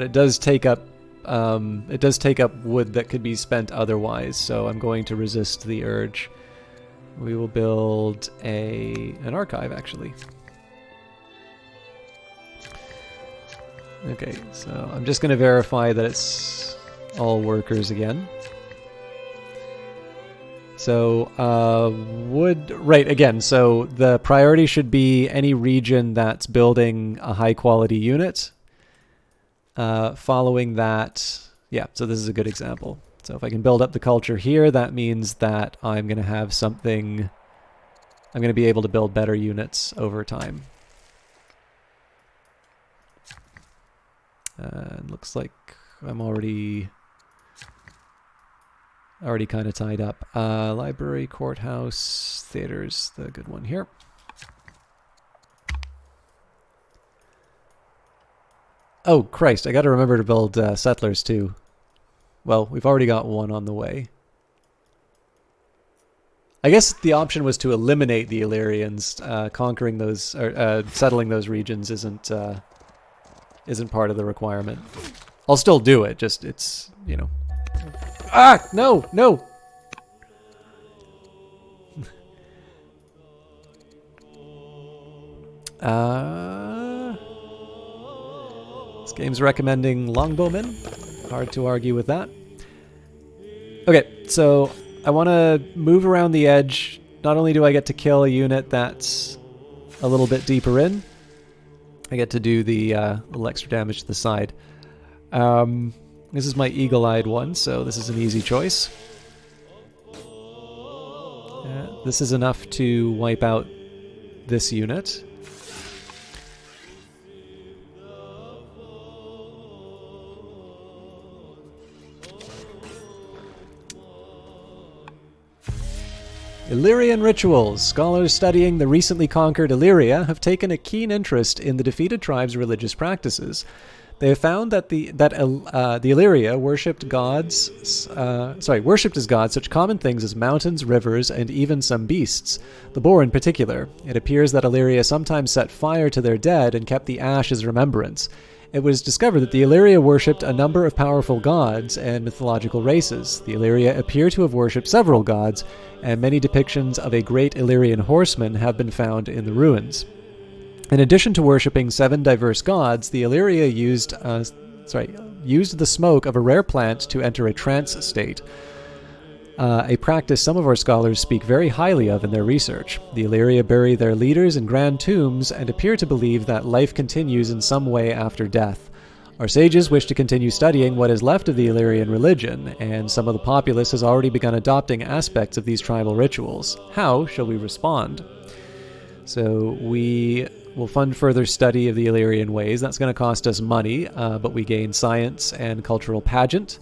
it does take up wood that could be spent otherwise. So I'm going to resist the urge. We will build an archive actually. Okay, so I'm just going to verify that it's all workers again. So, wood... Right, again, so the priority should be any region that's building a high-quality unit. Following that... Yeah, so this is a good example. So if I can build up the culture here, that means that I'm going to have something... I'm going to be able to build better units over time. Looks like I'm already kind of tied up. Library, courthouse, theater's the good one here. Oh, Christ, I got to remember to build settlers too. Well, we've already got one on the way. I guess the option was to eliminate the Illyrians. Conquering those, or settling those regions isn't part of the requirement. I'll still do it. Just it's Ah, no, no. This game's recommending longbowmen. Hard to argue with that. Okay, so I want to move around the edge. Not only do I get to kill a unit that's a little bit deeper in, I get to do the little extra damage to the side. This is my eagle-eyed one, so this is an easy choice. This is enough to wipe out this unit. Illyrian rituals. Scholars studying the recently conquered Illyria have taken a keen interest in the defeated tribe's religious practices. They have found that the Illyria worshipped as gods such common things as mountains, rivers, and even some beasts, the boar in particular. It appears that Illyria sometimes set fire to their dead and kept the ash as remembrance. It was discovered that the Illyria worshipped a number of powerful gods and mythological races. The Illyria appear to have worshipped several gods, and many depictions of a great Illyrian horseman have been found in the ruins. In addition to worshipping 7 diverse gods, the Illyria used the smoke of a rare plant to enter a trance state, a practice some of our scholars speak very highly of in their research. The Illyria bury their leaders in grand tombs and appear to believe that life continues in some way after death. Our sages wish to continue studying what is left of the Illyrian religion, and some of the populace has already begun adopting aspects of these tribal rituals. How shall we respond? So we will fund further study of the Illyrian ways. That's going to cost us money, but we gain science and cultural pageant.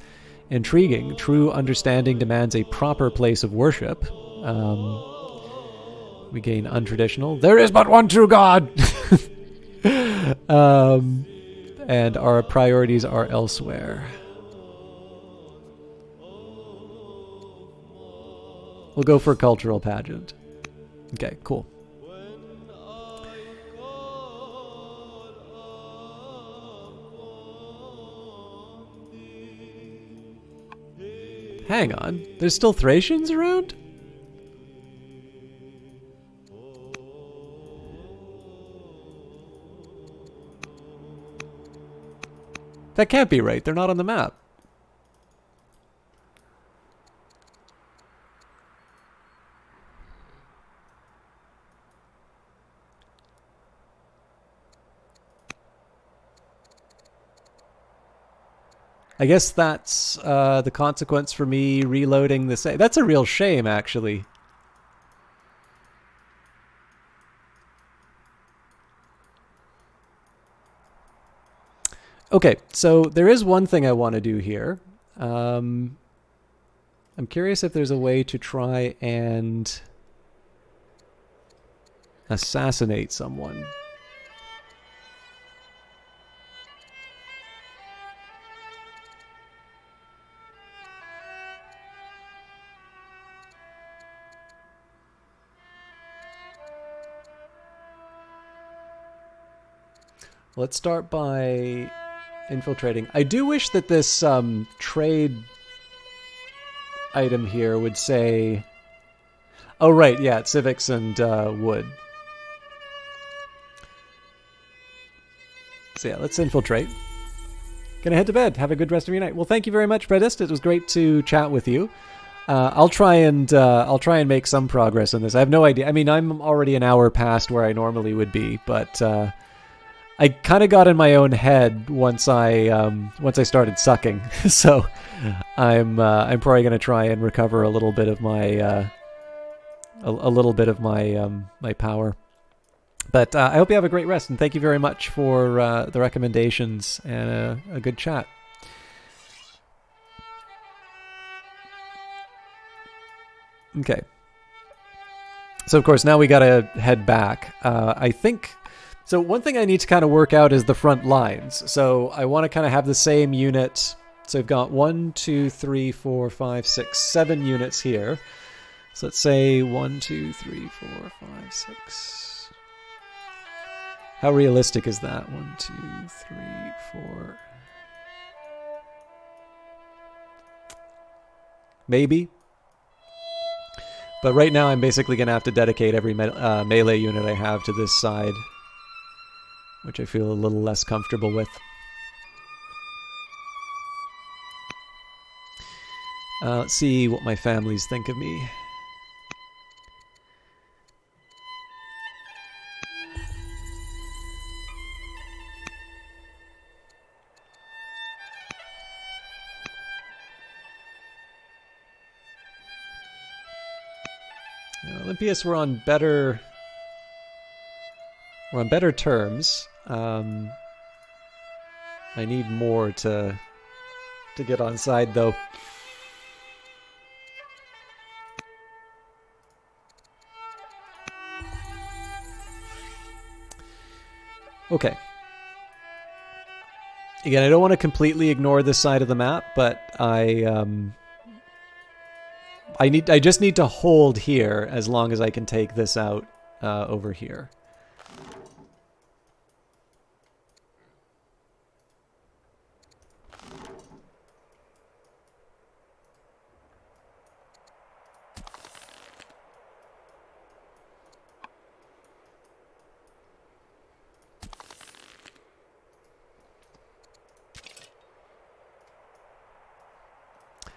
Intriguing. True understanding demands a proper place of worship. We gain untraditional. There is but one true God! And our priorities are elsewhere. We'll go for cultural pageant. Okay, cool. Hang on, there's still Thracians around? That can't be right, they're not on the map. I guess that's the consequence for me reloading the save. That's a real shame, actually. Okay, so there is one thing I want to do here. I'm curious if there's a way to try and assassinate someone. Let's start by infiltrating. I do wish that this trade item here would say... Oh, right, yeah, it's civics and wood. So yeah, let's infiltrate. Gonna head to bed. Have a good rest of your night. Well, thank you very much, Predist. It was great to chat with you. I'll try and make some progress on this. I have no idea. I mean, I'm already an hour past where I normally would be, but I kind of got in my own head once I started sucking. So I'm probably going to try and recover a little bit of my my power. But I hope you have a great rest, and thank you very much for the recommendations and a good chat. Okay. So of course now we gotta head back. I think. So one thing I need to kind of work out is the front lines. So I want to kind of have the same unit. So I've got 1, 2, 3, 4, 5, 6, 7 units here. So let's say 1, 2, 3, 4, 5, 6. How realistic is that? 1, 2, 3, 4. Maybe. But right now I'm basically going to have to dedicate every melee unit I have to this side, which I feel a little less comfortable with. Let's see what my families think of me. Olympias were on better terms. I need more to get on side though. Okay. Again, I don't want to completely ignore this side of the map, but I just need to hold here as long as I can take this out over here.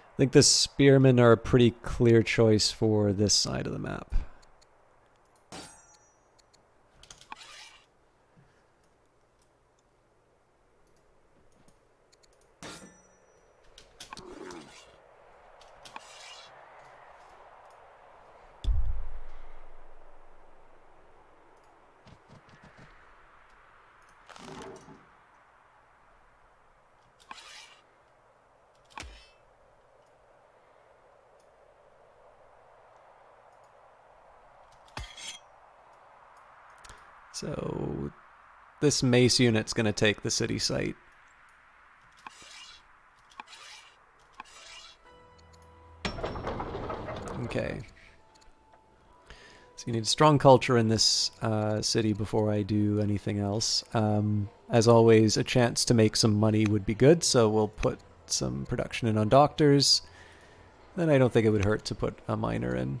I think the spearmen are a pretty clear choice for this side of the map. So this mace unit's going to take the city site. Okay. So you need strong culture in this city before I do anything else. As always, a chance to make some money would be good, so we'll put some production in on doctors. Then I don't think it would hurt to put a miner in.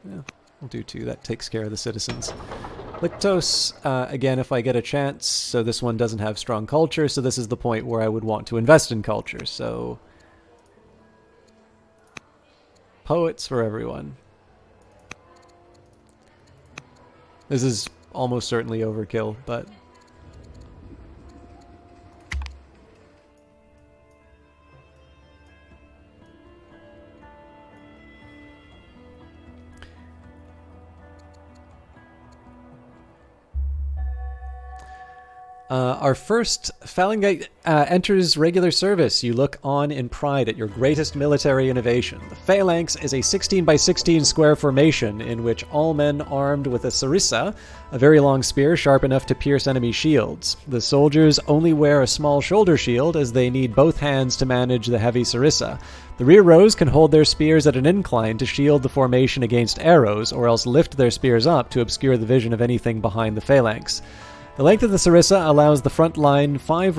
Yeah, we'll do 2. That takes care of the citizens. Lictos, again, if I get a chance, so this one doesn't have strong culture, so this is the point where I would want to invest in culture, so poets for everyone. This is almost certainly overkill, but our first Phalangite enters regular service. You look on in pride at your greatest military innovation. The Phalanx is a 16 by 16 square formation in which all men armed with a sarissa, a very long spear sharp enough to pierce enemy shields. The soldiers only wear a small shoulder shield as they need both hands to manage the heavy sarissa. The rear rows can hold their spears at an incline to shield the formation against arrows, or else lift their spears up to obscure the vision of anything behind the Phalanx. The length of the sarissa allows the front 5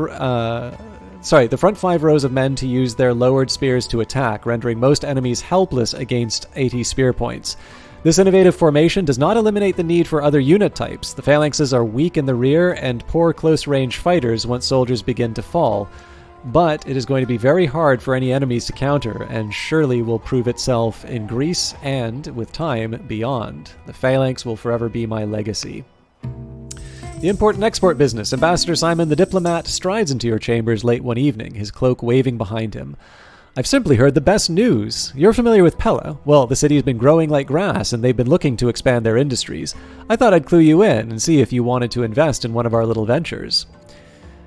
rows of men to use their lowered spears to attack, rendering most enemies helpless against 80 spear points. This innovative formation does not eliminate the need for other unit types. The phalanxes are weak in the rear and poor close-range fighters once soldiers begin to fall, but it is going to be very hard for any enemies to counter, and surely will prove itself in Greece and, with time, beyond. The phalanx will forever be my legacy. The import and export business. Ambassador Simon the diplomat strides into your chambers late one evening, his cloak waving behind him. I've simply heard the best news. You're familiar with Pella? Well, the city has been growing like grass, and they've been looking to expand their industries. I thought I'd clue you in and see if you wanted to invest in one of our little ventures.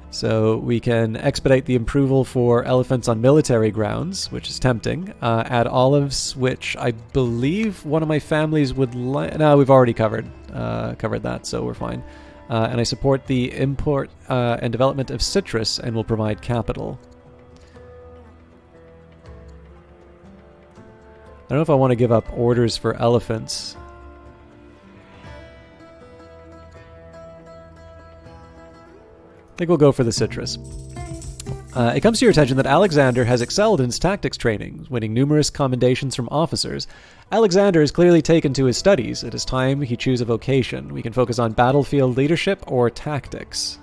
So we can expedite the approval for elephants on military grounds, which is tempting. Add olives, which I believe one of my families would like. No, we've already covered that, so we're fine. And I support the import and development of citrus and will provide capital. don't know if I want to give up orders for elephants. I think we'll go for the citrus. It comes to your attention that Alexander has excelled in his tactics training, winning numerous commendations from officers. Alexander is clearly taken to his studies. It is time he choose a vocation. We can focus on battlefield leadership or tactics.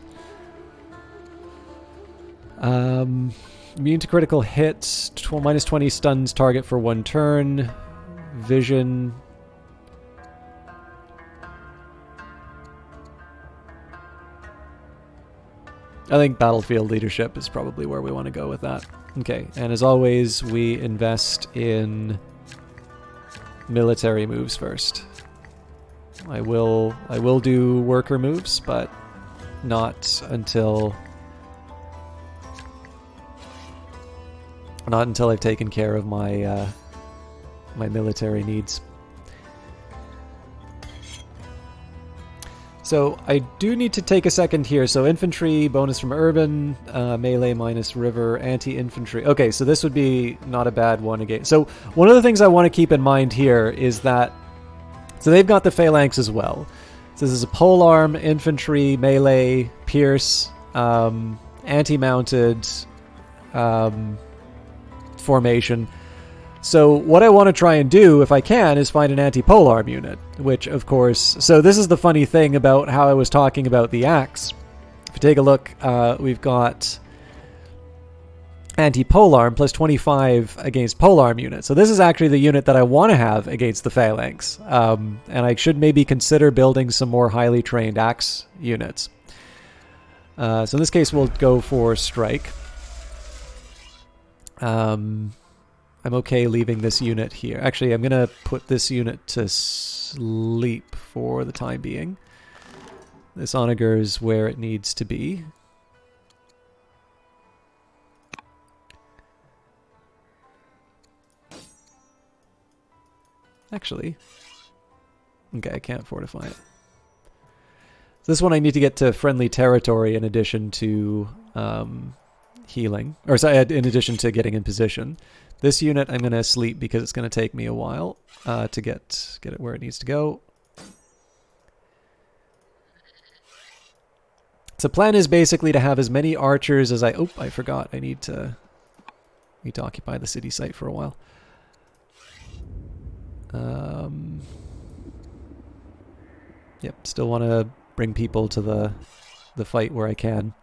Immune to critical hits, minus 20 stuns target for 1 turn. Vision. I think battlefield leadership is probably where we want to go with that. Okay, and as always, we invest in military moves first. I will do worker moves, but not until I've taken care of my my military needs. So I do need to take a second here. So infantry, bonus from urban, melee minus river, anti-infantry. Okay, so this would be not a bad one again. So one of the things I want to keep in mind here is that, so they've got the phalanx as well. So this is a polearm, infantry, melee, pierce, anti-mounted formation. So what I want to try and do, if I can, is find an anti-polearm unit, which, of course... So this is the funny thing about how I was talking about the axe. If you take a look, we've got anti-polearm plus 25 against polearm units. So this is actually the unit that I want to have against the phalanx. And I should maybe consider building some more highly trained axe units. So in this case, we'll go for strike. I'm okay leaving this unit here. Actually, I'm going to put this unit to sleep for the time being. This onagers where it needs to be. Actually, okay, I can't fortify it. So this one I need to get to friendly territory in addition to healing. Or sorry, in addition to getting in position. This unit I'm going to sleep because it's going to take me a while to get it where it needs to go. So plan is basically to have as many archers as I... Oh, I forgot. I need to occupy the city site for a while. Yep, still want to bring people to the fight where I can.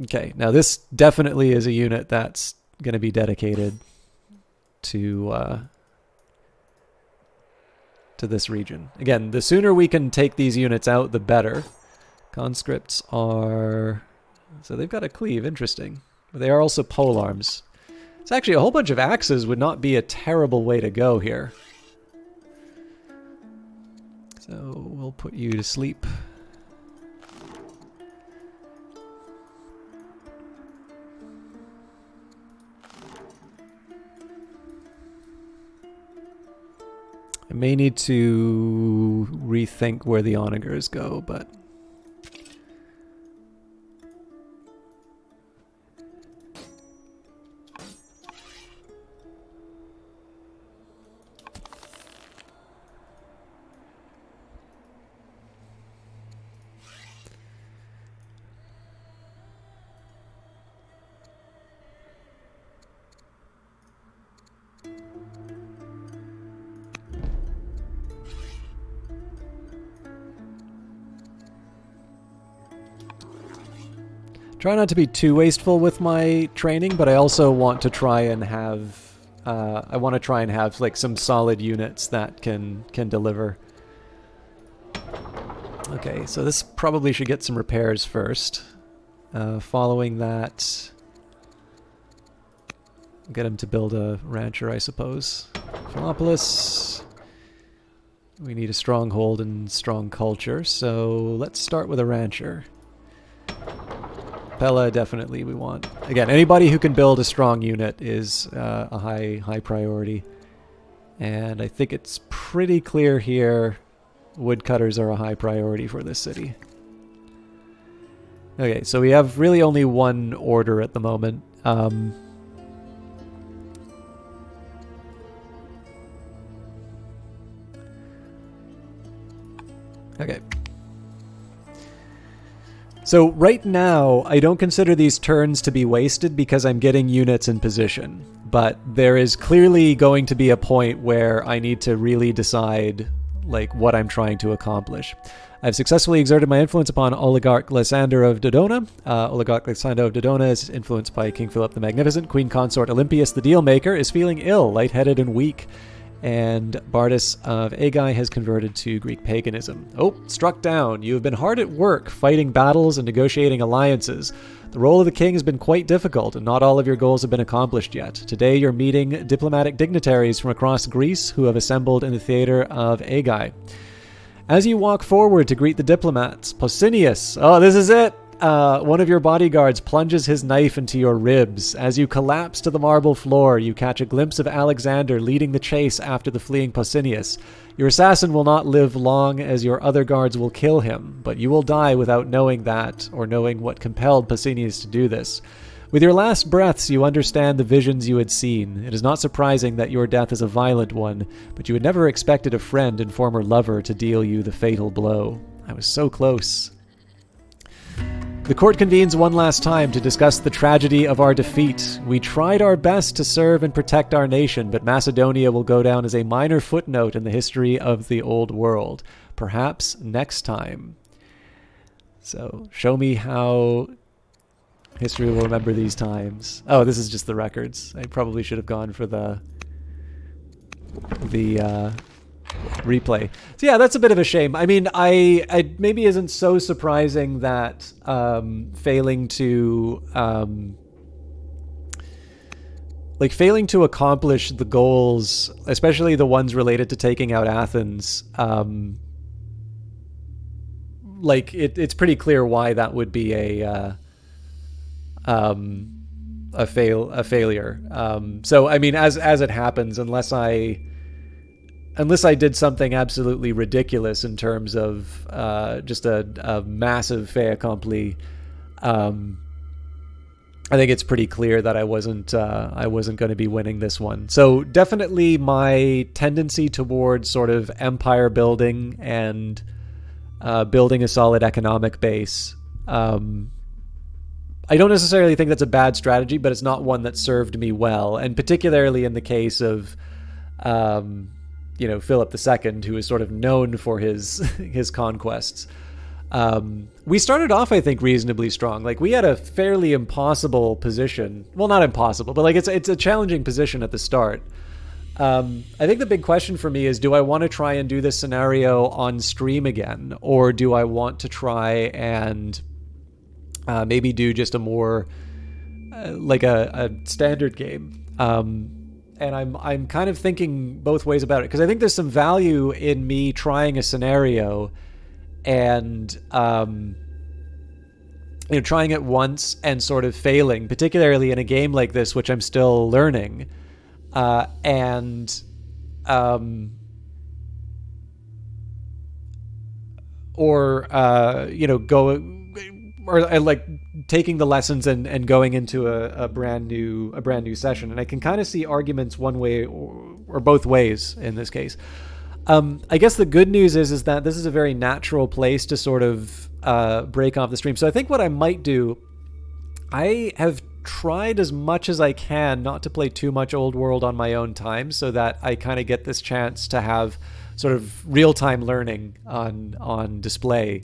Okay, now this definitely is a unit that's going to be dedicated to this region. Again, the sooner we can take these units out, the better. Conscripts are... So they've got a cleave, interesting. But they are also polearms. It's actually a whole bunch of axes would not be a terrible way to go here. So we'll put you to sleep. I may need to rethink where the onagers go, but... Try not to be too wasteful with my training, but I also want to try and have like some solid units that can deliver. Okay, so this probably should get some repairs first. Following that, get him to build a rancher, I suppose. Philopolis. We need a stronghold and strong culture, so let's start with a rancher. Pella, definitely we want. Again, anybody who can build a strong unit is a high priority. And I think it's pretty clear here woodcutters are a high priority for this city. Okay, so we have really only one order at the moment. Okay. So right now, I don't consider these turns to be wasted because I'm getting units in position. But there is clearly going to be a point where I need to really decide like what I'm trying to accomplish. I've successfully exerted my influence upon Oligarch Lysander of Dodona. Oligarch Lysander of Dodona is influenced by King Philip the Magnificent. Queen Consort Olympias the Dealmaker is feeling ill, lightheaded, and weak. And Bardus of Aigai has converted to Greek paganism. Oh, struck down. You have been hard at work, fighting battles and negotiating alliances. The role of the king has been quite difficult, and not all of your goals have been accomplished yet. Today you're meeting diplomatic dignitaries from across Greece who have assembled in the theater of Aigai. As you walk forward to greet the diplomats, Pausanias, oh, this is it! One of your bodyguards plunges his knife into your ribs. As you collapse to the marble floor, you catch a glimpse of Alexander leading the chase after the fleeing Pausanias. Your assassin will not live long, as your other guards will kill him, but you will die without knowing that, or knowing what compelled Pausanias to do this. With your last breaths, you understand the visions you had seen. It is not surprising that your death is a violent one, but you had never expected a friend and former lover to deal you the fatal blow. I was so close. The court convenes one last time to discuss the tragedy of our defeat. We tried our best to serve and protect our nation, but Macedonia will go down as a minor footnote in the history of the old world. Perhaps next time. So, show me how history will remember these times. Oh, this is just the records. I probably should have gone for the replay. So yeah, that's a bit of a shame. I mean, I maybe isn't so surprising that failing to accomplish the goals, especially the ones related to taking out Athens, it's pretty clear why that would be a failure. So I mean, as it happens, unless I did something absolutely ridiculous in terms of just a massive fait accompli, I think it's pretty clear that I wasn't going to be winning this one. So definitely my tendency towards sort of empire building and building a solid economic base. I don't necessarily think that's a bad strategy, but it's not one that served me well, and particularly in the case of Philip II, who is sort of known for his conquests. We started off, I think, reasonably strong. Like, we had a fairly impossible position. Well, not impossible, but like it's a challenging position at the start. I think the big question for me is, do I want to try and do this scenario on stream again, or do I want to try and maybe do just a more like a standard game? And I'm kind of thinking both ways about it, because I think there's some value in me trying a scenario and trying it once and sort of failing, particularly in a game like this, which I'm still learning, like taking the lessons and going into a brand new session. And I can kind of see arguments one way or both ways in this case. I guess the good news is that this is a very natural place to sort of break off the stream. So I think what I might do, I have tried as much as I can not to play too much Old World on my own time, so that I kind of get this chance to have sort of real-time learning on display,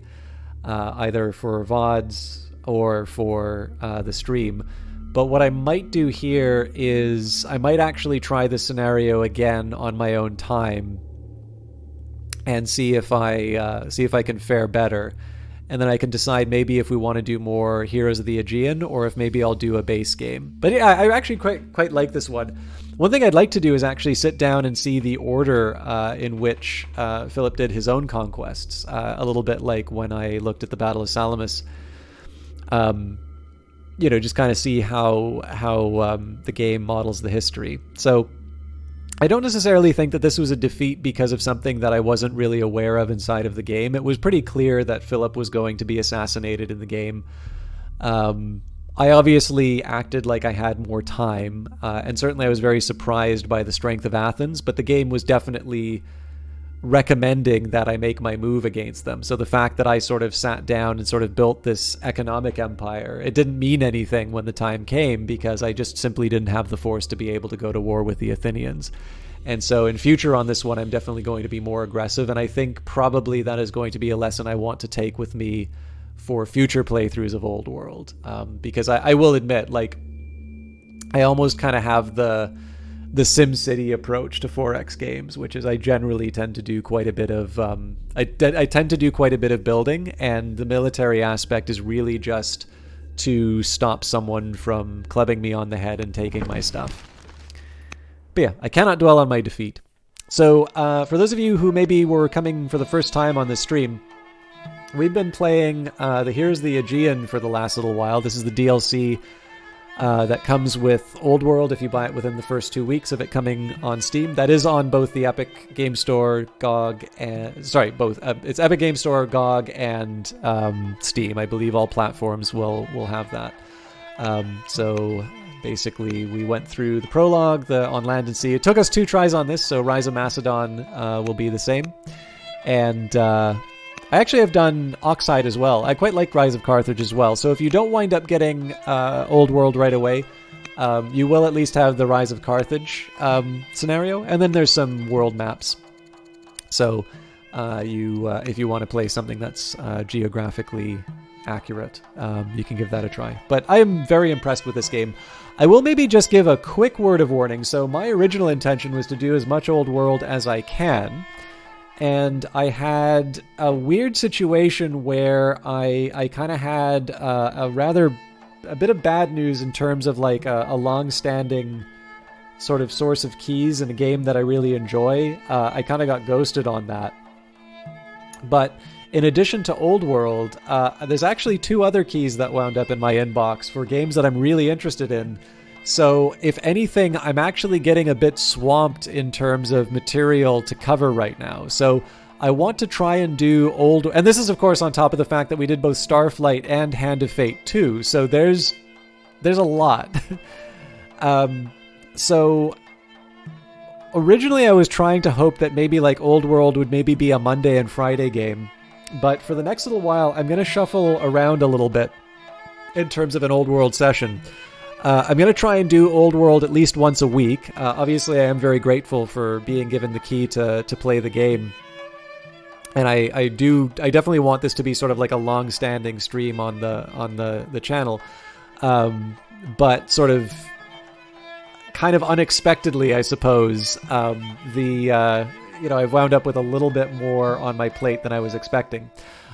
either for VODs or for the stream. But what I might do here is I might actually try this scenario again on my own time and see if I can fare better. And then I can decide maybe if we want to do more Heroes of the Aegean, or if maybe I'll do a base game. But yeah, I actually quite like this one. One thing I'd like to do is actually sit down and see the order in which Philip did his own conquests, a little bit like when I looked at the Battle of Salamis. Just kind of see how the game models the history. So I don't necessarily think that this was a defeat because of something that I wasn't really aware of inside of the game. It was pretty clear that Philip was going to be assassinated in the game. I I obviously acted like I had more time, and certainly I was very surprised by the strength of Athens, but the game was definitely recommending that I make my move against them. So the fact that I sort of sat down and sort of built this economic empire, it didn't mean anything when the time came, because I just simply didn't have the force to be able to go to war with the Athenians. And so in future on this one, I'm definitely going to be more aggressive, and I think probably that is going to be a lesson I want to take with me for future playthroughs of Old World, because I will admit, like, I almost kind of have the SimCity approach to 4X games, which is I generally tend to do quite a bit of I tend to do quite a bit of building, and the military aspect is really just to stop someone from clubbing me on the head and taking my stuff. But yeah, I cannot dwell on my defeat. So for those of you who maybe were coming for the first time on this stream, we've been playing the Here's the Aegean for the last little while. This is the DLC that comes with Old World if you buy it within the first 2 weeks of it coming on Steam. That is on both the Epic Game Store, GOG, and both. It's Epic Game Store, GOG, and Steam. I believe all platforms will have that. So basically, we went through the prologue, the On Land and Sea. It took us 2 tries on this, so Rise of Macedon will be the same. And I actually have done Oxide as well. I quite like Rise of Carthage as well. So if you don't wind up getting Old World right away, you will at least have the Rise of Carthage scenario, and then there's some world maps. So if you want to play something that's geographically accurate, you can give that a try. But I am very impressed with this game. I will maybe just give a quick word of warning. So my original intention was to do as much Old World as I can. And I had a weird situation where I kind of had a bit of bad news in terms of like a long-standing sort of source of keys in a game that I really enjoy. I kind of got ghosted on that. But in addition to Old World, there's actually 2 other keys that wound up in my inbox for games that I'm really interested in. So if anything, I'm actually getting a bit swamped in terms of material to cover right now. So I want to try and do and this is of course on top of the fact that we did both Starflight and Hand of Fate 2. So there's a lot. So originally I was trying to hope that maybe like Old World would maybe be a Monday and Friday game. But for the next little while, I'm going to shuffle around a little bit in terms of an Old World session. I'm going to try and do Old World at least once a week. Obviously, I am very grateful for being given the key to play the game. And I definitely want this to be sort of like a long-standing stream on the channel. But sort of kind of unexpectedly, I suppose, I've wound up with a little bit more on my plate than I was expecting.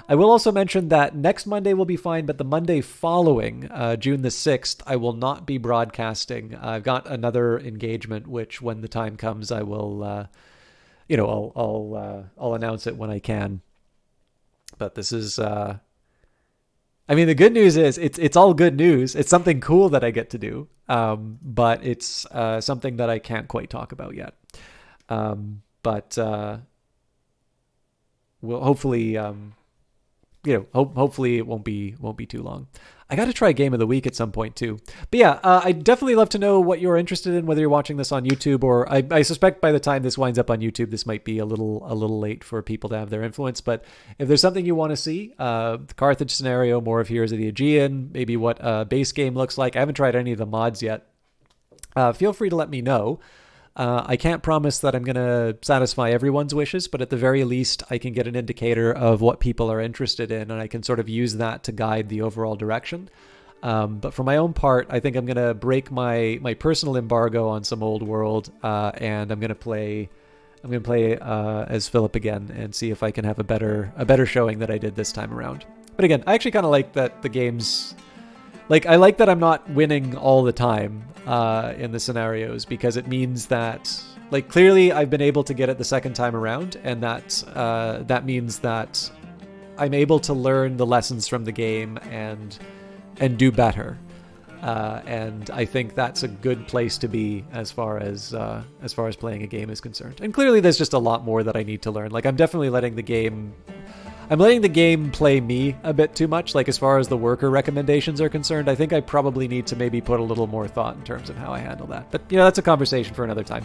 I will also mention that next Monday will be fine, but the Monday following, June the 6th, I will not be broadcasting. I've got another engagement, which when the time comes, I will, I'll announce it when I can. But this is, the good news is it's all good news. It's something cool that I get to do, but it's something that I can't quite talk about yet. But we'll hopefully. Hopefully it won't be too long. I got to try Game of the Week at some point too. But yeah, I'd definitely love to know what you're interested in, whether you're watching this on YouTube or I suspect by the time this winds up on YouTube, this might be a little late for people to have their influence. But if there's something you want to see, the Carthage scenario, more of Here's the Aegean, maybe what a base game looks like. I haven't tried any of the mods yet. Feel free to let me know. I can't promise that I'm going to satisfy everyone's wishes, but at the very least, I can get an indicator of what people are interested in, and I can sort of use that to guide the overall direction. But for my own part, I think I'm going to break my personal embargo on some Old World, and I'm going to play as Philip again and see if I can have a better showing that I did this time around. But again, I actually kind of like that the game's I like that I'm not winning all the time in the scenarios, because it means that clearly I've been able to get it the second time around, and that means that I'm able to learn the lessons from the game and do better. And I think that's a good place to be as far as playing a game is concerned. And clearly there's just a lot more that I need to learn. I'm definitely letting the game. I'm letting the game play me a bit too much. Like as far as the worker recommendations are concerned, I think I probably need to maybe put a little more thought in terms of how I handle that. But that's a conversation for another time.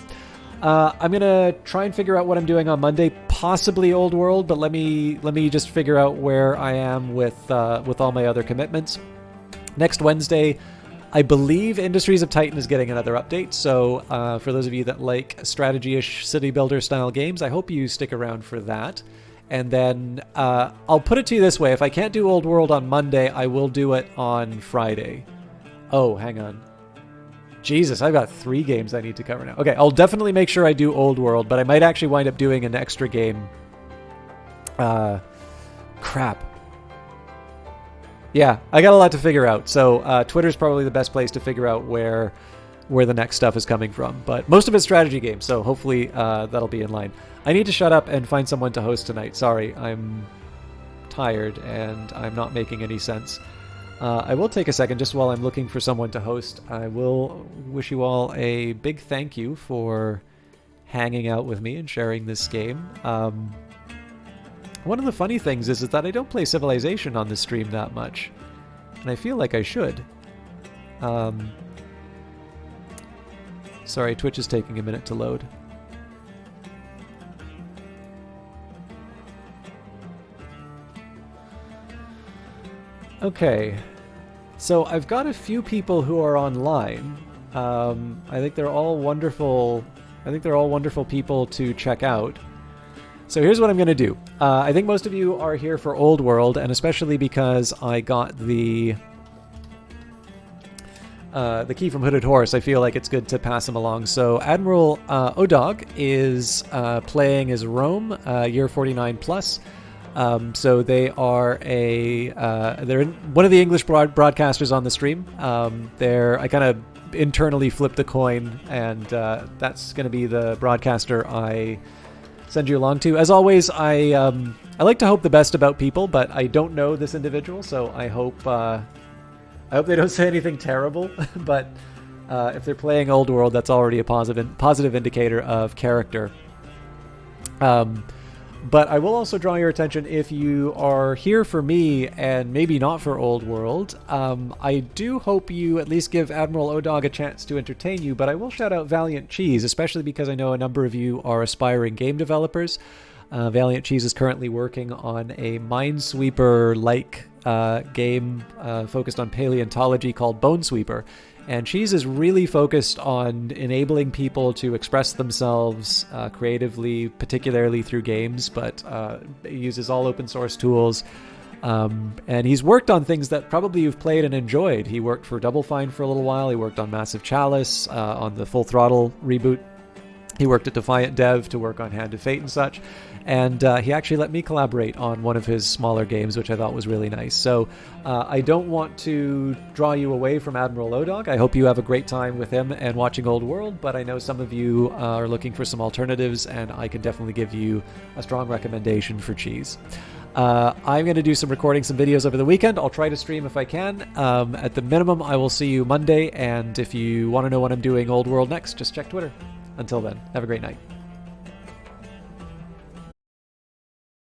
I'm gonna try and figure out what I'm doing on Monday, possibly Old World, but let me just figure out where I am with all my other commitments. Next Wednesday, I believe Industries of Titan is getting another update. So for those of you that like strategy-ish city builder style games, I hope you stick around for that. And then I'll put it to you this way: if I can't do Old World on Monday, I will do it on Friday. Oh, hang on. Jesus, I've got 3 games I need to cover now. Okay, I'll definitely make sure I do Old World, but I might actually wind up doing an extra game. Crap. Yeah, I got a lot to figure out. So Twitter's probably the best place to figure out where the next stuff is coming from. But most of it's strategy games, so hopefully that'll be in line. I need to shut up and find someone to host tonight. Sorry, I'm tired and I'm not making any sense. I will take a second just while I'm looking for someone to host. I will wish you all a big thank you for hanging out with me and sharing this game. One of the funny things is that I don't play Civilization on this stream that much, and I feel like I should. Sorry, Twitch is taking a minute to load. Okay, so I've got a few people who are online. I think they're all wonderful. I think they're all wonderful people to check out. So here's what I'm going to do. I think most of you are here for Old World, and especially because I got the key from Hooded Horse, I feel like it's good to pass them along. So Admiral Odog is playing as Rome, year 49 plus. So they are they're one of the English broadcasters on the stream. I kind of internally flipped the coin, and that's going to be the broadcaster I send you along to. As always, I like to hope the best about people, but I don't know this individual, so I hope they don't say anything terrible. But if they're playing Old World, that's already a positive indicator of character. But I will also draw your attention, if you are here for me and maybe not for Old World, I do hope you at least give Admiral Odog a chance to entertain you, but I will shout out Valiant Cheese, especially because I know a number of you are aspiring game developers. Valiant Cheese is currently working on a Minesweeper-like game focused on paleontology called Bonesweeper. And Cheese is really focused on enabling people to express themselves creatively, particularly through games, but it uses all open source tools. And he's worked on things that probably you've played and enjoyed. He worked for Double Fine for a little while. He worked on Massive Chalice, on the Full Throttle reboot. He worked at Defiant Dev to work on Hand of Fate and such. And he actually let me collaborate on one of his smaller games, which I thought was really nice. So I don't want to draw you away from Admiral Odog. I hope you have a great time with him and watching Old World, but I know some of you are looking for some alternatives, and I can definitely give you a strong recommendation for Cheese. I'm going to do some recording, some videos over the weekend. I'll try to stream if I can. At the minimum, I will see you Monday, and if you want to know when I'm doing Old World next, just check Twitter. Until then, have a great night.